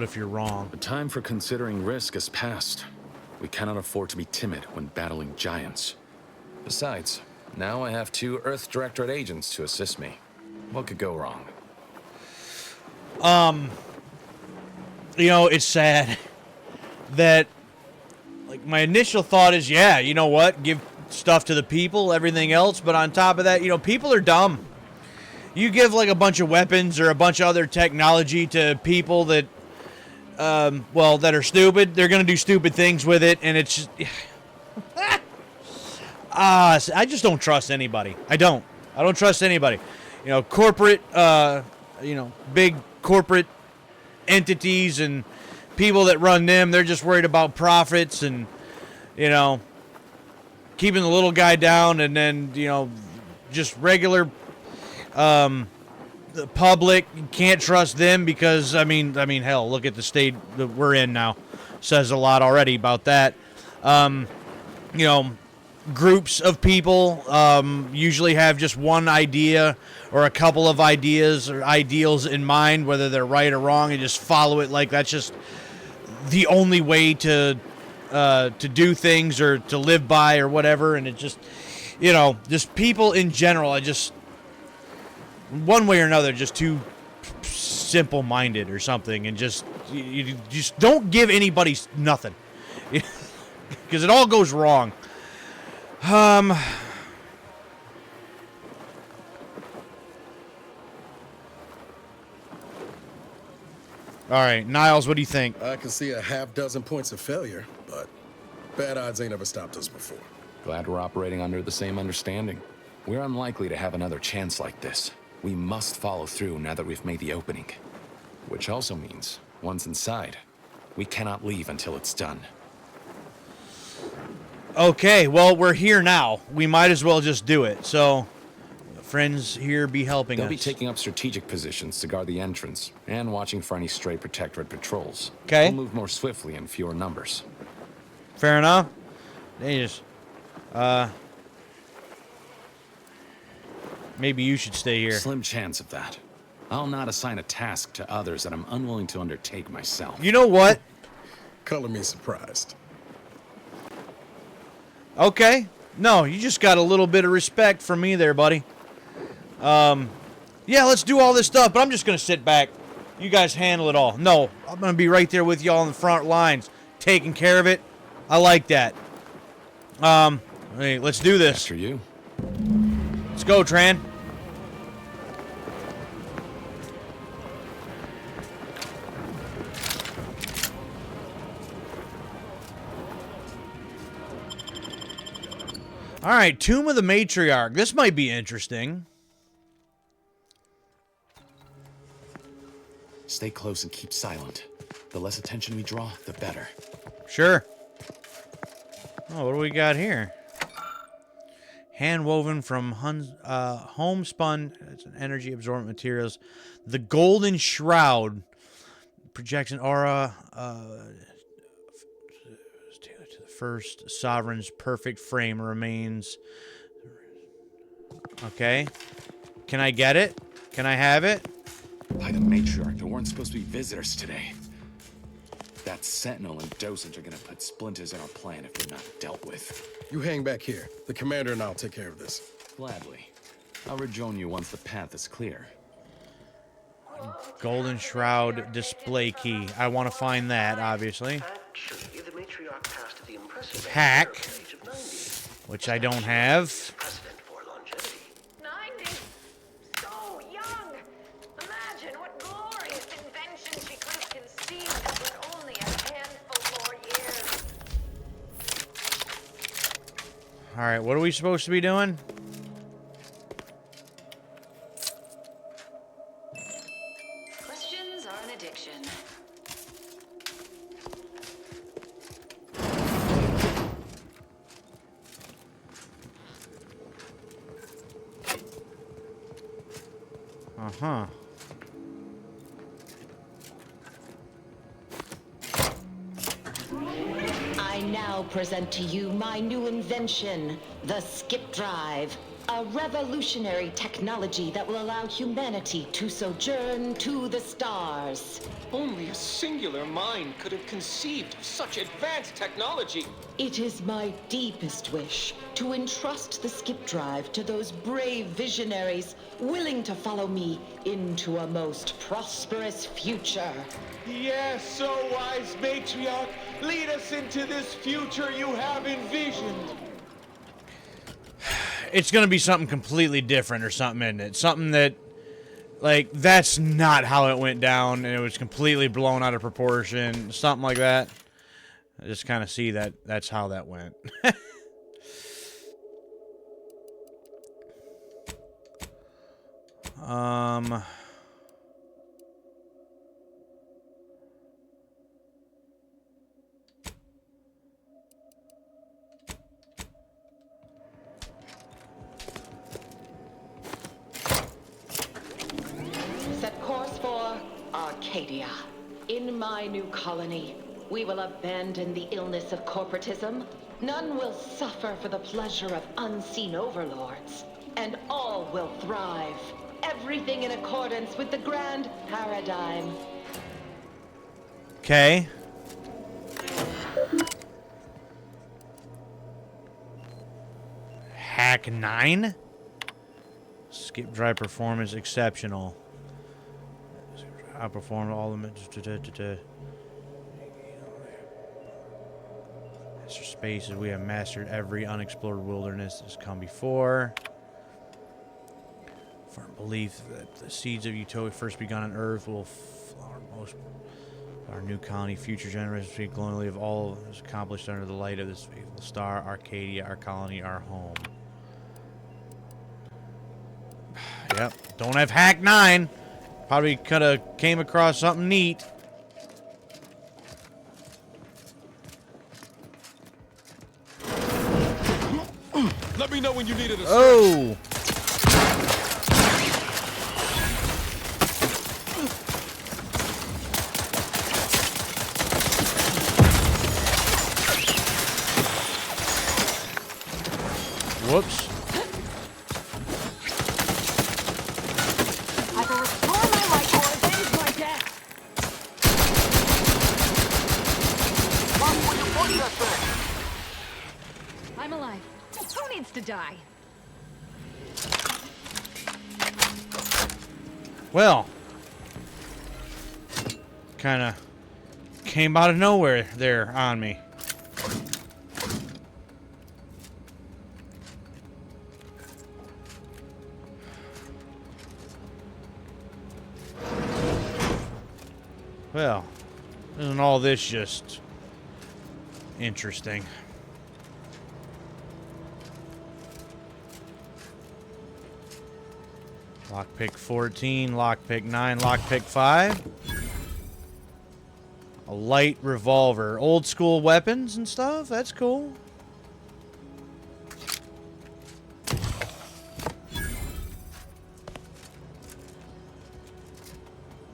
if you're wrong? The time for considering risk is past. We cannot afford to be timid when battling giants. Besides, now I have 2 Earth Directorate agents to assist me. What could go wrong? You know, it's sad that, like, my initial thought is, yeah, you know what? Give stuff to the people, everything else. But on top of that, you know, people are dumb. You give, like, a bunch of weapons or a bunch of other technology to people that, well, that are stupid. They're going to do stupid things with it. And it's just... I just don't trust anybody. I don't trust anybody. You know, corporate, you know, big corporate entities and people that run them, they're just worried about profits and, you know, keeping the little guy down. And then, you know, just regular, the public, you can't trust them because, I mean, hell, look at the state that we're in now. Says a lot already about that. You know, groups of people usually have just one idea or a couple of ideas or ideals in mind, whether they're right or wrong, and just follow it like that's just the only way to do things or to live by or whatever. And it just, you know, just people in general, I just, one way or another, just too simple-minded or something, and just you just don't give anybody nothing because it all goes wrong. All right, Niles, what do you think? I can see a half dozen points of failure, but bad odds ain't ever stopped us before. Glad we're operating under the same understanding. We're unlikely to have another chance like this. We must follow through now that we've made the opening. Which also means, once inside, we cannot leave until it's done. Okay, well, we're here now. We might as well just do it. So, friends here be helping They'll us. be taking up strategic positions to guard the entrance and watching for any stray Protectorate patrols. Okay. We'll move more swiftly in fewer numbers. Fair enough. They just, maybe you should stay here. Slim chance of that. I'll not assign a task to others that I'm unwilling to undertake myself. You know what? Color me surprised. Okay. No, you just got a little bit of respect from me there, buddy. Yeah, let's do all this stuff, but I'm just going to sit back. You guys handle it all. No, I'm going to be right there with y'all in the front lines, taking care of it. I like that. Hey, let's do this. After you. Let's go, Tran. All right, Tomb of the Matriarch. This might be interesting. Stay close and keep silent. The less attention we draw, the better. Sure. Oh, what do we got here? Hand-woven from homespun, it's an energy-absorbent materials. The Golden Shroud projects an aura tailored to the first sovereign's perfect frame remains. Okay. Can I get it? Can I have it? By the Matriarch, there weren't supposed to be visitors today. That Sentinel and Docent are gonna put splinters in our plan if they're not dealt with. You hang back here. The commander and I'll take care of this. Gladly. I'll rejoin you once the path is clear. Golden Shroud display key. I want to find that, obviously. Actually, the Matriarch passed the impressive Hack, age of 90. which I don't have. Precedent for longevity. 90? So young! Imagine what glorious inventions she could have conceived with only a handful more years. All right, what are we supposed to be doing? Questions are an addiction. Uh-huh. I now present to you my new invention, the Skip Drive. A revolutionary technology that will allow humanity to sojourn to the stars. Only a singular mind could have conceived of such advanced technology. It is my deepest wish to entrust the Skip Drive to those brave visionaries willing to follow me into a most prosperous future. Yes, so wise Matriarch, lead us into this future you have envisioned. It's gonna be something completely different or something, isn't it? Something that, like, that's not how it went down, and it was completely blown out of proportion. Something like that. I just kind of see that that's how that went. Set course for Arcadia. In my new colony, we will abandon the illness of corporatism. None will suffer for the pleasure of unseen overlords. And all will thrive. Everything in accordance with the grand paradigm. Okay. Hack 9? Skip drive performance exceptional. Outperformed all the master spaces. We have mastered every unexplored wilderness that's come before. Firm belief that the seeds of utopia first begun on Earth will flower most. Our new colony, future generations speak glowingly of all that is accomplished under the light of this faithful star, Arcadia, our colony, our home. Yep, don't have hack 9. Probably could have came across something neat. Let me know when you needed a Oh! Whoops. I will restore my light or avenge my death. I'm alive. Who needs to die? Well, kind of came out of nowhere there on me. Well, isn't all this just interesting? Lockpick 14, lockpick 9, lockpick 5. A light revolver. Old school weapons and stuff? That's cool.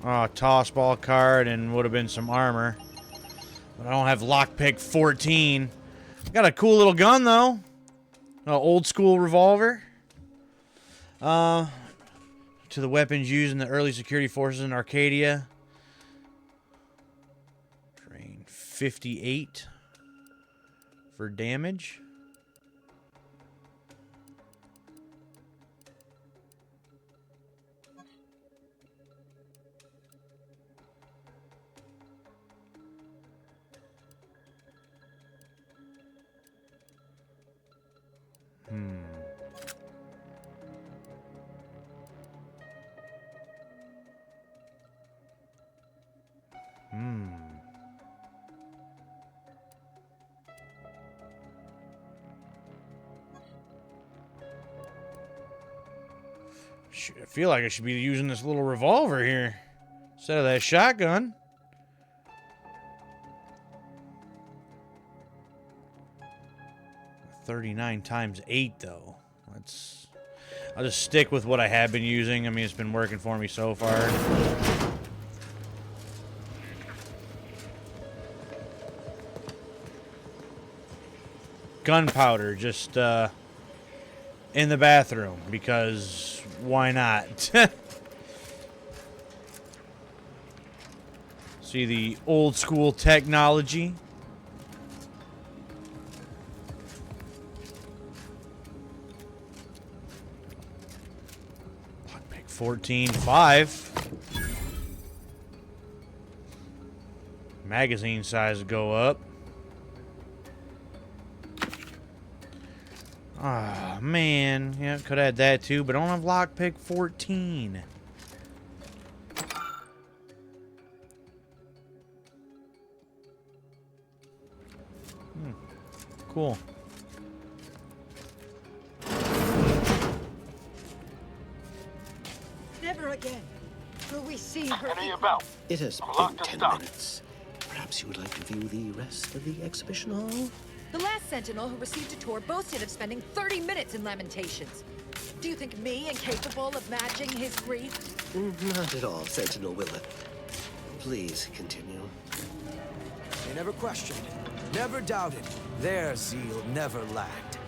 Oh, toss ball card and would have been some armor. But I don't have lockpick 14. Got a cool little gun though. Old school revolver. To the weapons used in the early security forces in Arcadia. Drain 58 for damage. I feel like I should be using this little revolver here instead of that shotgun. $39 times 8 though. I'll just stick with what I have been using. I mean, it's been working for me so far. Gunpowder, just in the bathroom, because why not? See the old school technology. Lockpick 14, 5. Magazine size go up. Ah, man. Yeah, could add that too, but I don't have lockpick 14. Cool. Never again will we see her. Enemy about. It has been 10 minutes. Perhaps you would like to view the rest of the exhibition hall? The last Sentinel who received a tour boasted of spending 30 minutes in Lamentations. Do you think me incapable of matching his grief? Not at all, Sentinel Willith. Please continue. They never questioned, never doubted. Their zeal never lacked.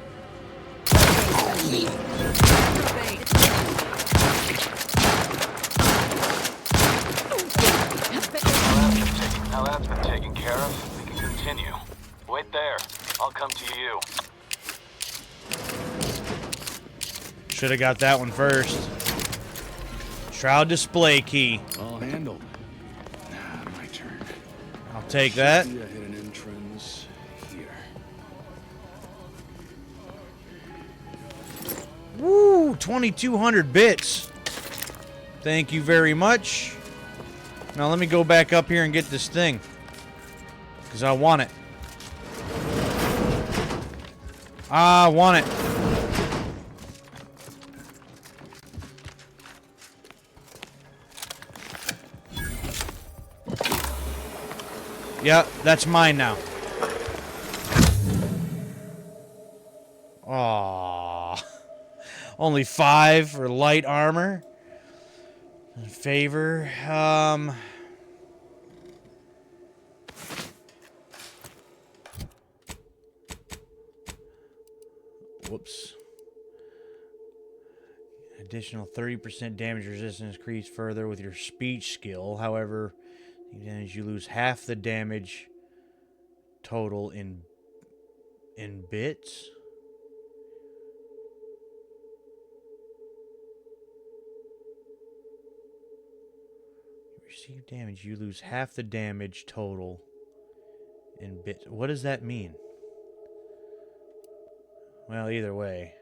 Now that's been taken care of, we can continue. Wait there. I'll come to you. Should have got that one first. Shroud display key. All handled. My turn. I'll take that. Should be a hidden entrance here. Woo! 2,200 bits. Thank you very much. Now let me go back up here and get this thing, because I want it. I want it. Yeah, that's mine now. Aww. Only 5 for light armor. In favor. Whoops. Additional 30% damage resistance increased further with your speech skill. However, you lose half the damage total in bits. You receive damage, you lose half the damage total in bits. What does that mean? Well, either way.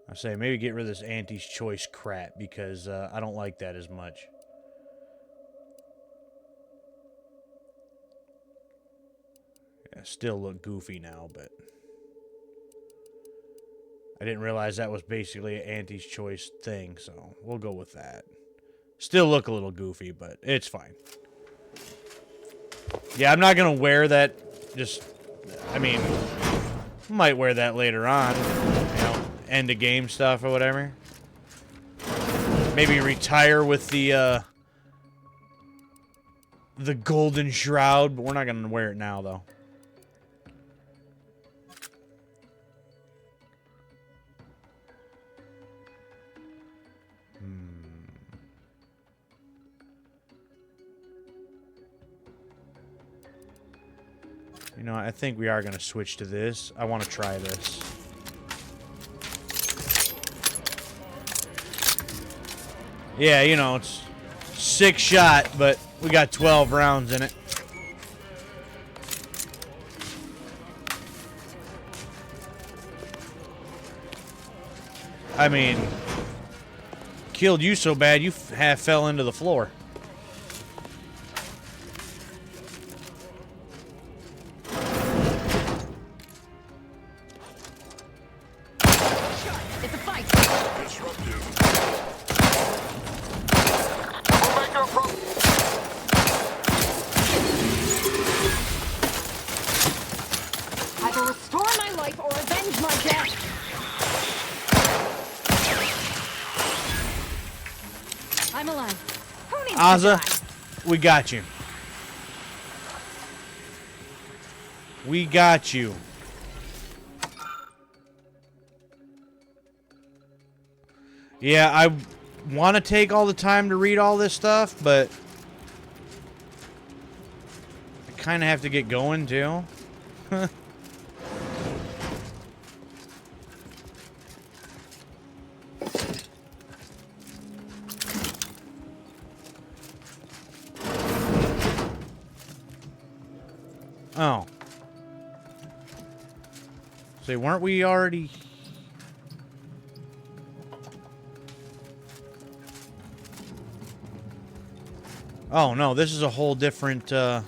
I say maybe get rid of this Auntie's Choice crap, because I don't like that as much. Yeah, still look goofy now, but I didn't realize that was basically an Auntie's choice thing, so we'll go with that. Still look a little goofy, but it's fine. Yeah, I'm not gonna wear that. I mean, might wear that later on. You know, end of game stuff or whatever. Maybe retire with the golden shroud, but we're not gonna wear it now, though. You know, I think we are going to switch to this. I want to try this. Yeah, you know, it's 6 shot, but we got 12 rounds in it. I mean, killed you so bad you half fell into the floor. Either restore my life or avenge my death. I'm alive. Who needs to Ozza, die? we got you. We got you. Yeah, I want to take all the time to read all this stuff, but I kind of have to get going, too. Oh. Say, weren't we already... Oh, no, this is a whole different, Yeah,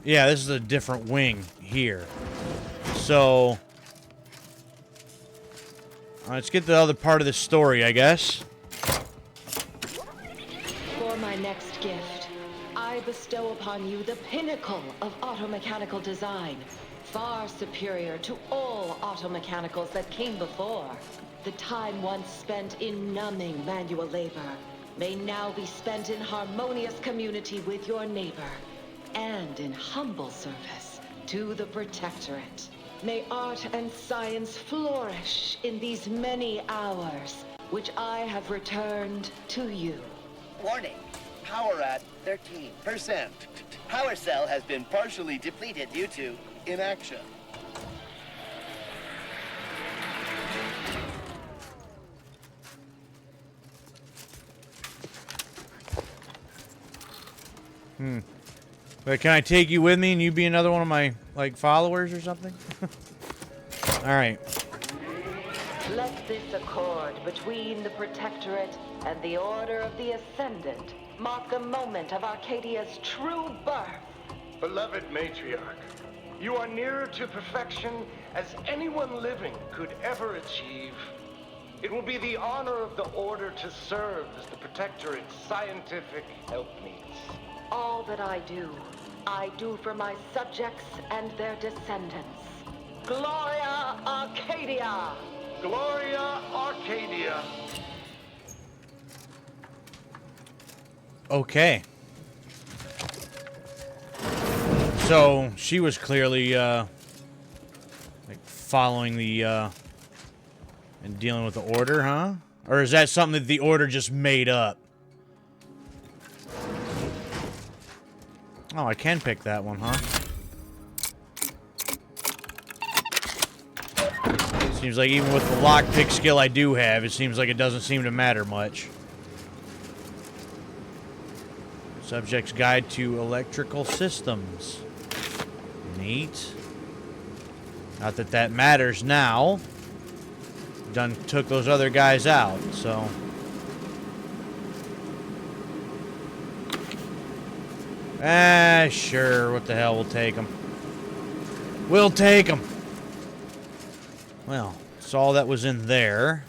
this is a different wing here. So... let's get the other part of the story, I guess. For my next gift, I bestow upon you the pinnacle of automechanical design, far superior to all automechanicals that came before. The time once spent in numbing manual labor may now be spent in harmonious community with your neighbor and in humble service to the Protectorate. May art and science flourish in these many hours, which I have returned to you. Warning, power at 13%. Power cell has been partially depleted due to inaction. But can I take you with me and you be another one of my, like, followers or something? Alright. Let this accord between the Protectorate and the Order of the Ascendant mark the moment of Arcadia's true birth. Beloved Matriarch, you are nearer to perfection as anyone living could ever achieve. It will be the honor of the Order to serve as the Protectorate's scientific helpmeets. All that I do for my subjects and their descendants. Gloria Arcadia! Gloria Arcadia! Okay. So, she was clearly, like, following the, and dealing with the Order, huh? Or is that something that the Order just made up? Oh, I can pick that one, huh? Seems like even with the lockpick skill I do have, it seems like it doesn't seem to matter much. Subject's Guide to Electrical Systems. Neat. Not that that matters now. Done took those other guys out, so... Ah, sure. What the hell? We'll take them. We'll take them. Well, that's all that was in there.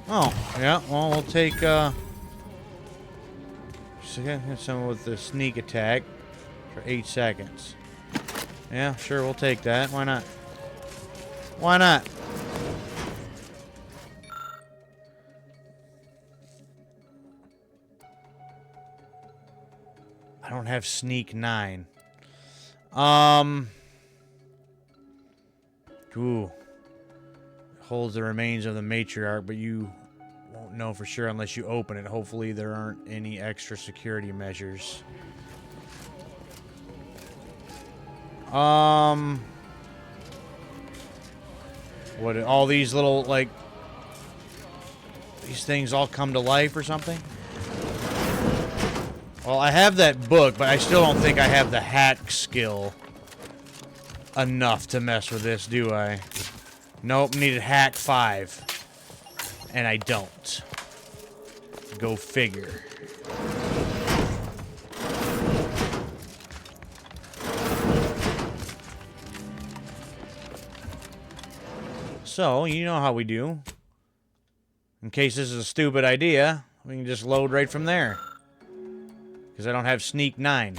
Oh, yeah. Well, we'll take, someone with the sneak attack for 8 seconds. Yeah, sure. We'll take that. Why not? Why not? I don't have sneak 9. Ooh. Holds the remains of the matriarch, but you won't know for sure unless you open it. Hopefully there aren't any extra security measures. What, all these little, like, these things all come to life or something? Well, I have that book, but I still don't think I have the hack skill enough to mess with this, do I? Nope, needed hack 5. And I don't. Go figure. So, you know how we do. In case this is a stupid idea, we can just load right from there. Because I don't have sneak 9.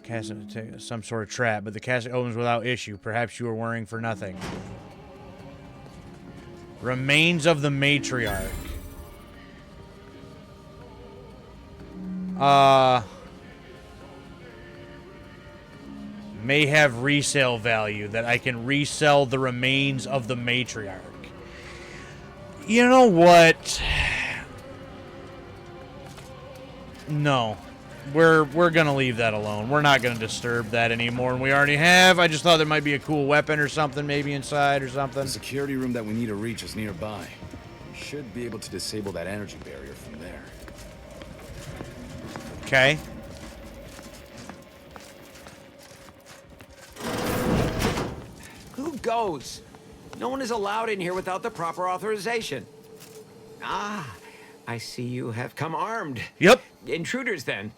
Casket, some sort of trap, but the casket opens without issue. Perhaps you are worrying for nothing. Remains of the matriarch. May have resale value, that I can resell the remains of the matriarch. You know what? No. We're gonna leave that alone. We're not gonna disturb that anymore, and we already have. I just thought there might be a cool weapon or something maybe inside or something. The security room that we need to reach is nearby. We should be able to disable that energy barrier from there. Okay. Who goes? No one is allowed in here without the proper authorization. Ah, I see you have come armed. Yep. Intruders, then.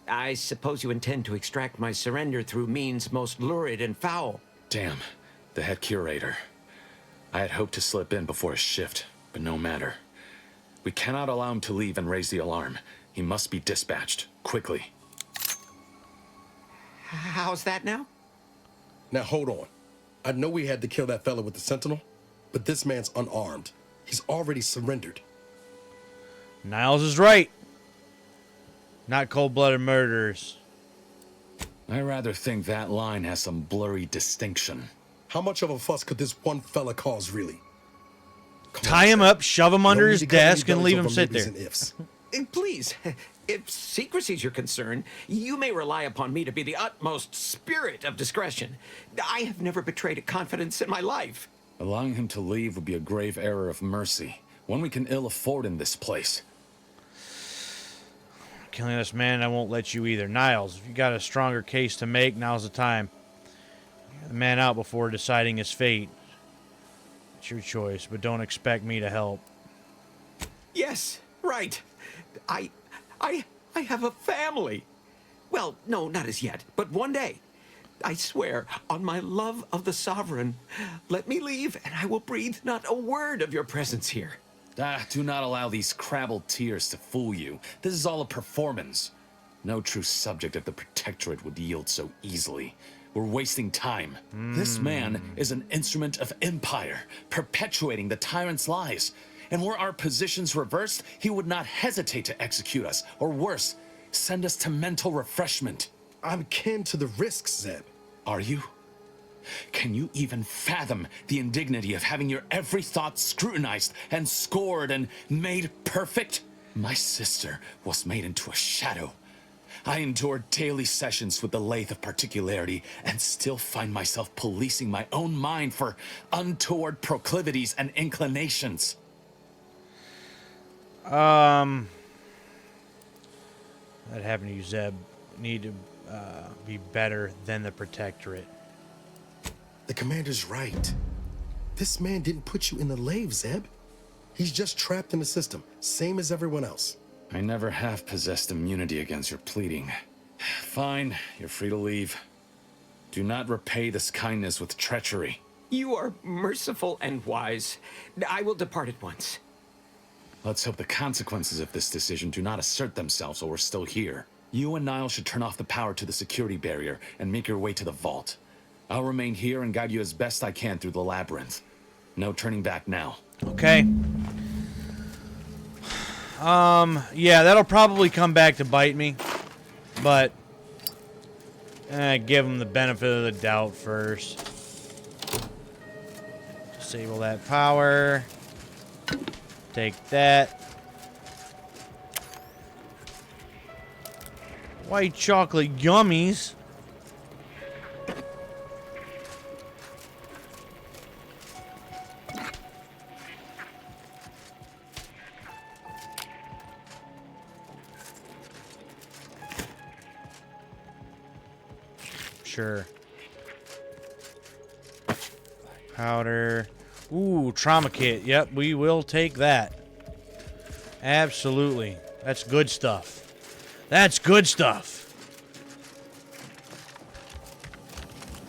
I suppose you intend to extract my surrender through means most lurid and foul. Damn, the head curator. I had hoped to slip in before his shift, but no matter. We cannot allow him to leave and raise the alarm. He must be dispatched, quickly. How's that now? Now hold on. I know we had to kill that fella with the Sentinel, but this man's unarmed. He's already surrendered. Niles is right. Not cold-blooded murderers. I rather think that line has some blurry distinction. How much of a fuss could this one fella cause, really? Tie him up, shove him under his desk, and leave him sit there. Please, if secrecy's your concern, you may rely upon me to be the utmost spirit of discretion. I have never betrayed a confidence in my life. Allowing him to leave would be a grave error of mercy, one we can ill afford in this place. Killing this man, I won't let you either. Niles, if you got a stronger case to make, now's the time. Get the man out before deciding his fate. It's your choice, but don't expect me to help. Yes, right. I have a family. Well, no, not as yet, but one day. I swear, on my love of the Sovereign, let me leave and I will breathe not a word of your presence here. Do not allow these crabbled tears to fool you. This is all a performance. No true subject of the Protectorate would yield so easily. We're wasting time. This man is an instrument of empire, perpetuating the tyrant's lies. And were our positions reversed, he would not hesitate to execute us, or worse, send us to mental refreshment. I'm kin to the risks, Zeb. Are you? Can you even fathom the indignity of having your every thought scrutinized and scored and made perfect? My sister was made into a shadow. I endured daily sessions with the lathe of particularity and still find myself policing my own mind for untoward proclivities and inclinations. That happened to you, Zeb. Need to be better than the Protectorate. The commander's right. This man didn't put you in the lathe, Zeb. He's just trapped in the system, same as everyone else. I never have possessed immunity against your pleading. Fine, you're free to leave. Do not repay this kindness with treachery. You are merciful and wise. I will depart at once. Let's hope the consequences of this decision do not assert themselves while we're still here. You and Niall should turn off the power to the security barrier and make your way to the vault. I'll remain here and guide you as best I can through the labyrinth. No turning back now. Okay. Yeah, that'll probably come back to bite me. But give him the benefit of the doubt first. Disable that power. Take that. White chocolate gummies. Sure. Powder. Ooh, trauma kit. Yep, we will take that. Absolutely. That's good stuff. That's good stuff.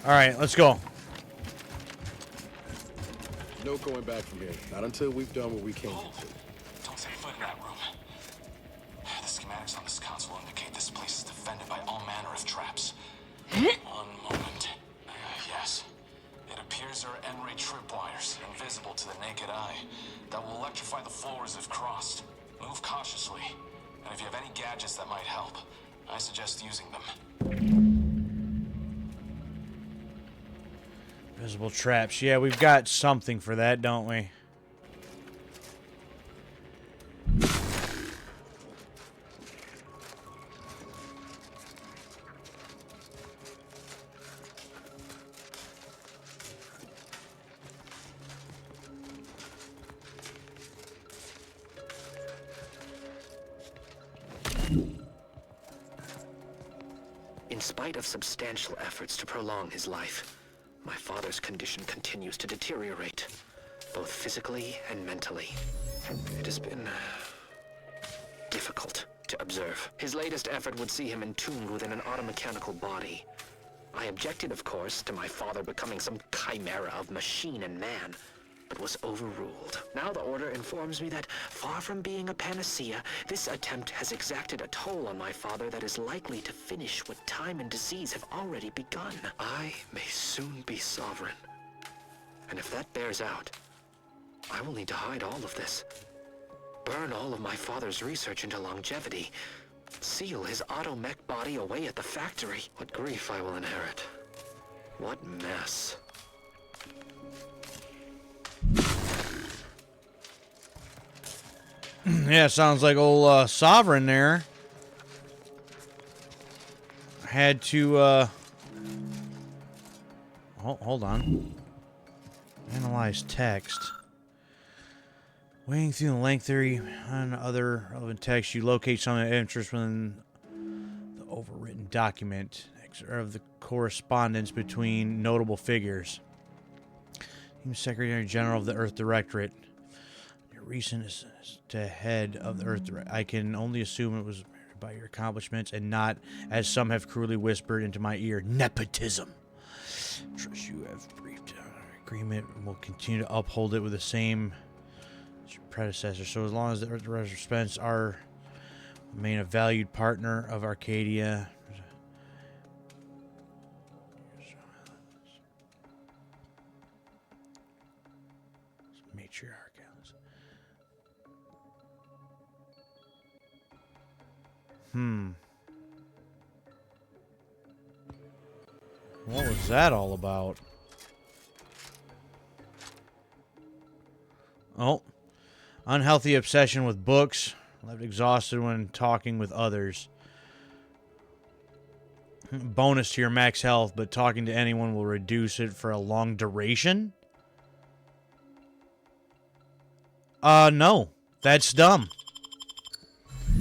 Alright, let's go. No going back from here. Not until we've done what we came to. Don't set foot in that room. The schematics on this console indicate this place is defended by all manner of traps. One moment. Yes. It appears there are N-ray tripwires, invisible to the naked eye, that will electrify the floors if crossed. Move cautiously. And if you have any gadgets that might help, I suggest using them. Visible traps. Yeah, we've got something for that, don't we? In spite of substantial efforts to prolong his life, my father's condition continues to deteriorate, both physically and mentally. It has been difficult to observe. His latest effort would see him entombed within an automechanical body. I objected, of course, to my father becoming some chimera of machine and man, but was overruled. Now the Order informs me that, far from being a panacea, this attempt has exacted a toll on my father that is likely to finish what time and disease have already begun. I may soon be sovereign. And if that bears out, I will need to hide all of this. Burn all of my father's research into longevity. Seal his automech body away at the factory. What grief I will inherit. What mess. Yeah, sounds like old Sovereign there. Had to, hold on. Analyze text. Weighing through the length theory on other relevant text, you locate something of interest within the overwritten document of the correspondence between notable figures. Secretary General of the Earth Directorate. Your recent is to head of the Earth Directorate. I can only assume it was by your accomplishments and not, as some have cruelly whispered into my ear, nepotism. Trust you have briefed agreement and will continue to uphold it with the same as your predecessor. So as long as the Earth Directorate spends our remain a valued partner of Arcadia. Matriarch. What was that all about? Oh. Unhealthy obsession with books. Left exhausted when talking with others. Bonus to your max health, but talking to anyone will reduce it for a long duration? No. That's dumb.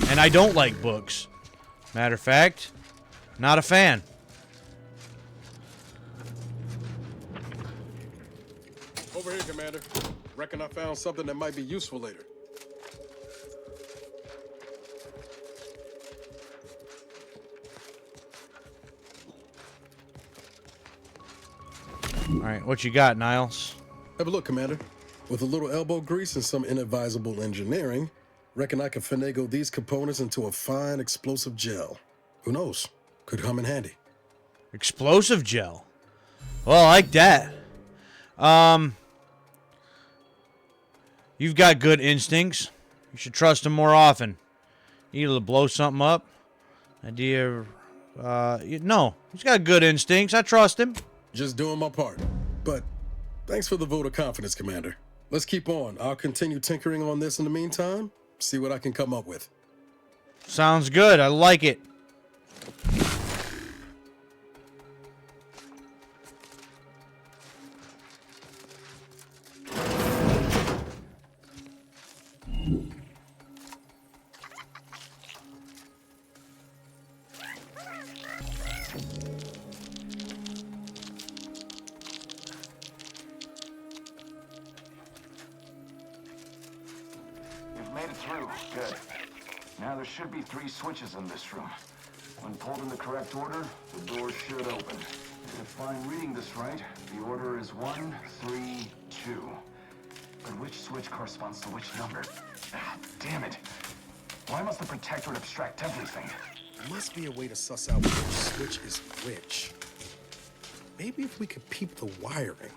And I don't like books. Matter of fact, not a fan. Over here, Commander. Reckon I found something that might be useful later. All right, what you got, Niles? Have a look, Commander. With a little elbow grease and some inadvisable engineering, reckon I can finagle these components into a fine explosive gel. Who knows? Could come in handy. Explosive gel. Well, I like that. You've got good instincts. You should trust them more often. You need to blow something up. Idea. No, he's got good instincts. I trust him. Just doing my part. But thanks for the vote of confidence, Commander. Let's keep on. I'll continue tinkering on this in the meantime. See what I can come up with. Sounds good. I like it. You've made it through. Good. Now there should be 3 switches in this room. When pulled in the correct order, the doors should open. If I'm reading this right, the order is 1, 3, 2. But which switch corresponds to which number? Ah, damn it. Why must the Protectorate abstract everything? There must be a way to suss out which switch is which. Maybe if we could peep the wiring.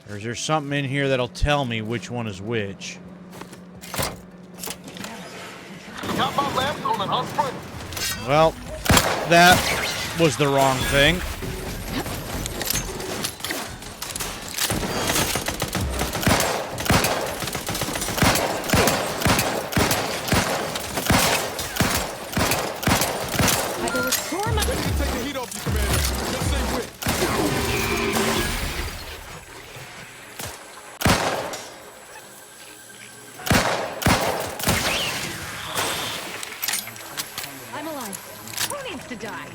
Or is there something in here that'll tell me which one is which? Got my lamps on an unsprint. Well, that was the wrong thing. Take the heat off you, Commander. Just stay with. I'm alive. Who needs to die?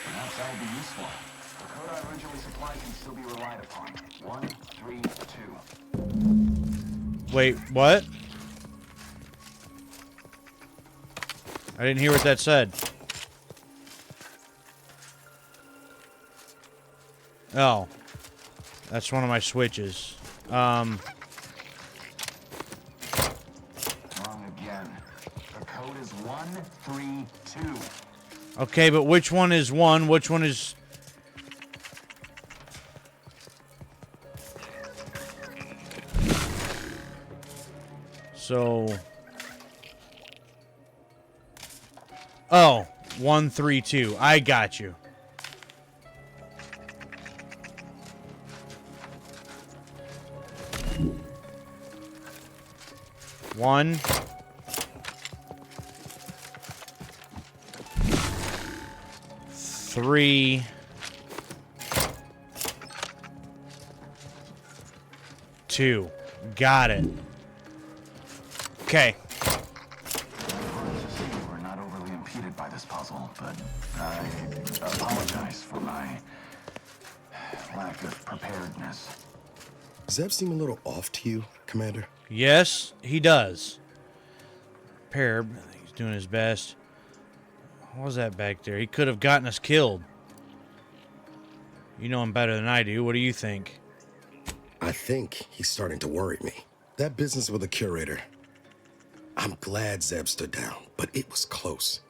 Perhaps that would be useful. The code I originally supplied can still be relied upon. 1, 3, 2. Wait, what? I didn't hear what that said. Oh. That's one of my switches. Wrong again. The code is 1, 3, 2. Okay, but which one is 1? Which one is... So... Oh, 1, 3, 2. I got you. One. Three. Two. Got it. Okay. We're not overly impeded by this puzzle, but I apologize for my lack of preparedness. Does that seem a little off to you, Commander? Yes, he does. Perb, I think he's doing his best. What was that back there? He could have gotten us killed. You know him better than I do. What do you think? I think he's starting to worry me. That business with the curator. I'm glad Zeb stood down, but it was close.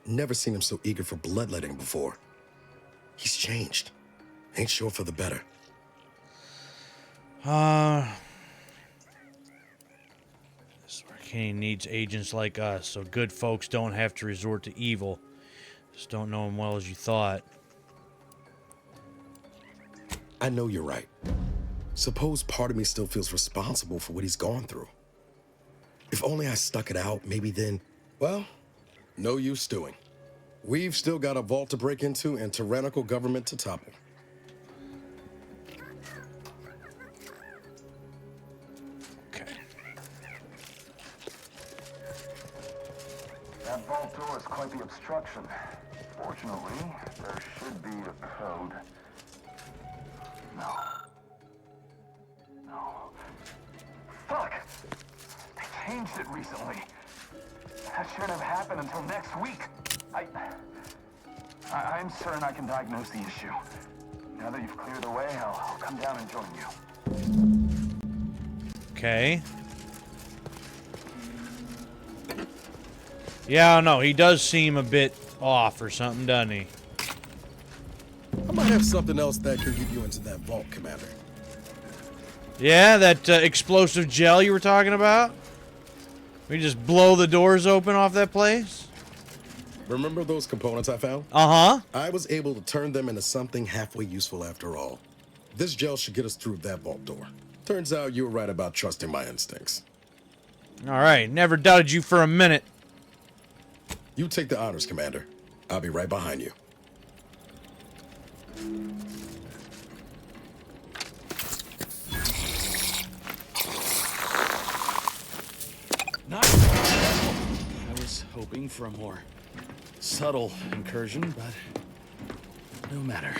Never seen him so eager for bloodletting before. He's changed. Ain't sure for the better. This Arcane needs agents like us, so good folks don't have to resort to evil. Just don't know him well as you thought. I know you're right. Suppose part of me still feels responsible for what he's gone through. If only I stuck it out, maybe then, well, no use stewing. We've still got a vault to break into and tyrannical government to topple. door is quite the obstruction. Fortunately, there should be a code. No. No. Fuck! They changed it recently. That shouldn't have happened until next week. I'm certain I can diagnose the issue. Now that you've cleared the way, I'll come down and join you. Okay. Yeah, I don't know. He does seem a bit off or something, doesn't he? I might have something else that can get you into that vault, Commander. Yeah, that explosive gel you were talking about? We just blow the doors open off that place? Remember those components I found? Uh-huh. I was able to turn them into something halfway useful after all. This gel should get us through that vault door. Turns out you were right about trusting my instincts. Alright, never doubted you for a minute. You take the honors, Commander. I'll be right behind you. Nice. I was hoping for a more subtle incursion, but no matter.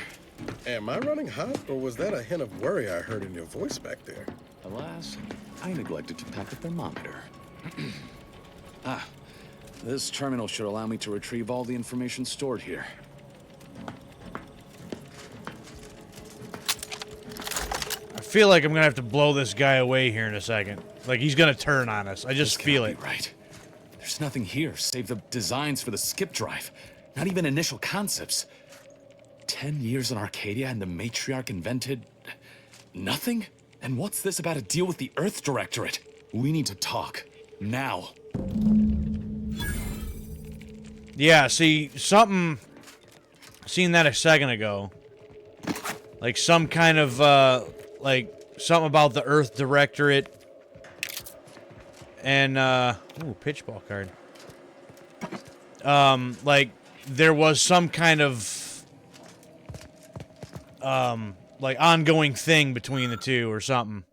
Am I running hot, or was that a hint of worry I heard in your voice back there? Alas, I neglected to pack a thermometer. This terminal should allow me to retrieve all the information stored here. I feel like I'm gonna have to blow this guy away here in a second. Like, he's gonna turn on us. I just feel it. Right. There's nothing here save the designs for the skip drive. Not even initial concepts. 10 years in Arcadia and the Matriarch invented... nothing? And what's this about a deal with the Earth Directorate? We need to talk. Now. Yeah, see, something... Seen that a second ago. Like, some kind of, like, something about the Earth Directorate. And, ooh, pitch ball card. Like, there was some kind of... like, ongoing thing between the two or something.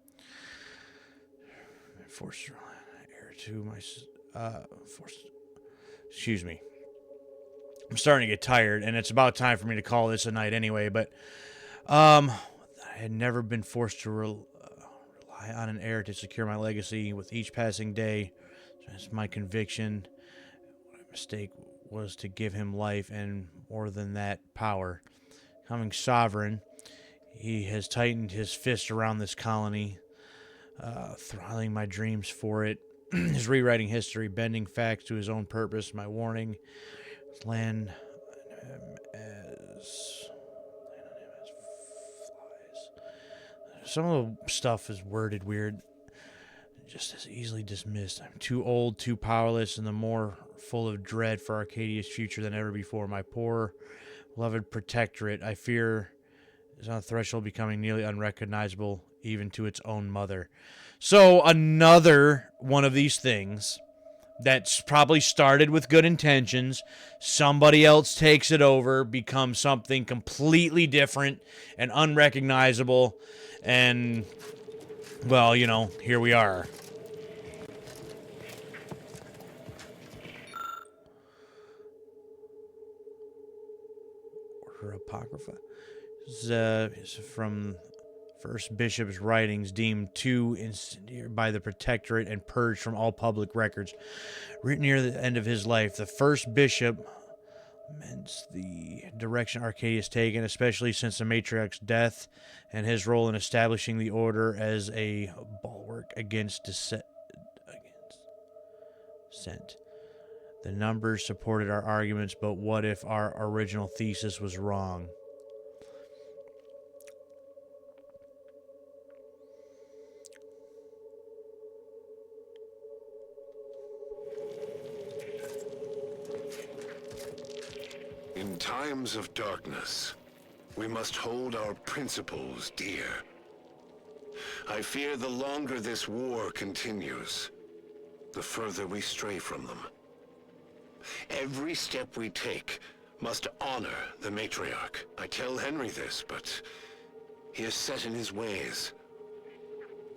Forced heir to my... excuse me. I'm starting to get tired, and it's about time for me to call this a night anyway, but... I had never been forced to rely on an heir to secure my legacy. With each passing day, it's my conviction. My mistake was to give him life, and more than that, power. Becoming sovereign, he has tightened his fist around this colony, throttling my dreams for it. He's rewriting history, bending facts to his own purpose. My warning: land on him as flies. Some of the stuff is worded weird, just as easily dismissed. I'm too old, too powerless, and the more full of dread for Arcadia's future than ever before. My poor, beloved protectorate, I fear, is on the threshold of becoming nearly unrecognizable even to its own mother. So another one of these things that's probably started with good intentions, somebody else takes it over, becomes something completely different and unrecognizable, and, well, you know, here we are. Order Apocrypha. This is from First Bishop's writings, deemed too incendiary by the Protectorate and purged from all public records. Written near the end of his life, the First Bishop laments the direction Arcadia has taken, especially since the Matriarch's death and his role in establishing the Order as a bulwark against dissent. The numbers supported our arguments, but what if our original thesis was wrong? In times of darkness, we must hold our principles dear. I fear the longer this war continues, the further we stray from them. Every step we take must honor the Matriarch. I tell Henry this, but he is set in his ways.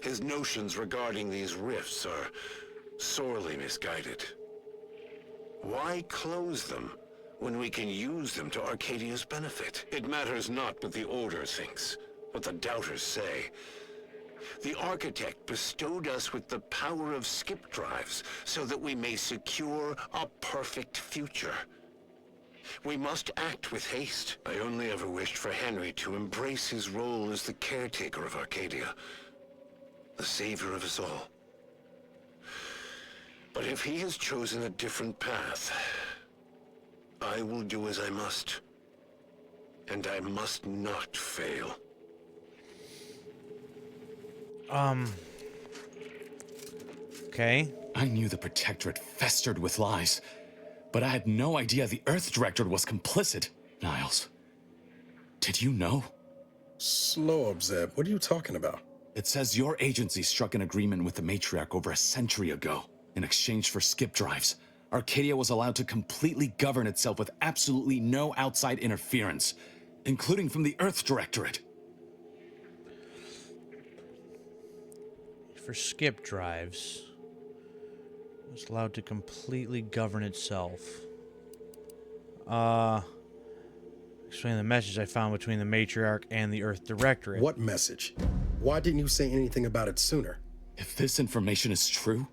His notions regarding these rifts are sorely misguided. Why close them when we can use them to Arcadia's benefit? It matters not what the Order thinks, what the Doubters say. The Architect bestowed us with the power of skip drives so that we may secure a perfect future. We must act with haste. I only ever wished for Henry to embrace his role as the caretaker of Arcadia, the savior of us all. But if he has chosen a different path, I will do as I must. And I must not fail. Okay. I knew the Protectorate festered with lies, but I had no idea the Earth Directorate was complicit. Niles, did you know? Slow up, Zeb. What are you talking about? It says your agency struck an agreement with the Matriarch over a century ago. In exchange for skip drives, Arcadia was allowed to completely govern itself with absolutely no outside interference, including from the Earth Directorate. For skip drives, it was allowed to completely govern itself. Explain the message I found between the Matriarch and the Earth Directorate. What message? Why didn't you say anything about it sooner? If this information is true,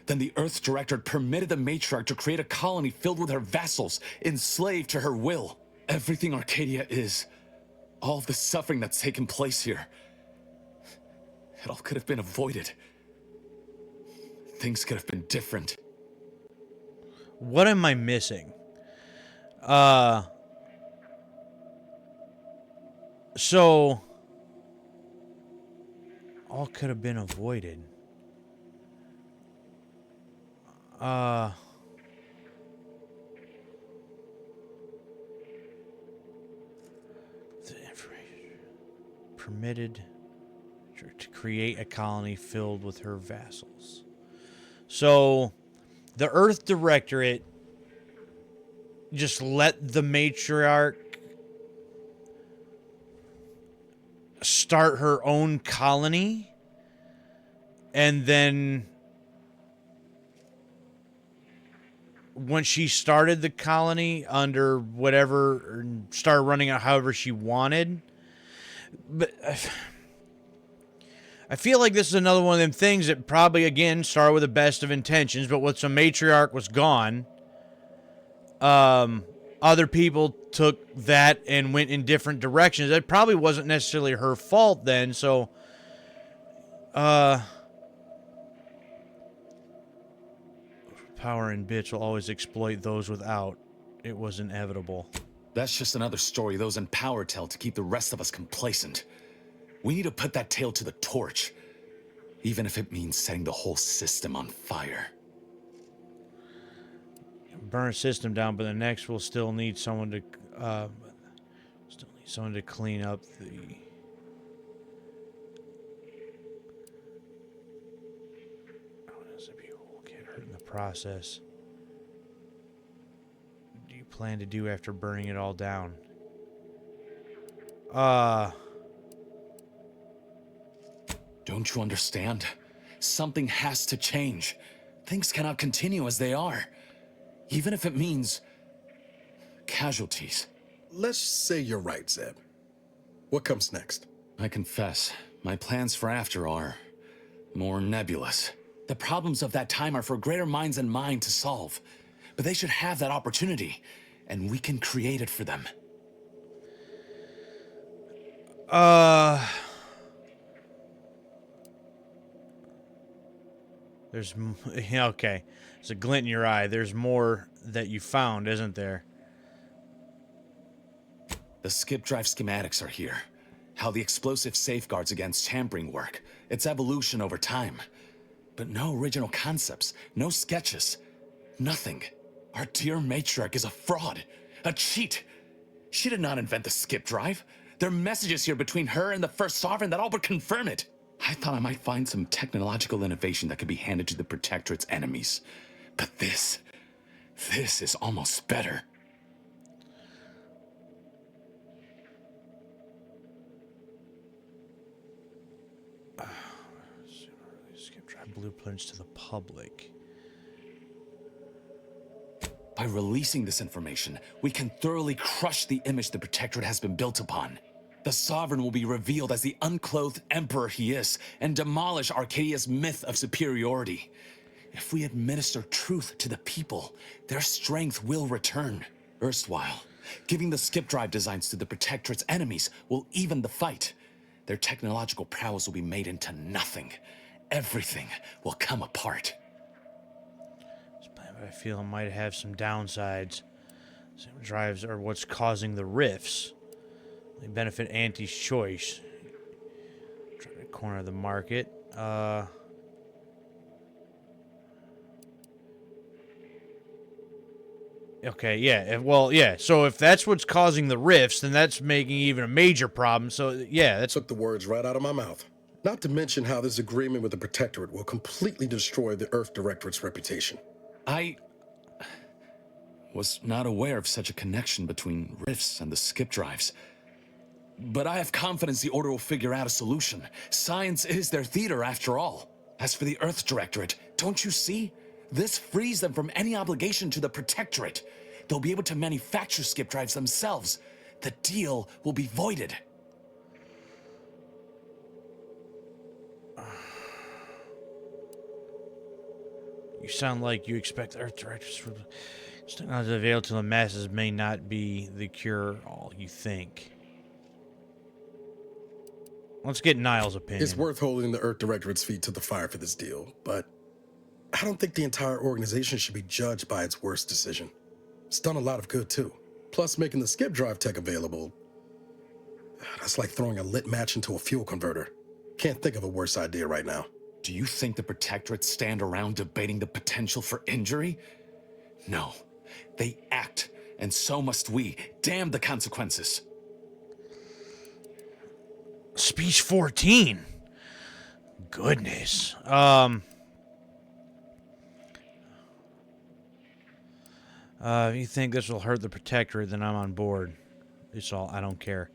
then the Earth Directorate permitted the Matriarch to create a colony filled with her vassals, enslaved to her will. Everything Arcadia is, all of the suffering that's taken place here, it all could have been avoided. Things could have been different. What am I missing? So all could have been avoided. The information permitted to create a colony filled with her vassals. So the Earth Directorate just let the Matriarch start her own colony, and then when she started the colony under whatever, started running it however she wanted. But I feel like this is another one of them things that probably, again, started with the best of intentions, but once the Matriarch was gone, other people took that and went in different directions. It probably wasn't necessarily her fault then, so power and bitch will always exploit those without. It was inevitable. That's just another story those in power tell to keep the rest of us complacent. We need to put that tale to the torch, even if it means setting the whole system on fire. Burn a system down, but the next we'll still need someone to clean up the will get hurt in the process. What do you plan to do after burning it all down? Don't you understand? Something has to change. Things cannot continue as they are. Even if it means casualties. Let's say you're right, Zeb. What comes next? I confess, my plans for after are more nebulous. The problems of that time are for greater minds than mine to solve. But they should have that opportunity, and we can create it for them. There's, yeah, okay. There's a glint in your eye. There's more that you found, isn't there? The skip drive schematics are here. How the explosive safeguards against tampering work. Its evolution over time. But no original concepts, no sketches, nothing. Our dear Matriarch is a fraud, a cheat. She did not invent the skip drive. There are messages here between her and the First Sovereign that all but confirm it. I thought I might find some technological innovation that could be handed to the Protectorate's enemies. But this is almost better. Skip drive blueprints to the public. By releasing this information, we can thoroughly crush the image the Protectorate has been built upon. The Sovereign will be revealed as the unclothed emperor he is, and demolish Arcadia's myth of superiority. If we administer truth to the people, their strength will return. Erstwhile, giving the skip drive designs to the Protectorate's enemies will even the fight. Their technological prowess will be made into nothing. Everything will come apart. I feel it might have some downsides. Some drives are what's causing the rifts. They benefit Auntie's choice. Try to corner the market. Okay, yeah. Well, yeah. So if that's what's causing the rifts, then that's making even a major problem. So, yeah, that's... Took the words right out of my mouth. Not to mention how this agreement with the Protectorate will completely destroy the Earth Directorate's reputation. I was not aware of such a connection between rifts and the skip drives. But I have confidence the Order will figure out a solution. Science is their theater, after all. As for the Earth Directorate, don't you see? This frees them from any obligation to the Protectorate. They'll be able to manufacture skip drives themselves. The deal will be voided. You sound like you expect Earth Directors for technology available to the masses may not be the cure-all you think. Let's get Niles' opinion. It's worth holding the Earth Directorate's feet to the fire for this deal, but I don't think the entire organization should be judged by its worst decision. It's done a lot of good, too. Plus, making the skip drive tech available, that's like throwing a lit match into a fuel converter. Can't think of a worse idea right now. Do you think the Protectorate stand around debating the potential for injury? No. They act, and so must we. Damn the consequences. Speech 14. Goodness. If you think this will hurt the Protectorate, then I'm on board. It's all, I don't care.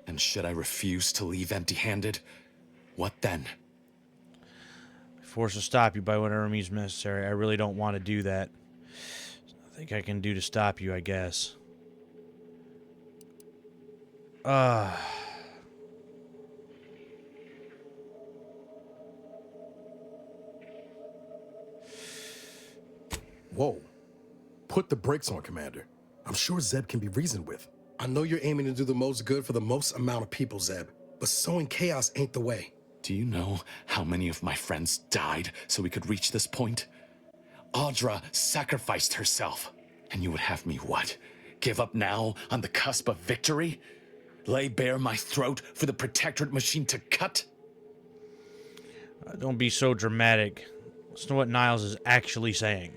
And should I refuse to leave empty-handed? What then? Forced to stop you by whatever means necessary. I really don't want to do that. I think I can do to stop you, I guess. Whoa. Put the brakes on, Commander. I'm sure Zeb can be reasoned with. I know you're aiming to do the most good for the most amount of people, Zeb, but sowing chaos ain't the way. Do you know how many of my friends died so we could reach this point? Audra sacrificed herself. And you would have me what? Give up now on the cusp of victory? Lay bare my throat for the Protectorate machine to cut? Don't be so dramatic. Listen to what Niles is actually saying.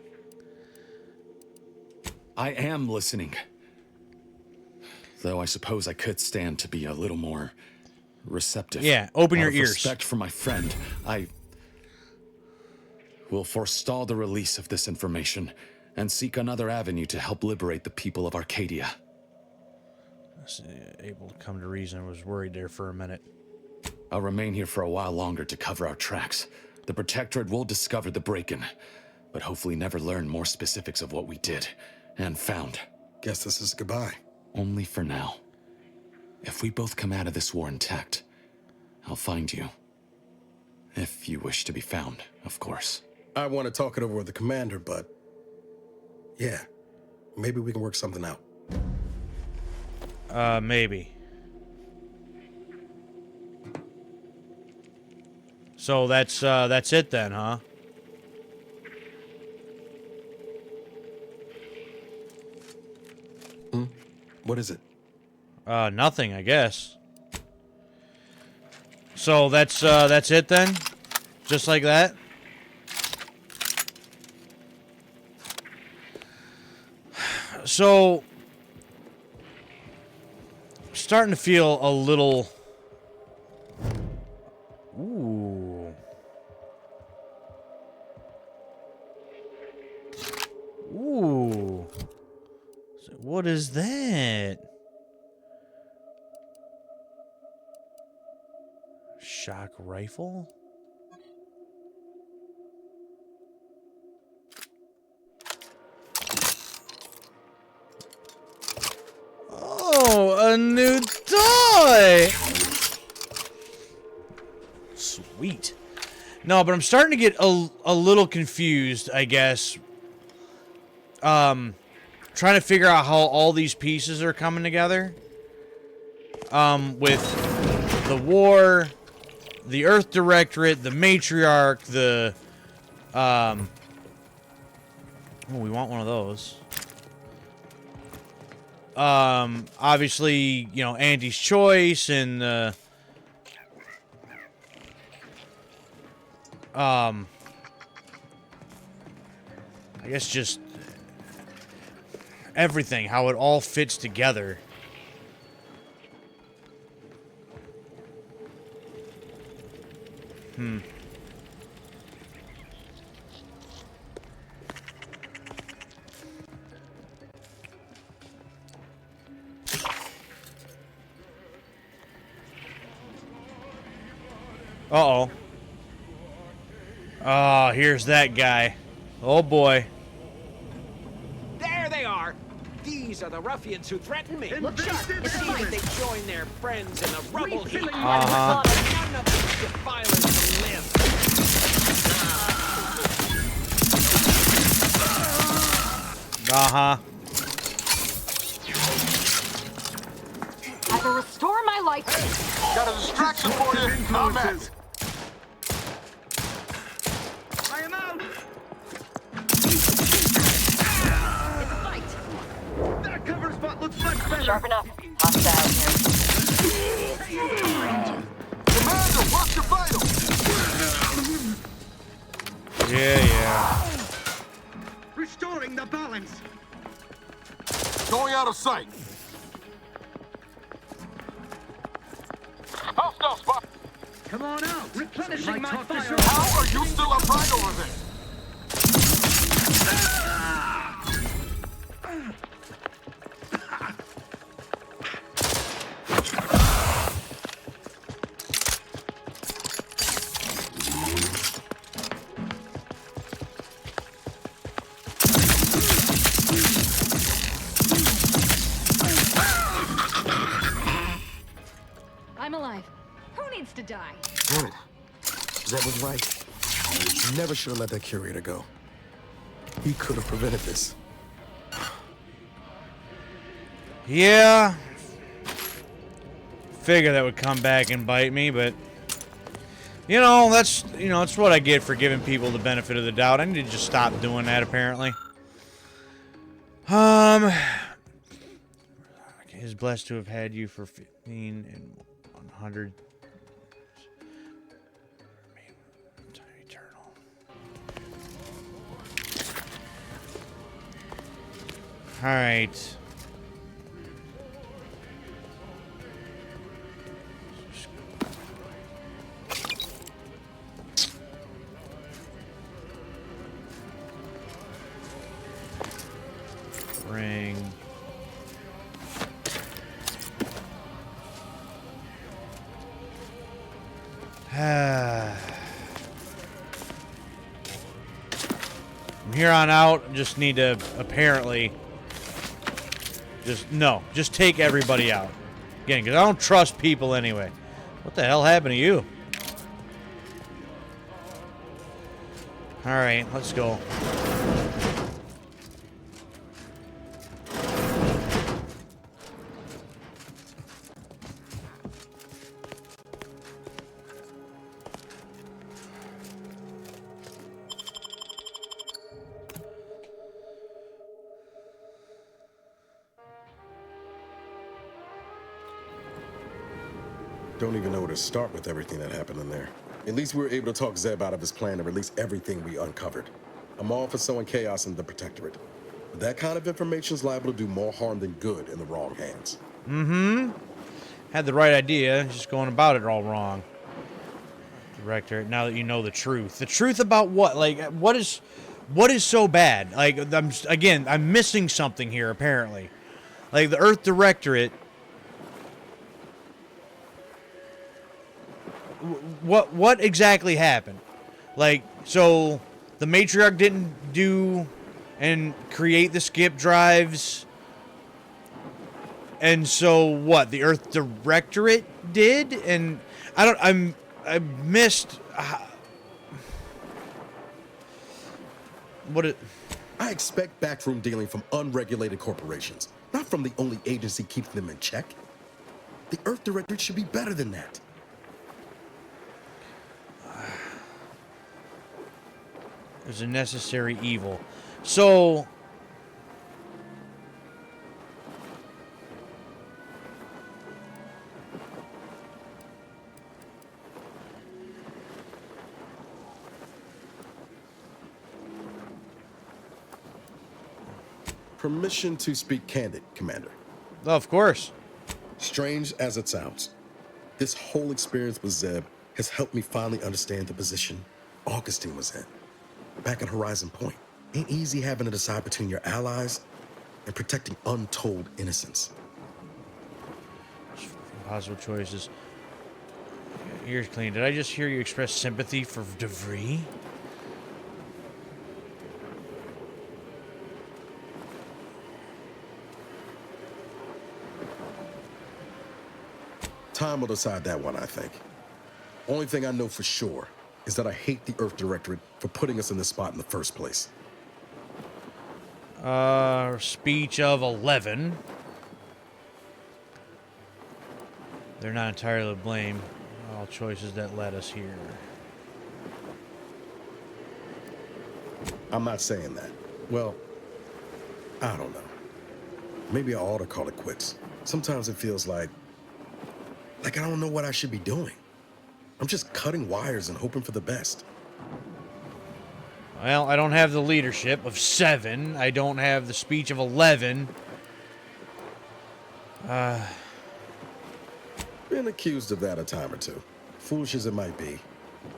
I am listening. Though I suppose I could stand to be a little more receptive. Yeah, open your ears. Respect for my friend, I will forestall the release of this information and seek another avenue to help liberate the people of Arcadia. Able to come to reason. I was worried there for a minute. I'll remain here for a while longer to cover our tracks. The Protectorate will discover the break-in, but hopefully never learn more specifics of what we did and found. Guess this is goodbye. Only for now. If we both come out of this war intact, I'll find you. If you wish to be found, of course. I want to talk it over with the Commander, but yeah, maybe we can work something out. Maybe. So that's it then, huh? What is it? Nothing, I guess. So that's it then? Just like that? So I'm starting to feel a little... Ooh. Ooh. So what is that? Shock rifle? a new toy! Sweet. No, but I'm starting to get a little confused, I guess. Trying to figure out how all these pieces are coming together. With the war, the Earth Directorate, the Matriarch, the... Oh, we want one of those. Obviously, you know, Andy's choice and I guess just everything, how it all fits together. Uh-oh. Oh, here's that guy. Oh, boy. There they are! These are the ruffians who threatened me. Look sharp! It seems they joined their friends in the rubble heap. Uh-huh. None of these defilers will live. Uh-huh. Either restore my life. Got a distraction for you. I'm at. I am out! It's a fight. That cover spot looks much better! Sharp enough. Hostile here. Commander, watch your vitals! Yeah. Restoring the balance! Going out of sight. Hostile spot. Come on out! Replenishing my fire! How are you still upright over there? I'm alive. Who needs to die? Damn it. Zed was right. Never should have let that curator go. He could have prevented this. Yeah. Figure that would come back and bite me, but you know, that's what I get for giving people the benefit of the doubt. I need to just stop doing that apparently. Is blessed to have had you for 15 and 100. Eternal. All right. Ring. From here on out, just need to apparently just take everybody out. Again, because I don't trust people anyway. What the hell happened to you? Alright, let's go. Don't even know where to start with everything that happened in there. At least we were able to talk Zeb out of his plan to release everything we uncovered. I'm all for sowing chaos in the Protectorate. But that kind of information is liable to do more harm than good in the wrong hands. Mm-hmm. Had the right idea, just going about it all wrong. Director, now that you know the truth. The truth about what? Like, what is so bad? Like, I'm missing something here, apparently. Like, the Earth Directorate... What exactly happened? Like, so the Matriarch didn't do and create the skip drives, And so what? The Earth Directorate did, and I missed. What it? I expect backroom dealing from unregulated corporations, not from the only agency keeping them in check. The Earth Directorate should be better than that. There's a necessary evil. So Permission to speak candid, Commander. Of course. Strange as it sounds, this whole experience with Zeb has helped me finally understand the position Augustine was in. Back at Horizon Point, ain't easy having to decide between your allies and protecting untold innocence. Possible choices. Ears clean. Did I just hear you express sympathy for DeVries? Time will decide that one, I think. Only thing I know for sure is that I hate the Earth Directorate for putting us in this spot in the first place. Speech of 11. They're not entirely to blame. All choices that led us here. I'm not saying that. Well, I don't know. Maybe I ought to call it quits. Sometimes it feels like I don't know what I should be doing. I'm just cutting wires and hoping for the best. Well, I don't have the leadership of 7. I don't have the speech of 11. Been accused of that a time or two. Foolish as it might be,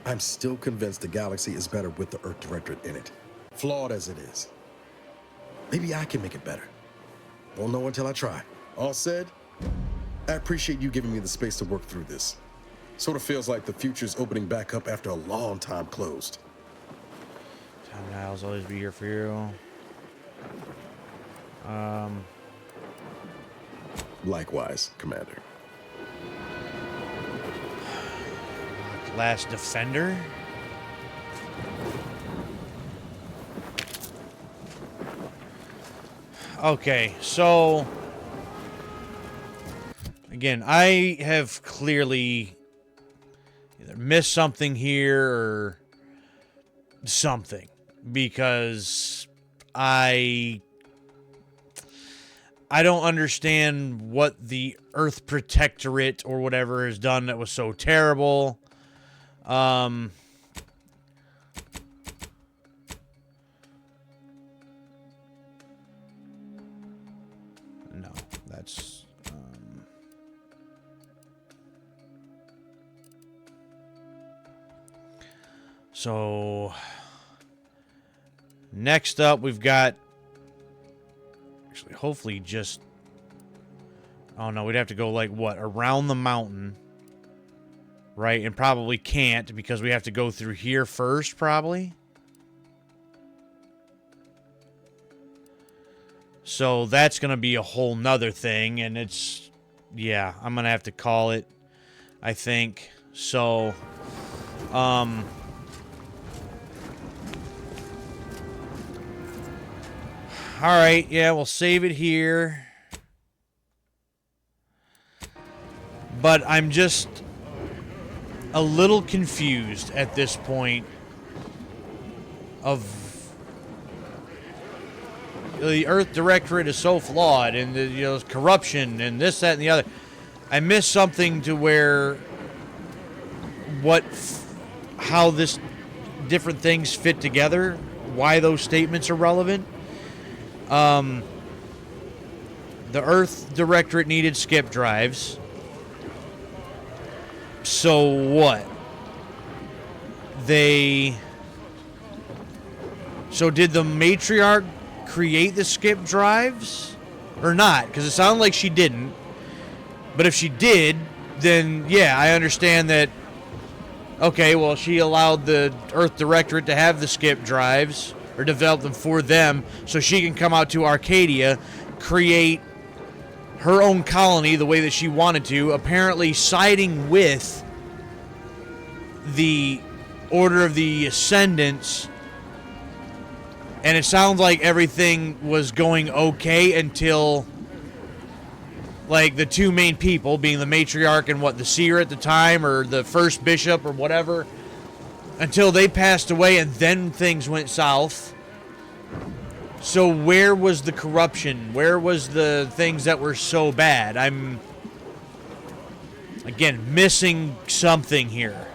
I'm still convinced the galaxy is better with the Earth Directorate in it. Flawed as it is. Maybe I can make it better. Won't know until I try. All said, I appreciate you giving me the space to work through this. Sort of feels like the future's opening back up after a long time closed. Tom Niles always be here for you. Likewise, Commander. Last Defender. Okay, so again, I have clearly either missed something here or something, because I don't understand what the Earth Protectorate or whatever has done that was so terrible. No, that's so next up we've got actually hopefully just oh no, we'd have to go like what, around the mountain. Right, and probably can't because we have to go through here first, probably. So that's going to be a whole nother thing, and it's, yeah, I'm going to have to call it, I think. So, all right, yeah, we'll save it here. But I'm just a little confused at this point of the Earth Directorate is so flawed, and the corruption and this, that, and the other. I missed something to where how this different things fit together, why those statements are relevant. The Earth Directorate needed skip drives. So what? So did the matriarch create the skip drives? Or not? Because it sounded like she didn't. But if she did, then yeah, I understand that. Okay, well, she allowed the Earth Directorate to have the skip drives, or develop them for them, so she can come out to Arcadia, create her own colony the way that she wanted to, apparently siding with the Order of the Ascendants. And it sounds like everything was going okay until, like, the two main people, being the matriarch and the seer at the time, or the first bishop or whatever, until they passed away, and then things went south. So where was the corruption? Where was the things that were so bad? I'm, again, missing something here.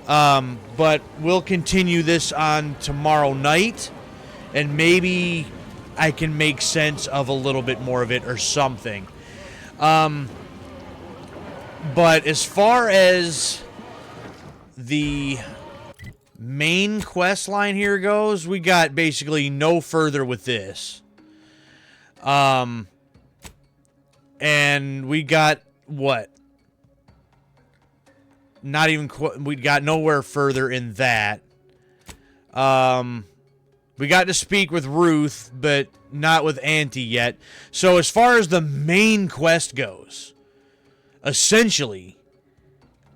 But we'll continue this on tomorrow night, and maybe I can make sense of a little bit more of it or something. But as far as the main quest line here goes, we got basically no further with this. And we got what? Not even we got nowhere further in that. We got to speak with Ruth, but not with Auntie yet. So as far as the main quest goes, essentially,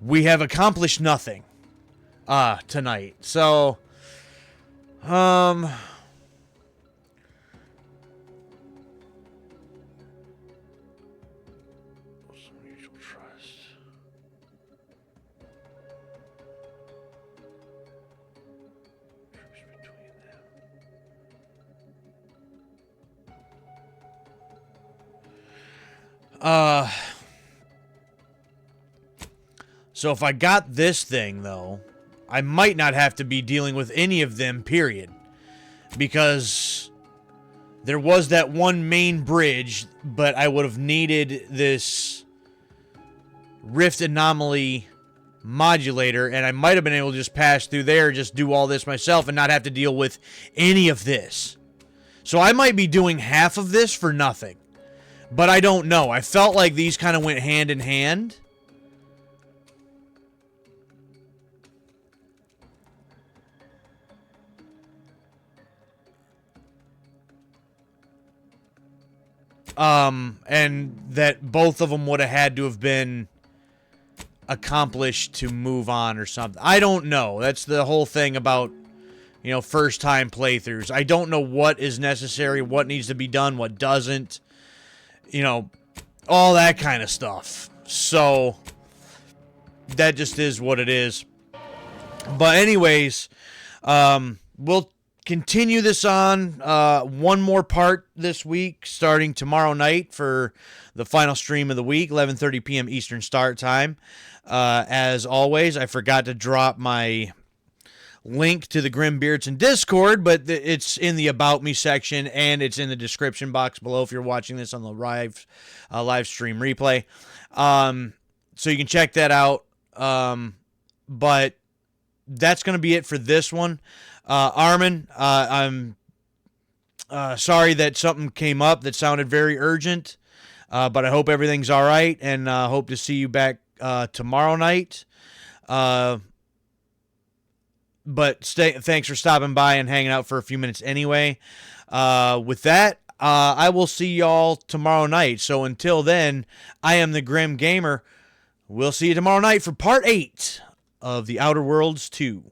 we have accomplished nothing tonight. So, so if I got this thing, though, I might not have to be dealing with any of them, period. Because there was that one main bridge, but I would have needed this rift anomaly modulator, and I might have been able to just pass through there, just do all this myself, and not have to deal with any of this. So I might be doing half of this for nothing. But I don't know. I felt like these kind of went hand in hand. And that both of them would have had to have been accomplished to move on or something. I don't know. That's the whole thing about, you know, first-time playthroughs. I don't know what is necessary, what needs to be done, what doesn't. You know, all that kind of stuff. So, that just is what it is. But anyways, we'll continue this on one more part this week, starting tomorrow night for the final stream of the week, 11:30 p.m. Eastern Start Time. As always, I forgot to drop my link to the Grim Beardson Discord, but it's in the About Me section, and it's in the description box below if you're watching this on the live stream replay. So you can check that out. But that's going to be it for this one. Armin, I'm sorry that something came up that sounded very urgent, but I hope everything's all right, and hope to see you back tomorrow night. But thanks for stopping by and hanging out for a few minutes anyway. With that, I will see y'all tomorrow night. So until then, I am the Grim Gamer. We'll see you tomorrow night for part 8 of The Outer Worlds 2.